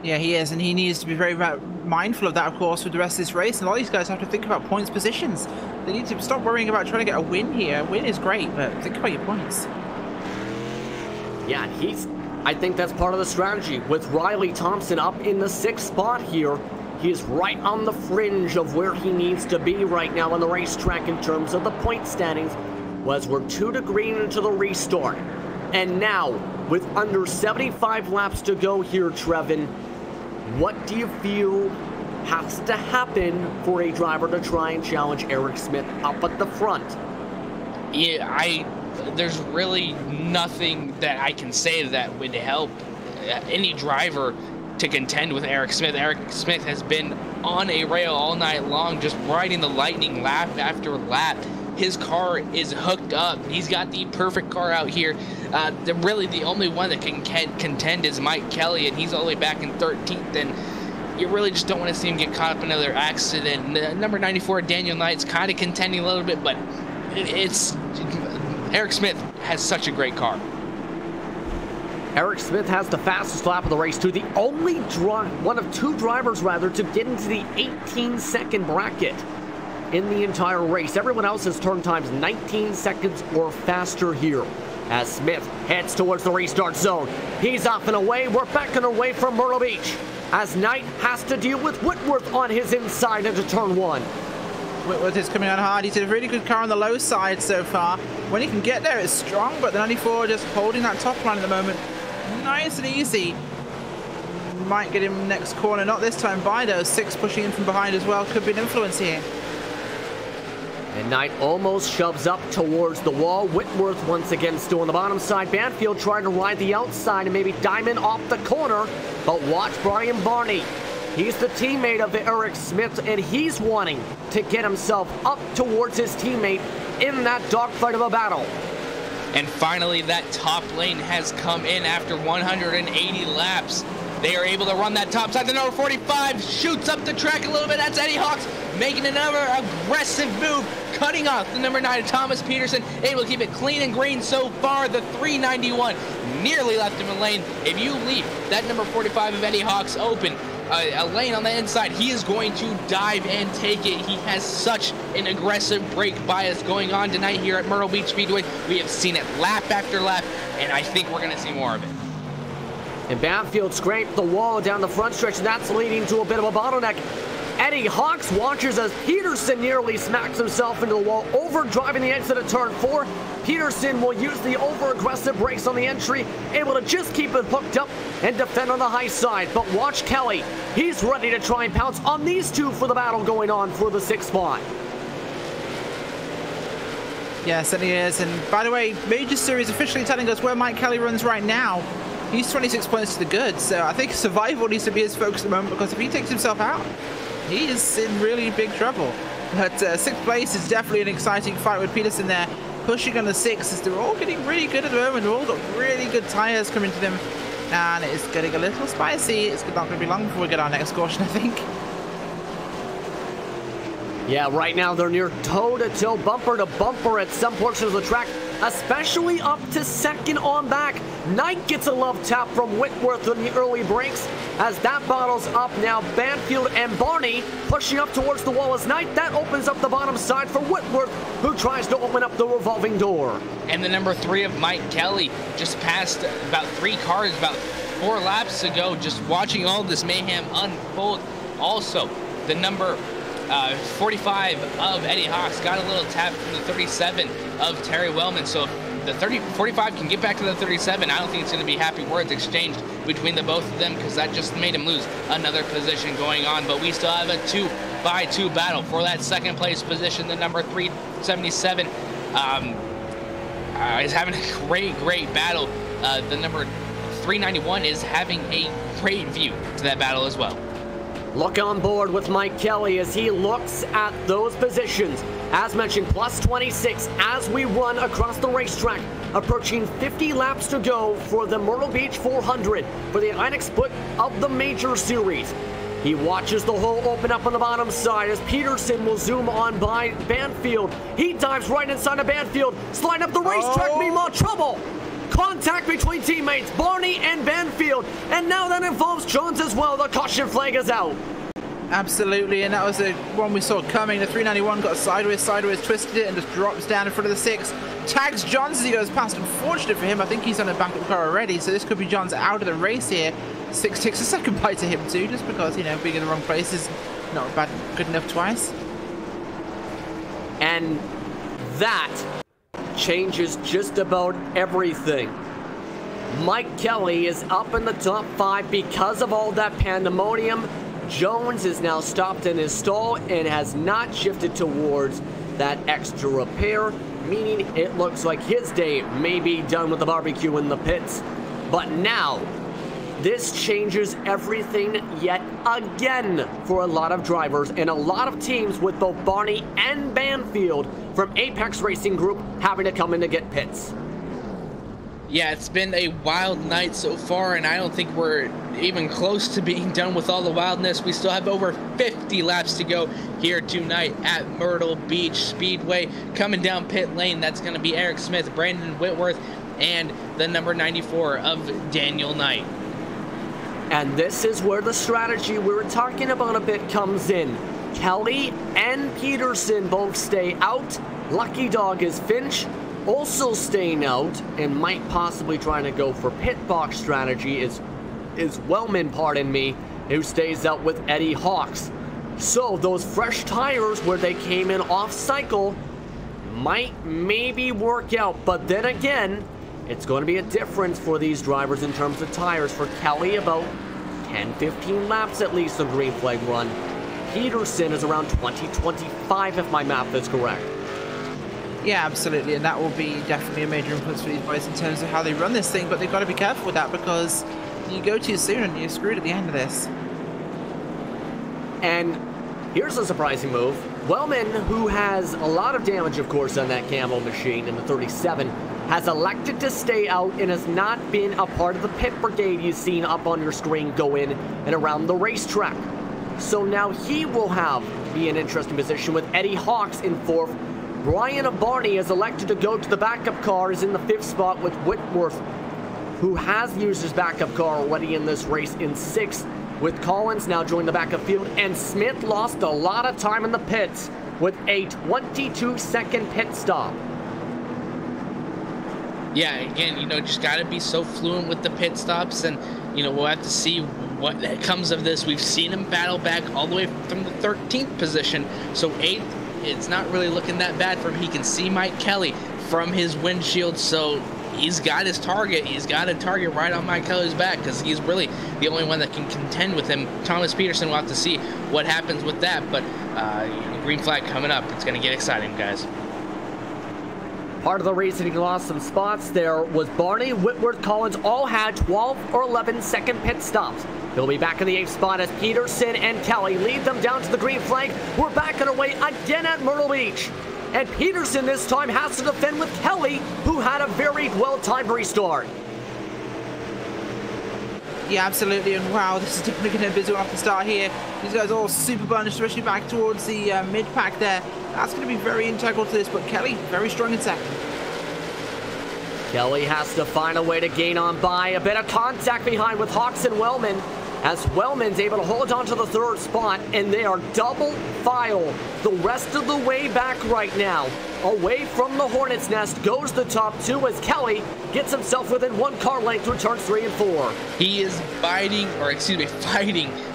Yeah, he is, and he needs to be very mindful of that, of course, with the rest of this race. And a lot of these guys have to think about points positions. They need to stop worrying about trying to get a win here. A win is great, but think about your points. Yeah, I think that's part of the strategy. With Riley Thompson up in the 6th spot here, he is right on the fringe of where he needs to be right now on the racetrack in terms of the point standings, as we're 2 to green into the restart. And now, with under 75 laps to go here, Trevin, what do you feel has to happen for a driver to try and challenge Eric Smith up at the front? Yeah, there's really nothing that I can say that would help any driver to contend with Eric Smith. Eric Smith has been on a rail all night long, just riding the lightning lap after lap. His car is hooked up. He's got the perfect car out here. Really, the only one that can contend is Mike Kelly, and he's only back in 13th. And you really just don't want to see him get caught up in another accident. Number 94, Daniel Knight's kind of contending a little bit, but Eric Smith has such a great car. Eric Smith has the fastest lap of the race, too. The only one of 2 drivers, rather, to get into the 18-second bracket in the entire race. Everyone else has turn times 19 seconds or faster here as Smith heads towards the restart zone. He's off and away. We're backing away from Myrtle Beach as Knight has to deal with Whitworth on his inside into turn 1. Whitworth is coming on hard. He's in a really good car on the low side so far. When he can get there, it's strong, but the 94 just holding that top line at the moment. Nice and easy. Might get him next corner. Not this time. Bido, 6 pushing in from behind as well. Could be an influence here. And Knight almost shoves up towards the wall. Whitworth once again still on the bottom side. Banfield trying to ride the outside and maybe diamond off the corner. But watch Brian Barney. He's the teammate of Eric Smith, and he's wanting to get himself up towards his teammate in that dogfight of a battle. And finally, that top lane has come in after 180 laps. They are able to run that top side. The number 45 shoots up the track a little bit. That's Eddie Hawks making another aggressive move, cutting off the number 9, Thomas Peterson, able to keep it clean and green so far. The 391 nearly left him in lane. If you leave that number 45 of Eddie Hawks open, a lane on the inside, he is going to dive and take it. He has such an aggressive brake bias going on tonight here at Myrtle Beach Speedway. We have seen it lap after lap, and I think we're going to see more of it. And Banfield scraped the wall down the front stretch, and that's leading to a bit of a bottleneck. Eddie Hawks watches as Peterson nearly smacks himself into the wall, overdriving the exit of turn 4. Peterson will use the over-aggressive brakes on the entry, able to just keep it hooked up and defend on the high side. But watch Kelly. He's ready to try and pounce on these 2 for the battle going on for the 6th spot. Yes, and he is. And by the way, Major Series officially telling us where Mike Kelly runs right now. He's 26 points to the good, so I think survival needs to be his focus at the moment, because if he takes himself out, he is in really big trouble. But 6th place is definitely an exciting fight with Peterson there, pushing on the 6 as they're all getting really good at the moment. They've all got really good tires coming to them, and it's getting a little spicy. It's not going to be long before we get our next caution, I think. Yeah, right now they're near toe-to-toe, bumper-to-bumper at some portions of the track, especially up to second on back. Knight gets a love tap from Whitworth in the early breaks. As that battles up now, Banfield and Barney pushing up towards the wall as Knight. That opens up the bottom side for Whitworth, who tries to open up the revolving door. And the number 3 of Mike Kelly just passed about 3 cars, about 4 laps ago, just watching all this mayhem unfold. Also, the number 45 of Eddie Hawks got a little tap from the 37 of Terry Wellman. So if the 45 can get back to the 37, I don't think it's going to be happy words exchanged between the both of them, because that just made him lose another position going on. But we still have a 2-by-2 battle for that second place position. The number 377 is having a great battle. The number 391 is having a great view to that battle as well. Look on board with Mike Kelly as he looks at those positions. As mentioned, plus 26 as we run across the racetrack. Approaching 50 laps to go for the Myrtle Beach 400 for the Atlantic split of the Major Series. He watches the hole open up on the bottom side as Peterson will zoom on by Banfield. He dives right inside of Banfield, sliding up the racetrack. Meanwhile, trouble. Contact between teammates, Barney and Banfield, and now that involves Jones as well. The caution flag is out. Absolutely, and that was the one we saw coming. The 391 got sideways, twisted it, and just drops down in front of the 6. Tags Johns as he goes past. Unfortunate for him, I think he's on a backup car already, so this could be Johns out of the race here. 6 takes a second bite to him too, just because, you know, being in the wrong place is not good enough twice. And that changes just about everything. Mike Kelly is up in the top 5 because of all that pandemonium. Jones is now stopped in his stall and has not shifted towards that extra repair, meaning it looks like his day may be done with the barbecue in the pits. But now, this changes everything yet again for a lot of drivers and a lot of teams, with both Barney and Banfield from Apex Racing Group having to come in to get pits. Yeah, it's been a wild night so far, and I don't think we're even close to being done with all the wildness. We still have over 50 laps to go here tonight at Myrtle Beach Speedway. Coming down pit lane, that's going to be Eric Smith, Brandon Whitworth, and the number 94 of Daniel Knight. And this is where the strategy we were talking about a bit comes in. Kelly and Peterson both stay out. Lucky Dog is Finch also staying out, and might possibly trying to go for pit box strategy is Wellman, pardon me, who stays out with Eddie Hawks. So those fresh tires where they came in off cycle might maybe work out, but then again, it's going to be a difference for these drivers in terms of tires. For Kelly, about 10-15 laps at least on green flag run. Peterson is around 20-25 if my math is correct. Yeah, absolutely, and that will be definitely a major influence for these boys in terms of how they run this thing, but they've got to be careful with that, because you go too soon and you're screwed at the end of this. And here's a surprising move. Wellman, who has a lot of damage, of course, on that camo machine in the 37, has elected to stay out and has not been a part of the pit brigade you've seen up on your screen go in and around the racetrack. So now he will be an interesting position with Eddie Hawks in 4th. Brian of Barney has elected to go to the backup car, is in the 5th spot with Whitworth, who has used his backup car already in this race, in 6th, with Collins now joining the backup field, and Smith lost a lot of time in the pits with a 22-second pit stop. Yeah, again, you know, just got to be so fluent with the pit stops, and, you know, we'll have to see what comes of this. We've seen him battle back all the way from the 13th position, so 8th, it's not really looking that bad for him. He can see Mike Kelly from his windshield, so he's got his target. He's got a target right on Mike Kelly's back, because he's really the only one that can contend with him. Thomas Peterson, we'll have to see what happens with that, but green flag coming up. It's going to get exciting, guys. Part of the reason he lost some spots there was Barney, Whitworth, Collins all had 12 or 11 second pit stops. He'll be back in the 8th spot as Peterson and Kelly lead them down to the green flag. We're back on our way again at Myrtle Beach. And Peterson this time has to defend with Kelly, who had a very well-timed restart. Yeah, absolutely, and wow, this is definitely going to be a busy one off the start here. These guys are all super bunched, especially back towards the mid-pack there. That's going to be very integral to this, but Kelly, very strong in second. Kelly has to find a way to gain on by. A bit of contact behind with Hawks and Wellman, as Wellman's able to hold on to the third spot, and they are double file the rest of the way back right now. Away from the Hornet's Nest goes the top two as Kelly gets himself within 1 car length through turns 3 and 4. He is fighting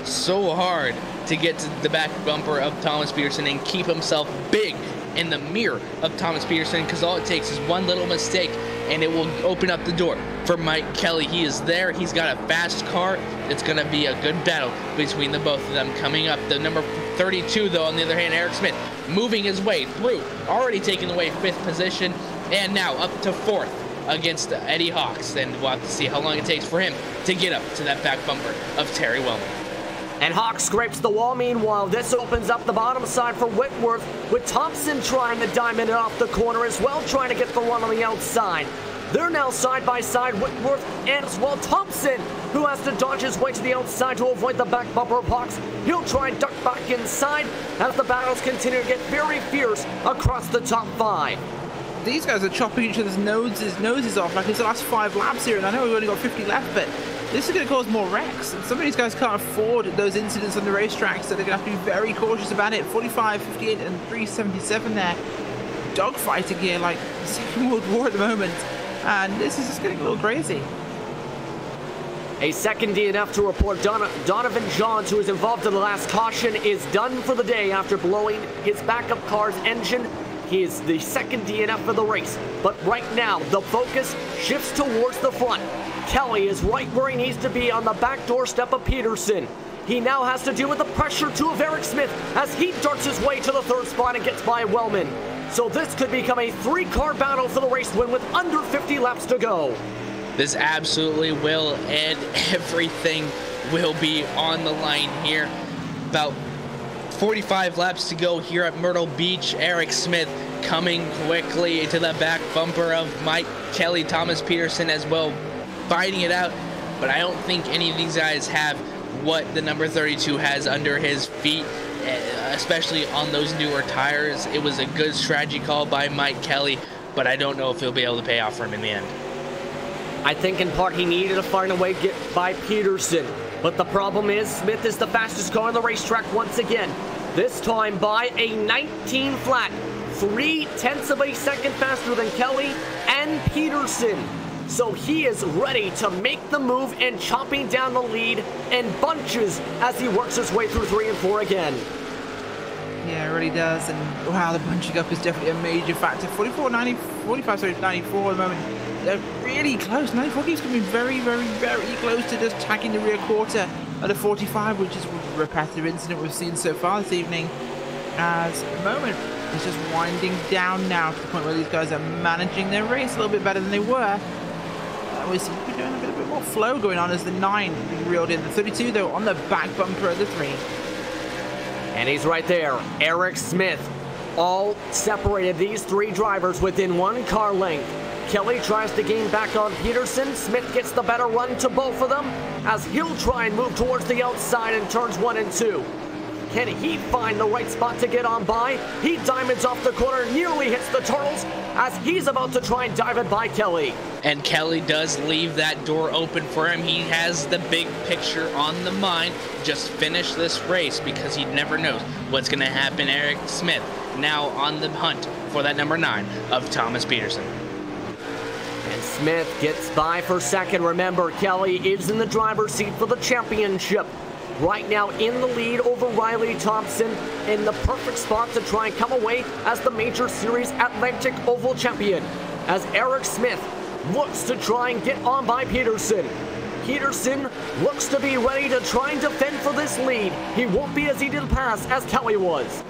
so hard to get to the back bumper of Thomas Peterson and keep himself big in the mirror of Thomas Peterson, because all it takes is one little mistake and it will open up the door for Mike Kelly. He is there. He's got a fast car. It's going to be a good battle between the both of them coming up. The number 32, though, on the other hand, Eric Smith, moving his way through, already taking away 5th position, and now up to 4th against Eddie Hawks. And we'll have to see how long it takes for him to get up to that back bumper of Terry Wellman. And Hawks scrapes the wall. Meanwhile, this opens up the bottom side for Whitworth, with Thompson trying to diamond it off the corner as well, trying to get the run on the outside. They're now side by side, Whitworth and as well Thompson, who has to dodge his way to the outside to avoid the back bumper of Hawks. He'll try and duck back inside as the battles continue to get very fierce across the top 5. These guys are chopping each other's noses off like it's the last 5 laps here, and I know we've only got 50 left, but this is going to cause more wrecks, and some of these guys can't afford those incidents on the racetrack, so they're going to have to be very cautious about it. 45, 58, and 377 there. Dogfighting here like the Second World War at the moment, and this is just getting a little crazy. A second DNF to report. Donovan Johns, who was involved in the last caution, is done for the day after blowing his backup car's engine. He is the second DNF for the race, but right now the focus shifts towards the front. Kelly is right where he needs to be on the back doorstep of Peterson. He now has to deal with the pressure too of Eric Smith as he darts his way to the 3rd spot and gets by Wellman. So this could become a 3-car battle for the race win with under 50 laps to go. This absolutely will, and everything will be on the line here. About 45 laps to go here at Myrtle Beach. Eric Smith coming quickly into the back bumper of Mike Kelly, Thomas Peterson as well, fighting it out, but I don't think any of these guys have what the number 32 has under his feet, especially on those newer tires. It was a good strategy call by Mike Kelly, but I don't know if he'll be able to pay off for him in the end. I think in part he needed to find a way to get by Peterson, but the problem is Smith is the fastest car on the racetrack once again, this time by a 19 flat, 0.3 of a second faster than Kelly and Peterson. So he is ready to make the move and chopping down the lead and bunches as he works his way through 3 and 4 again. Yeah, it really does, and wow, the bunching up is definitely a major factor. 45, 94 at the moment. They're really close. 94 keeps coming very, very, very close to just tagging the rear quarter at a 45, which is a repetitive incident we've seen so far this evening. As the moment is just winding down now to the point where these guys are managing their race a little bit better than they were. We seem to be doing a bit more flow going on as the 9 being reeled in. The 32, though, on the back bumper of the 3. And he's right there. Eric Smith. All separated, these 3 drivers within 1 car length. Kelly tries to gain back on Peterson. Smith gets the better run to both of them as he'll try and move towards the outside in turns 1 and 2. Can he find the right spot to get on by? He diamonds off the corner, nearly hits the turtles as he's about to try and dive it by Kelly. And Kelly does leave that door open for him. He has the big picture on the mind. Just finish this race because he never knows what's going to happen. Eric Smith now on the hunt for that number 9 of Thomas Peterson. And Smith gets by for second. Remember, Kelly is in the driver's seat for the championship. Right now in the lead over Riley Thompson, in the perfect spot to try and come away as the Major Series Atlantic Oval champion, as Eric Smith looks to try and get on by Peterson. Peterson looks to be ready to try and defend for this lead. He won't be as easy to pass as Kelly was.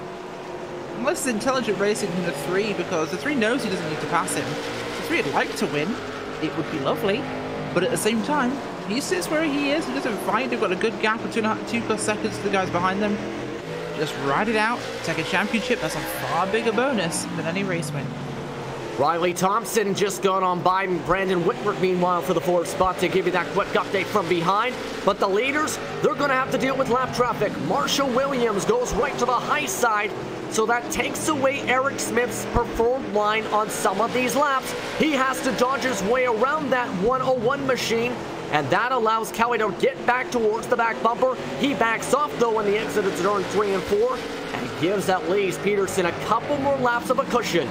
Unless it's intelligent racing from the 3, because the 3 knows he doesn't need to pass him. The 3 would like to win. It would be lovely, but at the same time, he sits where he is. He doesn't fight. They've got a good gap of 2+ seconds to the guys behind them. Just ride it out. Take a championship. That's a far bigger bonus than any race win. Riley Thompson just got on by Brandon Whitworth, meanwhile, for the 4th spot to give you that quick update from behind. But the leaders, they're going to have to deal with lap traffic. Marshall Williams goes right to the high side, so that takes away Eric Smith's preferred line on some of these laps. He has to dodge his way around that 101 machine, and that allows Kelly to get back towards the back bumper. He backs off, though, when the exit is turn 3 and 4, and gives at least Peterson a couple more laps of a cushion.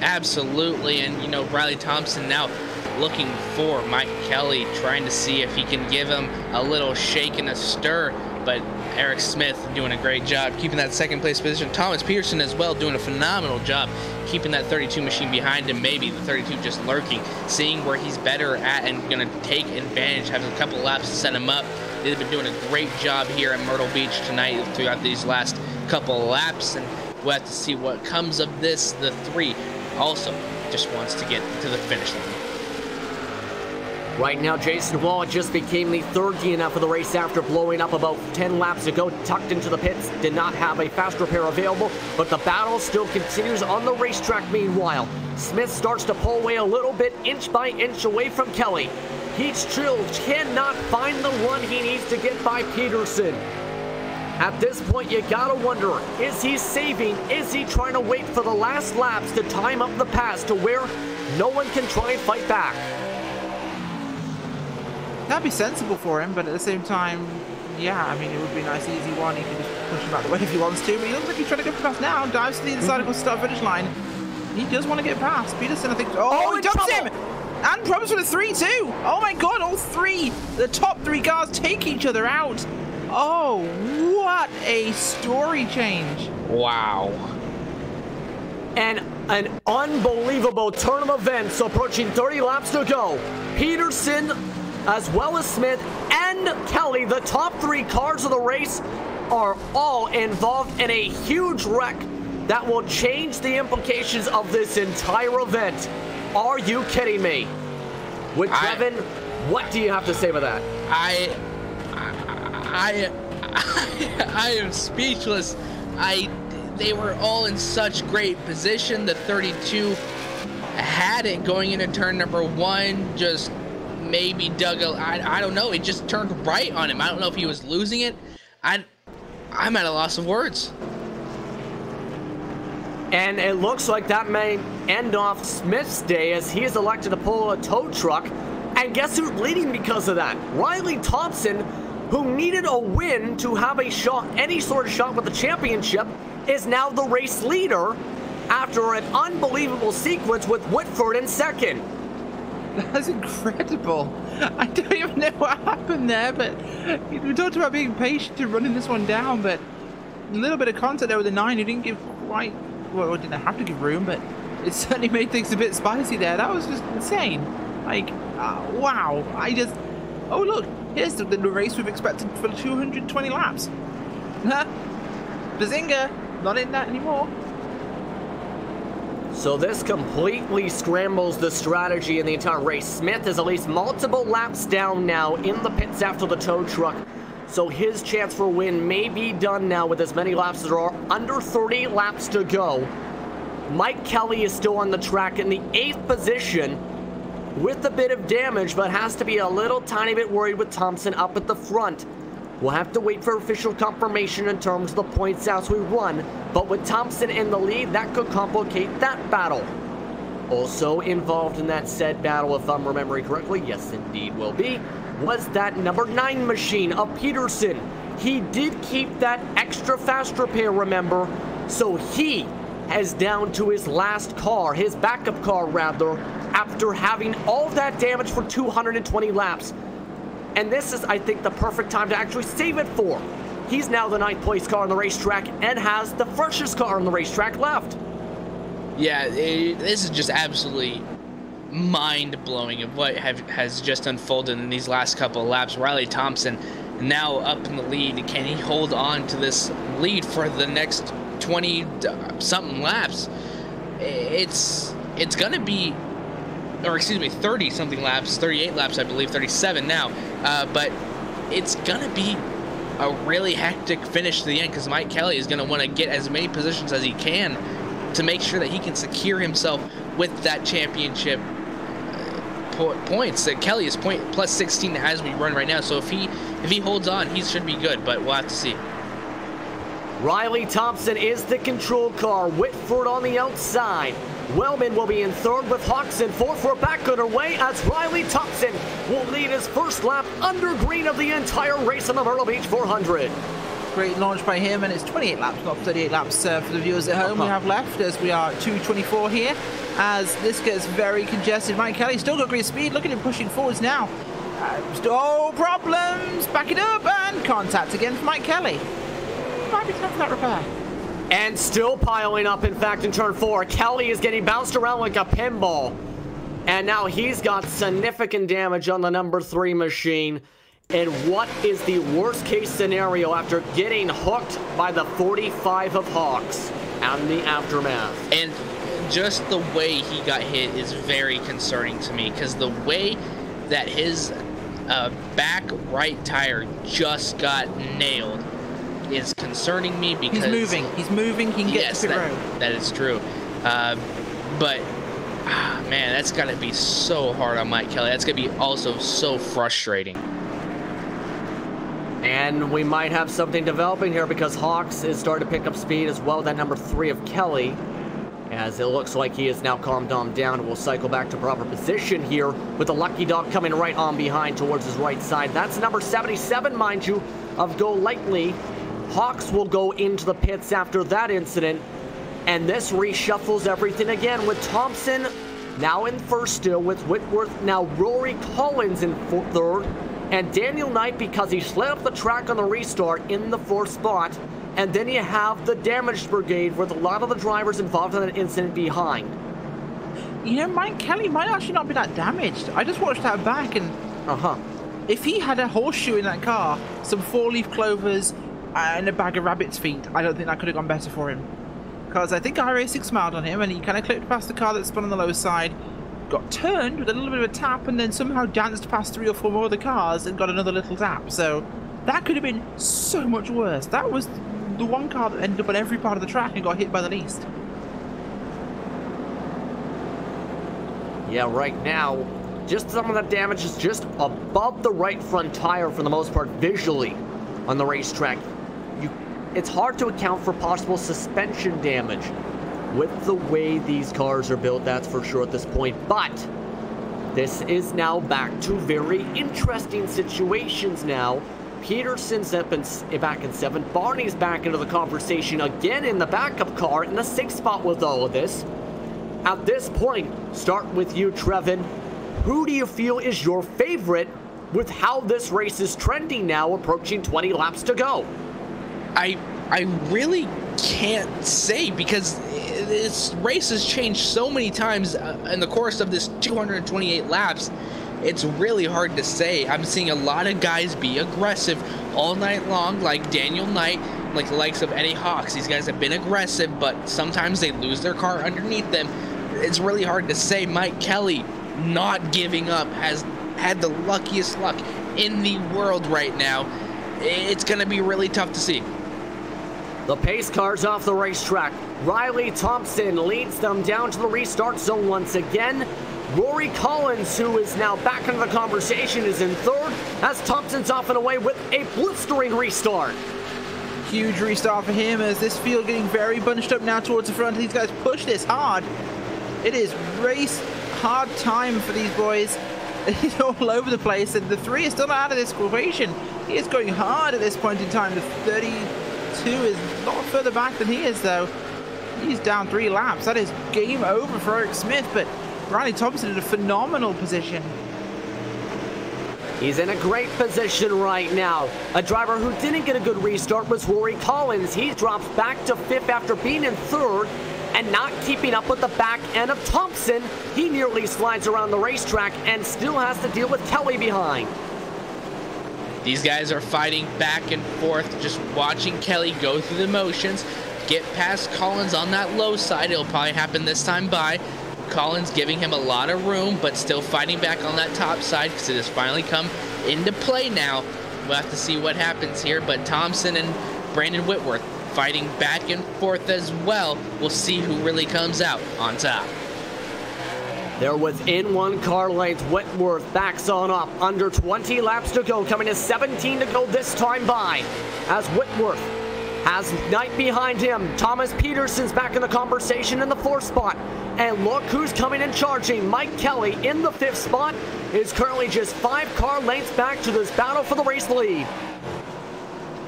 Absolutely, and you know, Riley Thompson now looking for Mike Kelly, trying to see if he can give him a little shake and a stir, but Eric Smith doing a great job keeping that 2nd place position. Thomas Peterson as well doing a phenomenal job keeping that 32 machine behind him, maybe the 32 just lurking, seeing where he's better at and going to take advantage, having a couple laps to set him up. They've been doing a great job here at Myrtle Beach tonight throughout these last couple of laps, and we'll have to see what comes of this. The 3 also just wants to get to the finish line. Right now, Jason Wall just became the 3rd DNF of the race after blowing up about 10 laps ago, tucked into the pits, did not have a fast repair available, but the battle still continues on the racetrack meanwhile. Smith starts to pull away a little bit, inch by inch away from Kelly. He still cannot find the run he needs to get by Peterson. At this point, you gotta wonder, is he saving? Is he trying to wait for the last laps to time up the pass to where no one can try and fight back? That'd be sensible for him, but at the same time, yeah, I mean, it would be a nice easy one. He can just push him out the way if he wants to, but he looks like he's trying to get past now. Dives to the inside of the start-finish line. He does want to get past. Peterson, I think... Oh, he dumps him! And problems with a 3 too! Oh my god, all 3! The top 3 cars take each other out! Oh, what a story change! Wow. And an unbelievable turn of events approaching 30 laps to go. Peterson, as well as Smith and Kelly, the top 3 cars of the race, are all involved in a huge wreck that will change the implications of this entire event. Are you kidding me? With Trevin, what do you have to say about that? I am speechless. They were all in such great position. The 32 had it going into turn number 1, just maybe dug a, I don't know, it just turned right on him. I don't know if he was losing it. I'm at a loss of words. And it looks like that may end off Smith's day as he is elected to pull a tow truck. And guess who's leading because of that? Riley Thompson, who needed a win to have a shot, any sort of shot with the championship, is now the race leader after an unbelievable sequence with Whitford in 2nd. That's incredible. I don't even know what happened there, but we talked about being patient and running this one down, but a little bit of contact there with the 9. He didn't give quite, well, didn't have to give room, but it certainly made things a bit spicy there. That was just insane. Like, wow. Oh look, here's the race we've expected for 220 laps. Bazinga, not in that anymore. So this completely scrambles the strategy in the entire race. Smith is at least multiple laps down now in the pits after the tow truck. So his chance for a win may be done now with as many laps as there are. Under 30 laps to go. Mike Kelly is still on the track in the 8th position with a bit of damage, but has to be a little tiny bit worried with Thompson up at the front. We'll have to wait for official confirmation in terms of the points as we run, but with Thompson in the lead, that could complicate that battle. Also involved in that said battle, if I'm remembering correctly, yes indeed will be, was that number 9 machine of Peterson. He did keep that extra fast repair, remember, so he is down to his last car, his backup car rather, after having all that damage for 220 laps. And this is, I think, the perfect time to actually save it for. He's now the 9th place car on the racetrack and has the freshest car on the racetrack left. Yeah, this is just absolutely mind-blowing of what has just unfolded in these last couple of laps. Riley Thompson now up in the lead. Can he hold on to this lead for the next 20-something laps? It's going to be, or excuse me, 30-something laps, 38 laps, I believe, 37 now. But it's going to be a really hectic finish to the end because Mike Kelly is going to want to get as many positions as he can to make sure that he can secure himself with that championship points. Kelly is plus 16 as we run right now, so if he holds on, he should be good, but we'll have to see. Riley Thompson is the control car. Whitford on the outside. Wellman will be in third with Hawks in fourth. We're back underway as Riley Thompson will lead his first lap under green of the entire race on the Myrtle Beach 400. Great launch by him, and it's 28 laps, not 38 laps for the viewers at home we have left, as we are 2:24 here, as this gets very congested. Mike Kelly still got great speed. Look at him pushing forwards now. Oh, problems! Back it up, and contact again for Mike Kelly. Might be time for that repair. And still piling up, in fact, in turn 4. Kelly is getting bounced around like a pinball. And now he's got significant damage on the number 3 machine. And what is the worst case scenario after getting hooked by the 45 of Hawks and the aftermath? And just the way he got hit is very concerning to me, because the way that his back right tire just got nailed is concerning me, because he's moving, he can get to the road. That is true. But man, that's got to be so hard on Mike Kelly. That's going to be also so frustrating. And we might have something developing here, because Hawks is starting to pick up speed as well. That number 3 of Kelly, as it looks like he is now calmed down. We'll cycle back to proper position here with the Lucky Dog coming right on behind towards his right side. That's number 77, mind you, of Go Lightly. Hawks will go into the pits after that incident, and this reshuffles everything again with Thompson now in first still, with Whitworth, now Rory Collins in third, and Daniel Knight, because he slid up the track on the restart, in the 4th spot. And then you have the damaged brigade with a lot of the drivers involved in that incident behind. You know, Mike Kelly might actually not be that damaged. I just watched that back, and if he had a horseshoe in that car, some 4-leaf clovers, and a bag of rabbit's feet, I don't think that could have gone better for him. Because I think iRacing smiled on him, and he kind of clipped past the car that spun on the low side, got turned with a little bit of a tap, and then somehow danced past 3 or 4 more of the cars and got another little tap. So that could have been so much worse. That was the one car that ended up on every part of the track and got hit by the least. Yeah, right now, just some of that damage is just above the right front tire for the most part visually on the racetrack. It's hard to account for possible suspension damage with the way these cars are built, that's for sure at this point. But this is now back to very interesting situations now. Peterson's back in 7th. Barney's back into the conversation again in the backup car in the 6th spot with all of this. At this point, start with you, Trevin. Who do you feel is your favorite with how this race is trending now, approaching 20 laps to go? I really can't say, because this race has changed so many times in the course of this 228 laps. It's really hard to say. I'm seeing a lot of guys be aggressive all night long, like Daniel Knight, like the likes of Eddie Hawks. These guys have been aggressive, but sometimes they lose their car underneath them. It's really hard to say. Mike Kelly, not giving up, has had the luckiest luck in the world right now. It's going to be really tough to see. The pace cars off the racetrack. Riley Thompson leads them down to the restart zone once again. Rory Collins, who is now back into the conversation, is in third, as Thompson's off and away with a blistering restart. Huge restart for him, as this field getting very bunched up now towards the front. These guys push this hard. It is race hard time for these boys. It's all over the place, and the 3 is still not out of this equation. He is going hard at this point in time. The 32 is a lot further back than he is, though. He's down 3 laps. That is game over for Eric Smith, but Riley Thompson in a phenomenal position. He's in a great position right now. A driver who didn't get a good restart was Rory Collins. He drops back to 5th after being in 3rd and not keeping up with the back end of Thompson. He nearly slides around the racetrack and still has to deal with Kelly behind. These guys are fighting back and forth, just watching Kelly go through the motions, get past Collins on that low side. It'll probably happen this time by. Collins giving him a lot of room, but still fighting back on that top side, because it has finally come into play now. We'll have to see what happens here, but Thompson and Brandon Whitworth fighting back and forth as well. We'll see who really comes out on top. They're within 1 car length. Whitworth backs on up. Under 20 laps to go. Coming to 17 to go this time by. As Whitworth has Knight behind him. Thomas Peterson's back in the conversation in the 4th spot. And look who's coming and charging. Mike Kelly in the 5th spot is currently just 5 car lengths back to this battle for the race lead.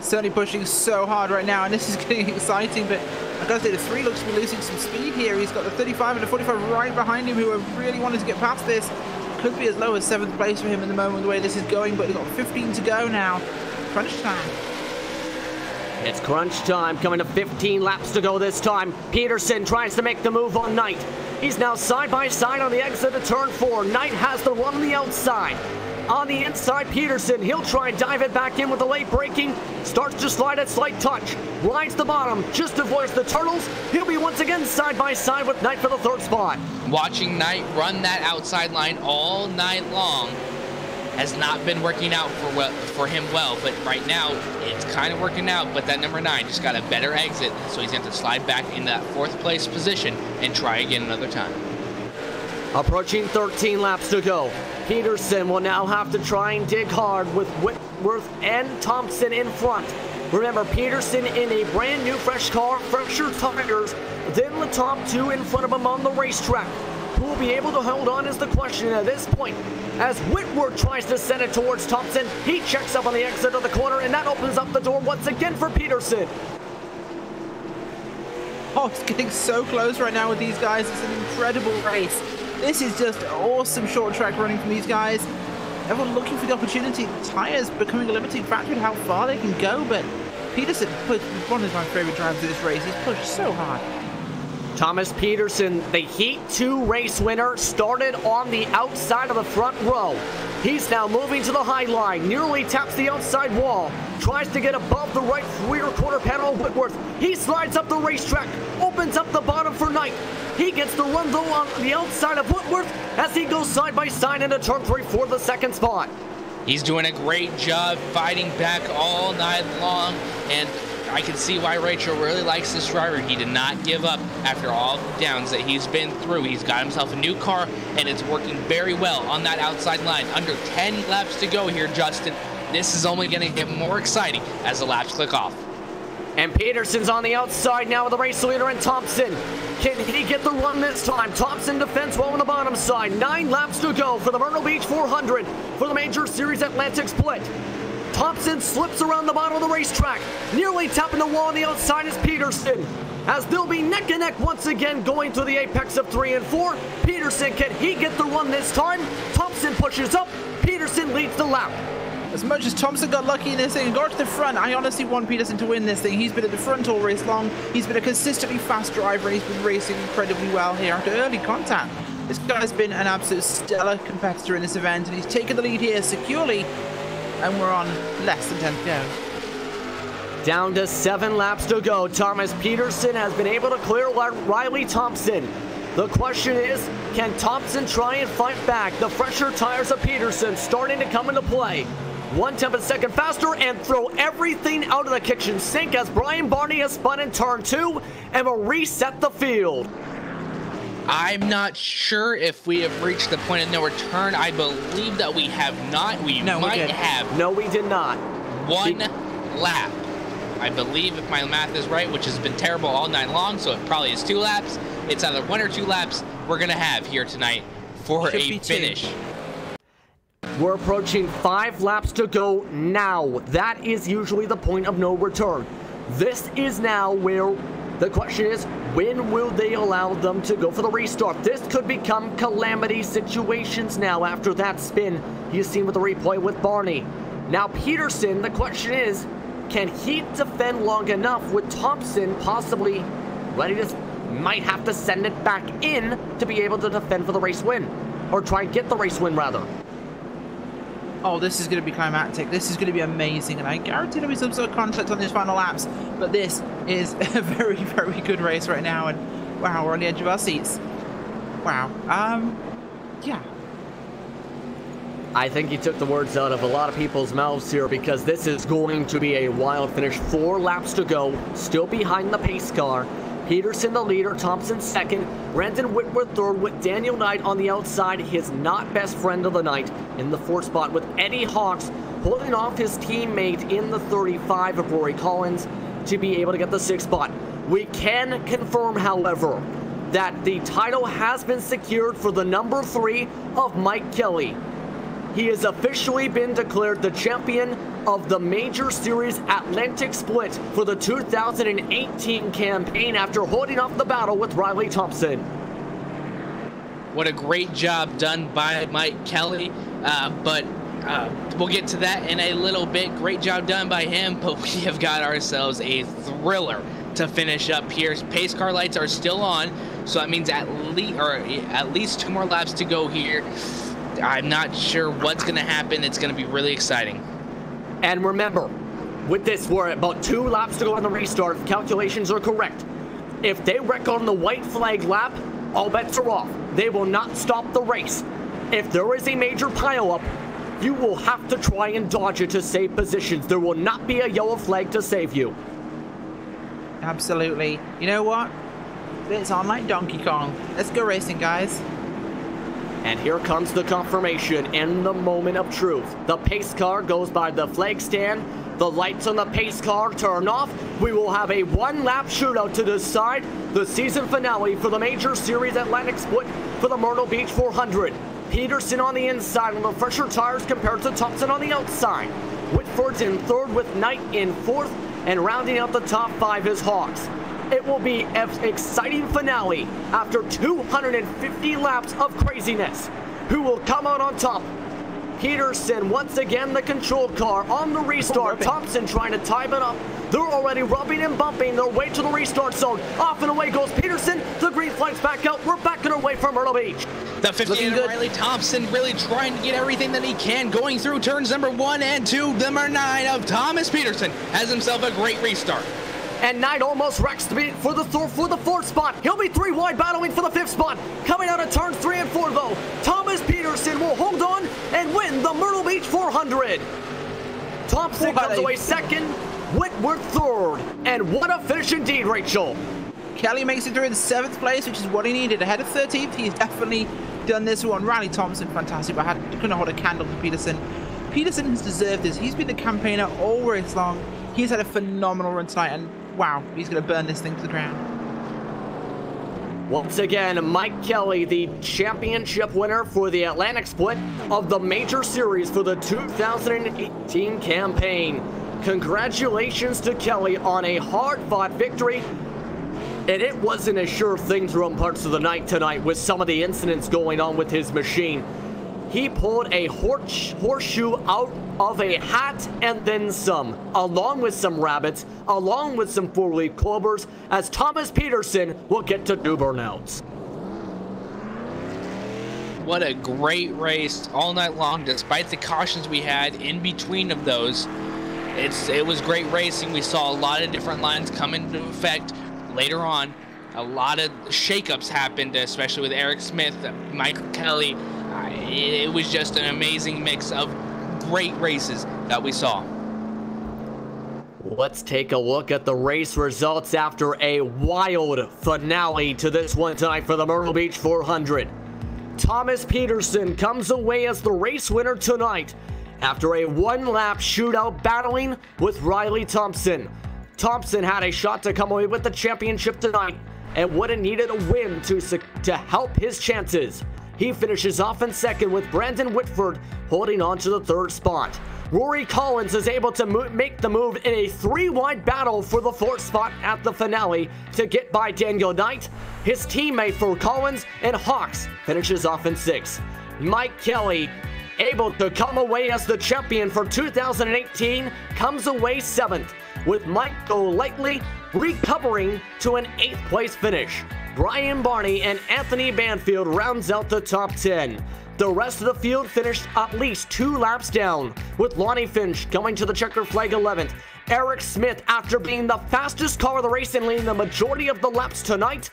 Certainly pushing so hard right now, and this is getting exciting, but I gotta say the 3 looks to be losing some speed here. He's got the 35 and the 45 right behind him, who are really wanting to get past this. Could be as low as 7th place for him in the moment, the way this is going, but he's got 15 to go now. Crunch time. It's crunch time, coming to 15 laps to go this time. Peterson tries to make the move on Knight. He's now side by side on the exit of turn 4. Knight has the run on the outside. On the inside, Peterson, he'll try and dive it back in with the late braking. Starts to slide at slight touch. Rides the bottom, just avoids the turtles. He'll be once again side by side with Knight for the 3rd spot. Watching Knight run that outside line all night long has not been working out for him well, but right now it's kind of working out. But that number 9 just got a better exit, so he's going to have to slide back in that 4th place position and try again another time. Approaching 13 laps to go. Peterson will now have to try and dig hard with Whitworth and Thompson in front. Remember, Peterson in a brand new fresh car, fresher tires than the top 2 in front of him on the racetrack. Who will be able to hold on is the question at this point. As Whitworth tries to send it towards Thompson, he checks up on the exit of the corner, and that opens up the door once again for Peterson. Oh, it's getting so close right now with these guys. It's an incredible race. This is just awesome short track running from these guys. Everyone looking for the opportunity. The tires becoming a limiting factor in how far they can go, but Peterson pushed one of my favorite drivers of this race. He's pushed so hard. Thomas Peterson, the Heat 2 race winner, started on the outside of the front row. He's now moving to the high line, nearly taps the outside wall, tries to get above the right rear quarter panel of Whitworth. He slides up the racetrack, opens up the bottom for Knight. He gets the run though on the outside of Whitworth as he goes side by side into turn 3 for the 2nd spot. He's doing a great job fighting back all night long, and I can see why Rachel really likes this driver. He did not give up after all the downs that he's been through. He's got himself a new car, and it's working very well on that outside line. Under 10 laps to go here, Justin. This is only going to get more exciting as the laps click off. And Peterson's on the outside now with the race leader and Thompson. Can he get the run this time? Thompson defends well on the bottom side. 9 laps to go for the Myrtle Beach 400 for the Major Series Atlantic Split. Thompson slips around the bottom of the racetrack. Nearly tapping the wall on the outside is Peterson. As they'll be neck and neck once again going through the apex of 3 and 4. Peterson, can he get the run this time? Thompson pushes up. Peterson leads the lap. As much as Thompson got lucky in this thing and got to the front, I honestly want Peterson to win this thing. He's been at the front all race long. He's been a consistently fast driver, and he's been racing incredibly well here after early contact. This guy's been an absolute stellar competitor in this event, and he's taken the lead here securely, and we're on less than 10 to go. Down to 7 laps to go. Thomas Peterson has been able to clear Riley Thompson. The question is, can Thompson try and fight back? The fresher tires of Peterson starting to come into play. 1/10 of a second faster and throw everything out of the kitchen sink as Brian Barney has spun in turn 2 and will reset the field. I'm not sure if we have reached the point of no return. I believe that we have not. We might have. No, we did not. 1 lap. I believe, if my math is right, which has been terrible all night long, so it probably is 2 laps. It's either 1 or 2 laps we're going to have here tonight for a finish. We're approaching 5 laps to go now. That is usually the point of no return. This is now where the question is, when will they allow them to go for the restart? This could become calamity situations now after that spin you've seen with the replay with Barney. Now Peterson, the question is, can he defend long enough with Thompson possibly ready to, might have to send it back in to be able to defend for the race win, or try and get the race win rather. Oh, this is going to be climactic. This is going to be amazing, and I guarantee there'll be some sort of conflict on these final laps, but this is a very, very good race right now, and wow, we're on the edge of our seats. Wow. Yeah. I think he took the words out of a lot of people's mouths here, because this is going to be a wild finish. 4 laps to go, still behind the pace car. Peterson the leader, Thompson second, Brandon Whitworth third, with Daniel Knight on the outside, his not best friend of the night, in the 4th spot, with Eddie Hawks holding off his teammate in the 35 of Rory Collins to be able to get the 6th spot. We can confirm, however, that the title has been secured for the number 3 of Mike Kelly. He has officially been declared the champion of the Major Series Atlantic Split for the 2018 campaign after holding off the battle with Riley Thompson. What a great job done by Mike Kelly, but we'll get to that in a little bit. Great job done by him, but we have got ourselves a thriller to finish up here. Pace car lights are still on, so that means at least 2 more laps to go here. I'm not sure what's going to happen. It's going to be really exciting. And remember, with this, we're about 2 laps to go on the restart. If calculations are correct, if they wreck on the white flag lap, all bets are off. They will not stop the race. If there is a major pileup, you will have to try and dodge it to save positions. There will not be a yellow flag to save you. Absolutely. You know what? It's on like Donkey Kong. Let's go racing, guys. And here comes the confirmation in the moment of truth. The pace car goes by the flag stand. The lights on the pace car turn off. We will have a 1-lap shootout to decide the season finale for the Major Series Atlantic Split for the Myrtle Beach 400. Peterson on the inside on the fresher tires compared to Thompson on the outside. Whitford's in 3rd with Knight in 4th, and rounding out the top 5 is Hawks. It will be an exciting finale after 250 laps of craziness. Who will come out on top? Peterson, once again the control car on the restart. Thompson trying to time it up. They're already rubbing and bumping their way to the restart zone. Off and away goes Peterson. The green flag's back out. We're backing away from Myrtle Beach. The 58 of Riley Thompson really trying to get everything that he can, going through turns number 1 and 2. Number 9 of Thomas Peterson has himself a great restart. And Knight almost wrecks the beat for the 4th spot. He'll be 3 wide, battling for the 5th spot. Coming out of turns 3 and 4, though, Thomas Peterson will hold on and win the Myrtle Beach 400. Thompson comes away 2nd, Whitworth 3rd. And what a finish indeed, Rachel. Kelly makes it through in 7th place, which is what he needed. Ahead of 13th, he's definitely done this one. Riley Thompson, fantastic, but couldn't hold a candle to Peterson. Peterson has deserved this. He's been the campaigner all race long. He's had a phenomenal run tonight, and wow, he's going to burn this thing to the ground. Once again, Mike Kelly, the championship winner for the Atlantic Split of the Major Series for the 2018 campaign. Congratulations to Kelly on a hard-fought victory. And it wasn't a sure thing throughout parts of the night tonight with some of the incidents going on with his machine. He pulled a horseshoe out of a hat and then some, along with some rabbits, along with some 4-leaf clovers, as Thomas Peterson will get to 2 burnouts. What a great race all night long, despite the cautions we had in between of those. It was great racing. We saw a lot of different lines come into effect later on. A lot of shakeups happened, especially with Eric Smith, Michael Kelly. It was just an amazing mix of great races that we saw. Let's take a look at the race results after a wild finale to this one tonight for the Myrtle Beach 400. Thomas Peterson comes away as the race winner tonight after a 1-lap shootout battling with Riley Thompson. Thompson had a shot to come away with the championship tonight and would have needed a win to help his chances. He finishes off in 2nd with Brandon Whitford holding on to the 3rd spot. Rory Collins is able to make the move in a 3-wide battle for the 4th spot at the finale to get by Daniel Knight. His teammate for Collins and Hawks finishes off in 6th. Mike Kelly, able to come away as the champion for 2018, comes away 7th, with Michael Lightly recovering to an 8th place finish. Brian Barney and Anthony Banfield rounds out the top 10. The rest of the field finished at least 2 laps down, with Lonnie Finch coming to the checkered flag 11th. Eric Smith, after being the fastest car of the race and leading the majority of the laps tonight,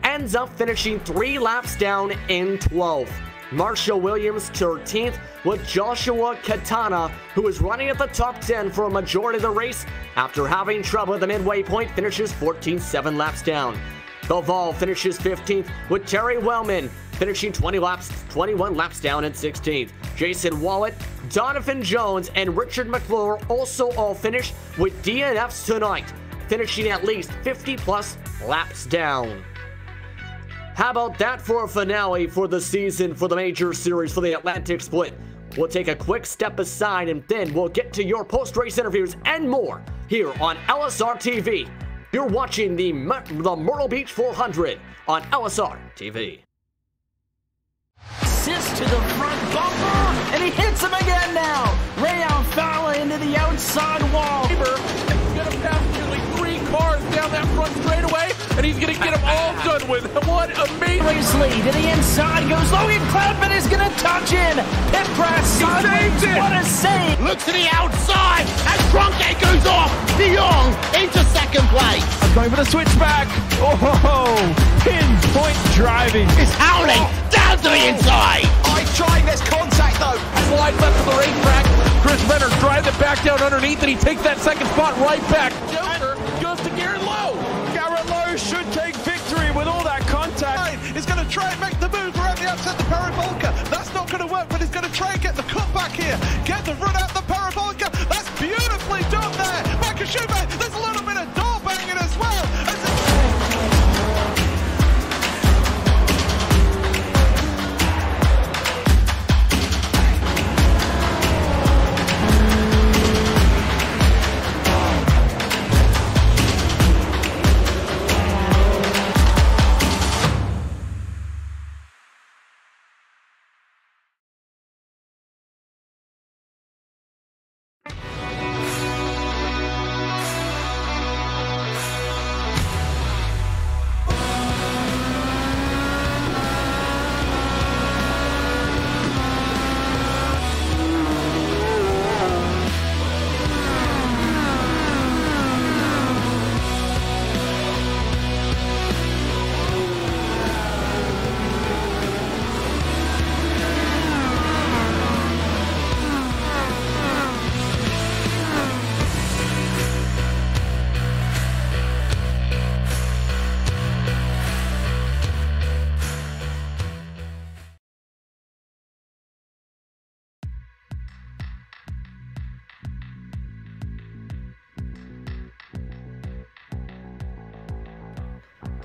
ends up finishing 3 laps down in 12th. Marshall Williams 13th, with Joshua Katana, who is running at the top 10 for a majority of the race after having trouble at the midway point, finishes 14, 7 laps down. Koval finishes 15th, with Terry Wellman finishing 21 laps down in 16th. Jason Wallet, Donovan Jones, and Richard McClure also all finished with DNFs tonight, finishing at least 50-plus laps down. How about that for a finale for the season for the Major Series for the Atlantic Split? We'll take a quick step aside and then we'll get to your post-race interviews and more here on LSRTV. You're watching the Myrtle Beach 400 on LSRTV. Assist to the front bumper, and he hits him again now. Ray Alfala into the outside wall. He's going to pass nearly 3 cars down that front straightaway, and he's going to get them all done with. What amazing Race lead to the inside goes Logan Cloudman is going to touch in. Pit press sideways. What a save. Looks to the outside as Cronkite goes off. De Jong into second place. Going for the switchback. Oh, pinpoint driving. It's howling down to the inside. I trying this contact though. slide left of the racetrack. Chris Benner drives it back down underneath, and he takes that second spot right back. Joker goes to Garrett Lowe. Garrett Lowe should take victory with all that contact. He's going to try and make the move around the outside the parabolica. That's not going to work, but he's going to try and get the cut back here. Get the run out the parabolica. That's beautifully done there. Michael Schumacher, there's a little bit of door banging as well.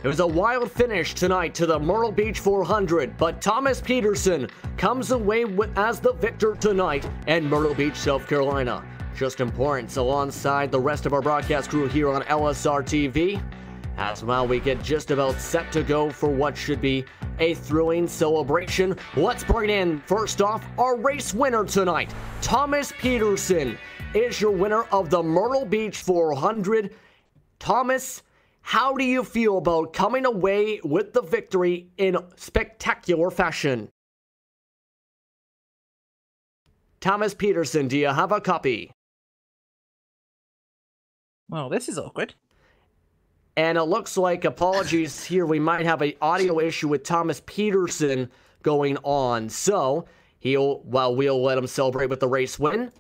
It was a wild finish tonight to the Myrtle Beach 400, but Thomas Peterson comes away as the victor tonight in Myrtle Beach, South Carolina. Just important, alongside the rest of our broadcast crew here on LSRTV, as well we get just about set to go for what should be a thrilling celebration. Let's bring in, first off, our race winner tonight. Thomas Peterson is your winner of the Myrtle Beach 400. Thomas, how do you feel about coming away with the victory in spectacular fashion? Thomas Peterson, do you have a copy? Well, this is awkward. And it looks like, apologies here, we might have an audio issue with Thomas Peterson going on. So, we'll let him celebrate with the race win.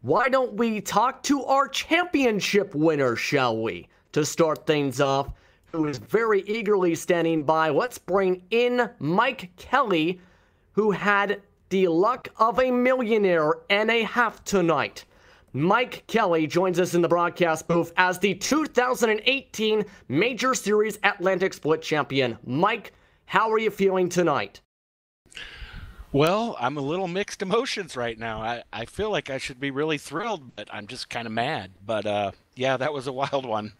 Why don't we talk to our championship winner, shall we? To start things off, who is very eagerly standing by. Let's bring in Mike Kelly, who had the luck of a millionaire and a half tonight. Mike Kelly joins us in the broadcast booth as the 2018 Major Series Atlantic Split champion. Mike, how are you feeling tonight? Well, I'm a little mixed emotions right now. I feel like I should be really thrilled, but I'm just kind of mad. But yeah, that was a wild one.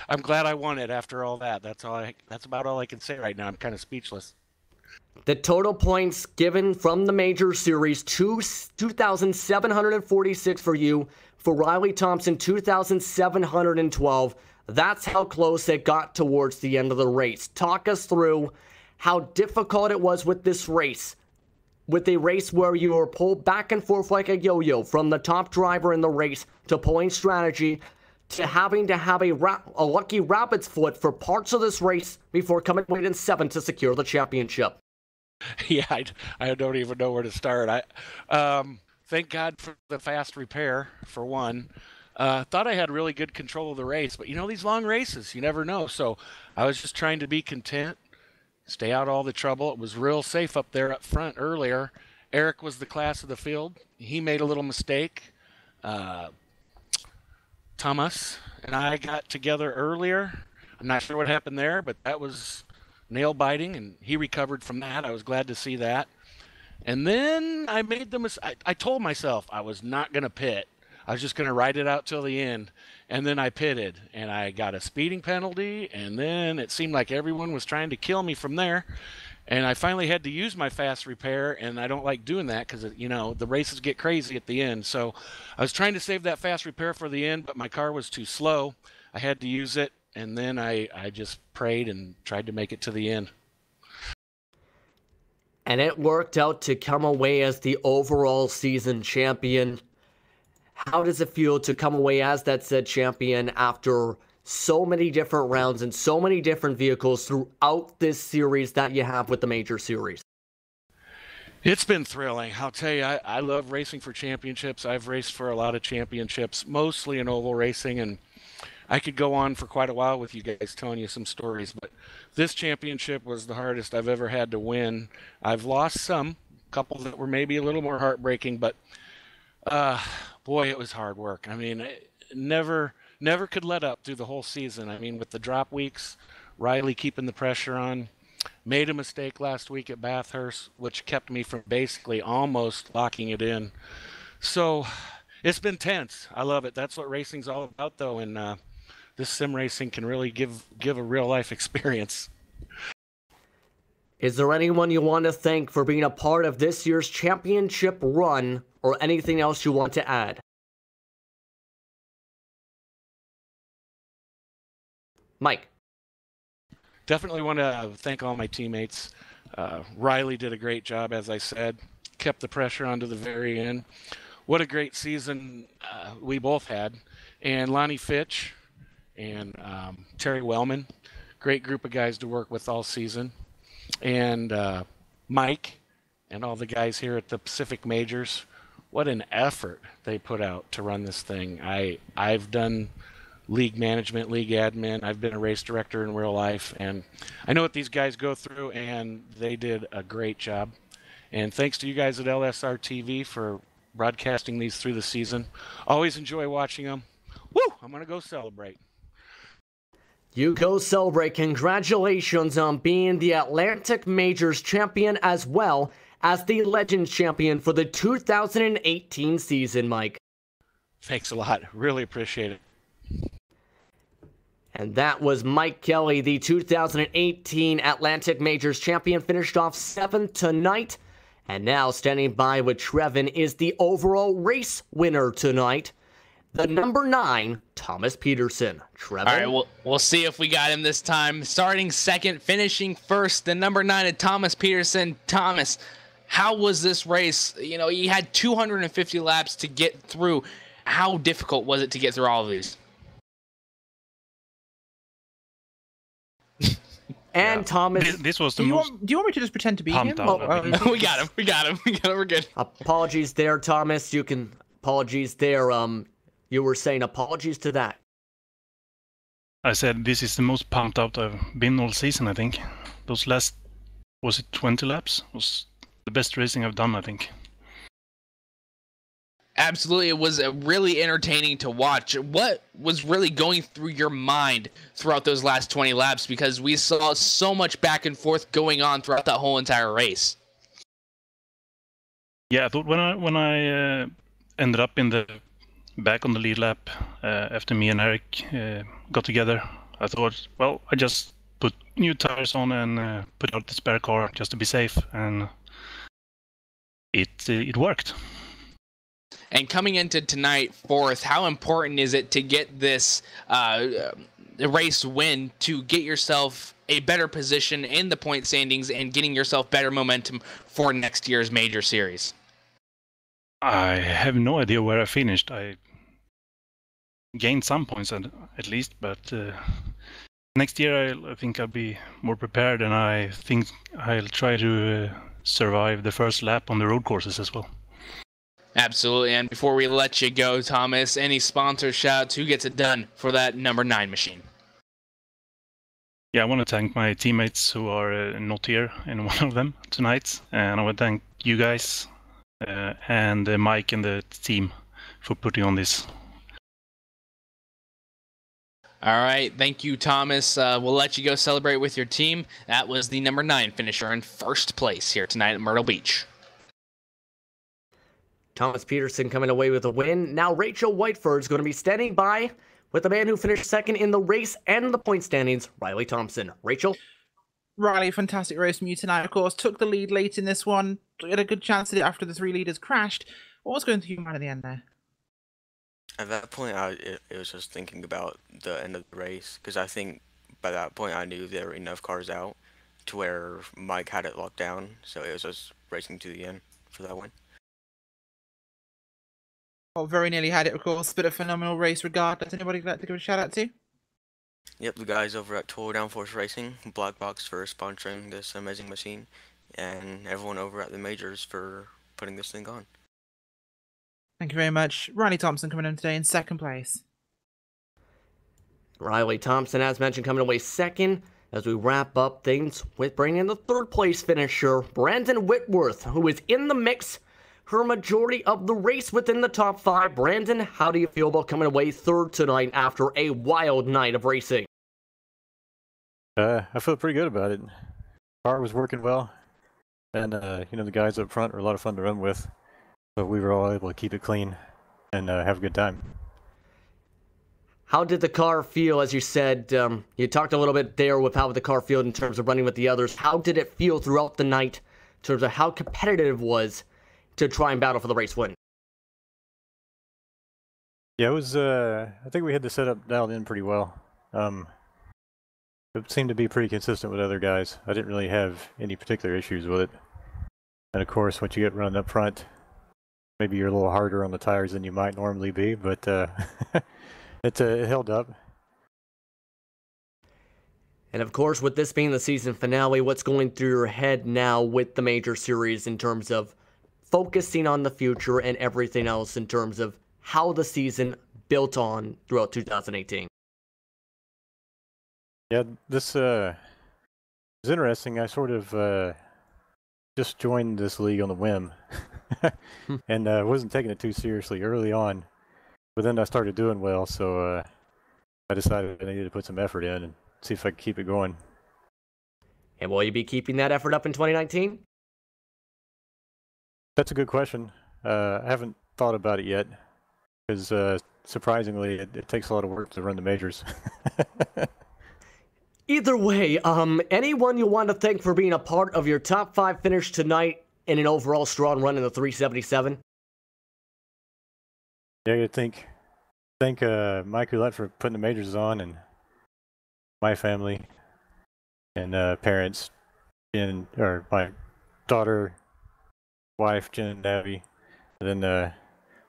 I'm glad I won it after all that. That's about all I can say right now. I'm kind of speechless. The total points given from the Major Series, 2,746 for you. For Riley Thompson, 2,712. That's how close it got towards the end of the race. Talk us through how difficult it was with this race. With a race where you were pulled back and forth like a yo-yo from the top driver in the race to pulling strategy to having to have a lucky rabbit's foot for parts of this race before coming away in 7th to secure the championship. Yeah, I don't even know where to start. Thank God for the fast repair, for one. Thought I had really good control of the race, but these long races, you never know. So I was just trying to be content, stay out of all the trouble. It was real safe up there up front earlier. Eric was the class of the field. He made a little mistake. Thomas and I got together earlier. I'm not sure what happened there, but that was nail biting, and he recovered from that. I was glad to see that. And then I made the mistake. I told myself I was not going to pit. I was just going to ride it out till the end. And then I pitted, and I got a speeding penalty, and then it seemed like everyone was trying to kill me from there. And I finally had to use my fast repair, and I don't like doing that because, the races get crazy at the end. So I was trying to save that fast repair for the end, but my car was too slow. I had to use it, and then I just prayed and tried to make it to the end. And it worked out to come away as the overall season champion. How does it feel to come away as that said champion after so many different rounds and so many different vehicles throughout this series that you have with the Major Series? It's been thrilling. I'll tell you, I love racing for championships. I've raced for a lot of championships, mostly in oval racing, and I could go on for quite a while with you guys telling you some stories, but this championship was the hardest I've ever had to win. I've lost some, a couple that were maybe a little more heartbreaking, but boy, it was hard work. I mean, never could let up through the whole season. I mean, with the drop weeks, Riley keeping the pressure on, made a mistake last week at Bathurst, which kept me from basically almost locking it in. So it's been tense. I love it. That's what racing's all about, though, and this sim racing can really give a real life experience. Is there anyone you want to thank for being a part of this year's championship run, or anything else you want to add? Mike. Definitely want to thank all my teammates. Riley did a great job, as I said, kept the pressure on to the very end. What a great season we both had. And Lonnie Fitch and Terry Wellman, great group of guys to work with all season. And Mike and all the guys here at the Pacific Majors, what an effort they put out to run this thing. I've done league management, league admin. I've been a race director in real life, and I know what these guys go through, and they did a great job. And thanks to you guys at LSRTV for broadcasting these through the season. Always enjoy watching them. Woo! I'm going to go celebrate. You go celebrate. Congratulations on being the Atlantic Majors champion as well as the Legends champion for the 2018 season, Mike. Thanks a lot. Really appreciate it. And that was Mike Kelly, the 2018 Atlantic Majors champion, finished off 7th tonight. And now standing by with Trevin is the overall race winner tonight, the number 9, Thomas Peterson. Trevin? All right, we'll see if we got him this time. Starting second, finishing first, the number 9 Thomas Peterson. Thomas, how was this race? You had 250 laps to get through. How difficult was it to get through all of these? And Thomas, this was the do you most. want me to just pretend to be him? We got him. We're good. Apologies there, Thomas. Apologies there. You were saying apologies to that. I said this is the most pumped out I've been all season. I think those last, was it 20 laps? Was the best racing I've done, I think. Absolutely, it was really entertaining to watch. What was really going through your mind throughout those last 20 laps? Because we saw so much back and forth going on throughout that whole entire race. Yeah, I thought when I ended up in the back on the lead lap after me and Eric got together, I thought, well, I just put new tires on and put out the spare car just to be safe, and it worked. And coming into tonight, 4th, how important is it to get this race win to get yourself a better position in the point standings and getting yourself better momentum for next year's Major Series? I have no idea where I finished. I gained some points at least, but next year I think I'll be more prepared, and I think I'll try to survive the first lap on the road courses as well. Absolutely. And before we let you go, Thomas, any sponsor shouts? Who gets it done for that number 9 machine? Yeah, I want to thank my teammates who are not here, and one of them tonight. And I want to thank you guys and Mike and the team for putting on this. All right. Thank you, Thomas. We'll let you go celebrate with your team. That was the number 9 finisher in first place here tonight at Myrtle Beach. Thomas Peterson coming away with a win. Now Rachel Whiteford's going to be standing by with the man who finished second in the race and the point standings, Riley Thompson. Rachel? Riley, fantastic race from you tonight, of course. Took the lead late in this one. Had a good chance at it after the 3 leaders crashed. What was going through your mind at the end there? At that point, it was just thinking about the end of the race, because I think by that point I knew there were enough cars out to where Mike had it locked down, so it was just racing to the end for that one. Well, very nearly had it, of course, but a phenomenal race regardless. Anybody like to give a shout out to? Yep, the guys over at Total Downforce Racing, Black Box for sponsoring this amazing machine, and everyone over at the majors for putting this thing on. Thank you very much. Riley Thompson coming in today in second place. Riley Thompson, as mentioned, coming away second as we wrap up things with bringing in the third place finisher, Brandon Whitworth, who is in the mix for a majority of the race within the top 5. Brandon, how do you feel about coming away third tonight after a wild night of racing? I feel pretty good about it. Car was working well, and the guys up front were a lot of fun to run with, but we were all able to keep it clean and have a good time. How did the car feel, as you said? You talked a little bit there with how the car felt in terms of running with the others. How did it feel throughout the night in terms of how competitive it was to try and battle for the race win? Yeah, it was, I think we had the setup dialed in pretty well. It seemed to be pretty consistent with other guys. I didn't really have any particular issues with it. And of course, once you get running up front, maybe you're a little harder on the tires than you might normally be, but it held up. And of course, with this being the season finale, what's going through your head now with the major series in terms of focusing on the future and everything else in terms of how the season built on throughout 2018? Yeah, this is interesting. I sort of just joined this league on the whim and wasn't taking it too seriously early on, but then I started doing well, so I decided I needed to put some effort in and see if I could keep it going. And will you be keeping that effort up in 2019? That's a good question. I haven't thought about it yet, because surprisingly, it takes a lot of work to run the majors. Either way, anyone you want to thank for being a part of your top 5 finish tonight in an overall strong run in the 377? Yeah, I thank Mike Roulette for putting the majors on, and my family and parents, or my daughter, wife, Jen and Abby, and then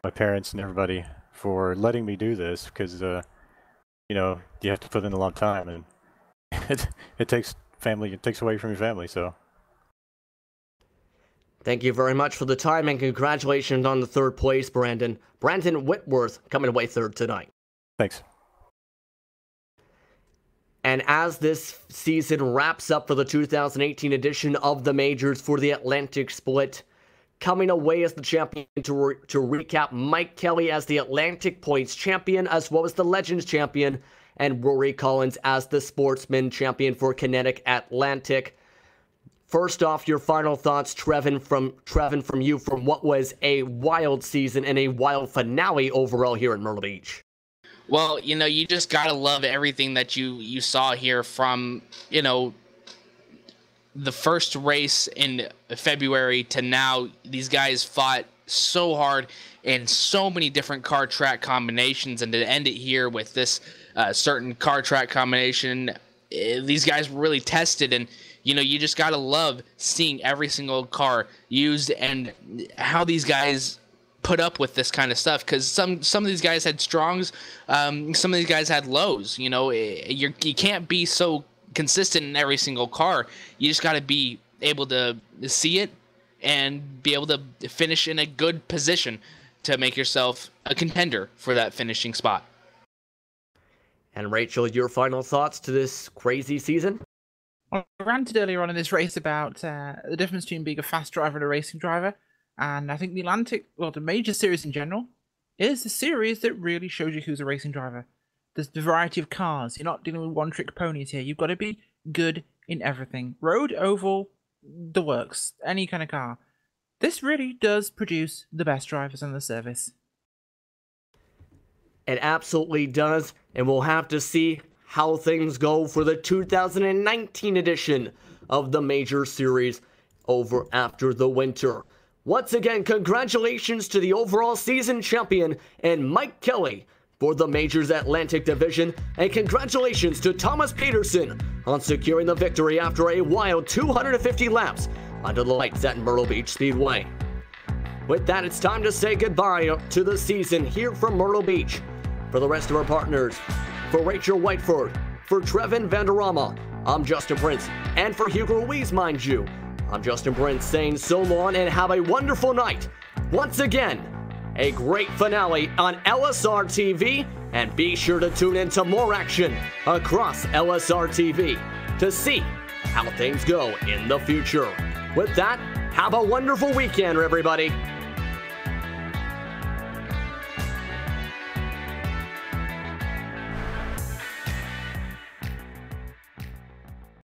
my parents and everybody for letting me do this, because you have to put in a lot of time, and it takes away from your family, so. Thank you very much for the time, and congratulations on the third place, Brandon. Brandon Whitworth coming away third tonight. Thanks. And as this season wraps up for the 2018 edition of the Majors for the Atlantic Split, coming away as the champion to recap, Mike Kelly as the Atlantic Points champion, as well as the Legends champion, and Rory Collins as the Sportsman champion for Kinetic Atlantic. First off, your final thoughts, Trevin, from you, from what was a wild season and a wild finale overall here in Myrtle Beach. Well, you just gotta love everything that you saw here from, the first race in February to now. These guys fought so hard in so many different car track combinations, and to end it here with this certain car track combination, these guys were really tested, and you just gotta love seeing every single car used and how these guys put up with this kind of stuff, because some of these guys had strongs, some of these guys had lows. You know, you can't be so consistent in every single car. You just got to be able to see it and be able to finish in a good position to make yourself a contender for that finishing spot. And Rachel, your final thoughts to this crazy season? I ranted earlier on in this race about the difference between being a fast driver and a racing driver. And I think the the major series in general, is the series that really shows you who's a racing driver. There's the variety of cars. You're not dealing with one-trick ponies here. You've got to be good in everything. Road, oval, the works. Any kind of car. This really does produce the best drivers in the service. It absolutely does, and we'll have to see how things go for the 2019 edition of the Major Series over after the winter. Once again, congratulations to the overall season champion and Mike Kelly for the Majors Atlantic Division, and congratulations to Thomas Peterson on securing the victory after a wild 250 laps under the lights at Myrtle Beach Speedway. With that, it's time to say goodbye to the season here from Myrtle Beach. For the rest of our partners, for Rachel Whiteford, for Trevin Vanderama, I'm Justin Prince, and for Hugo Ruiz, mind you, I'm Justin Prince saying so long and have a wonderful night. Once again, a great finale on LSRTV, and be sure to tune in to more action across LSRTV to see how things go in the future. With that, have a wonderful weekend, everybody.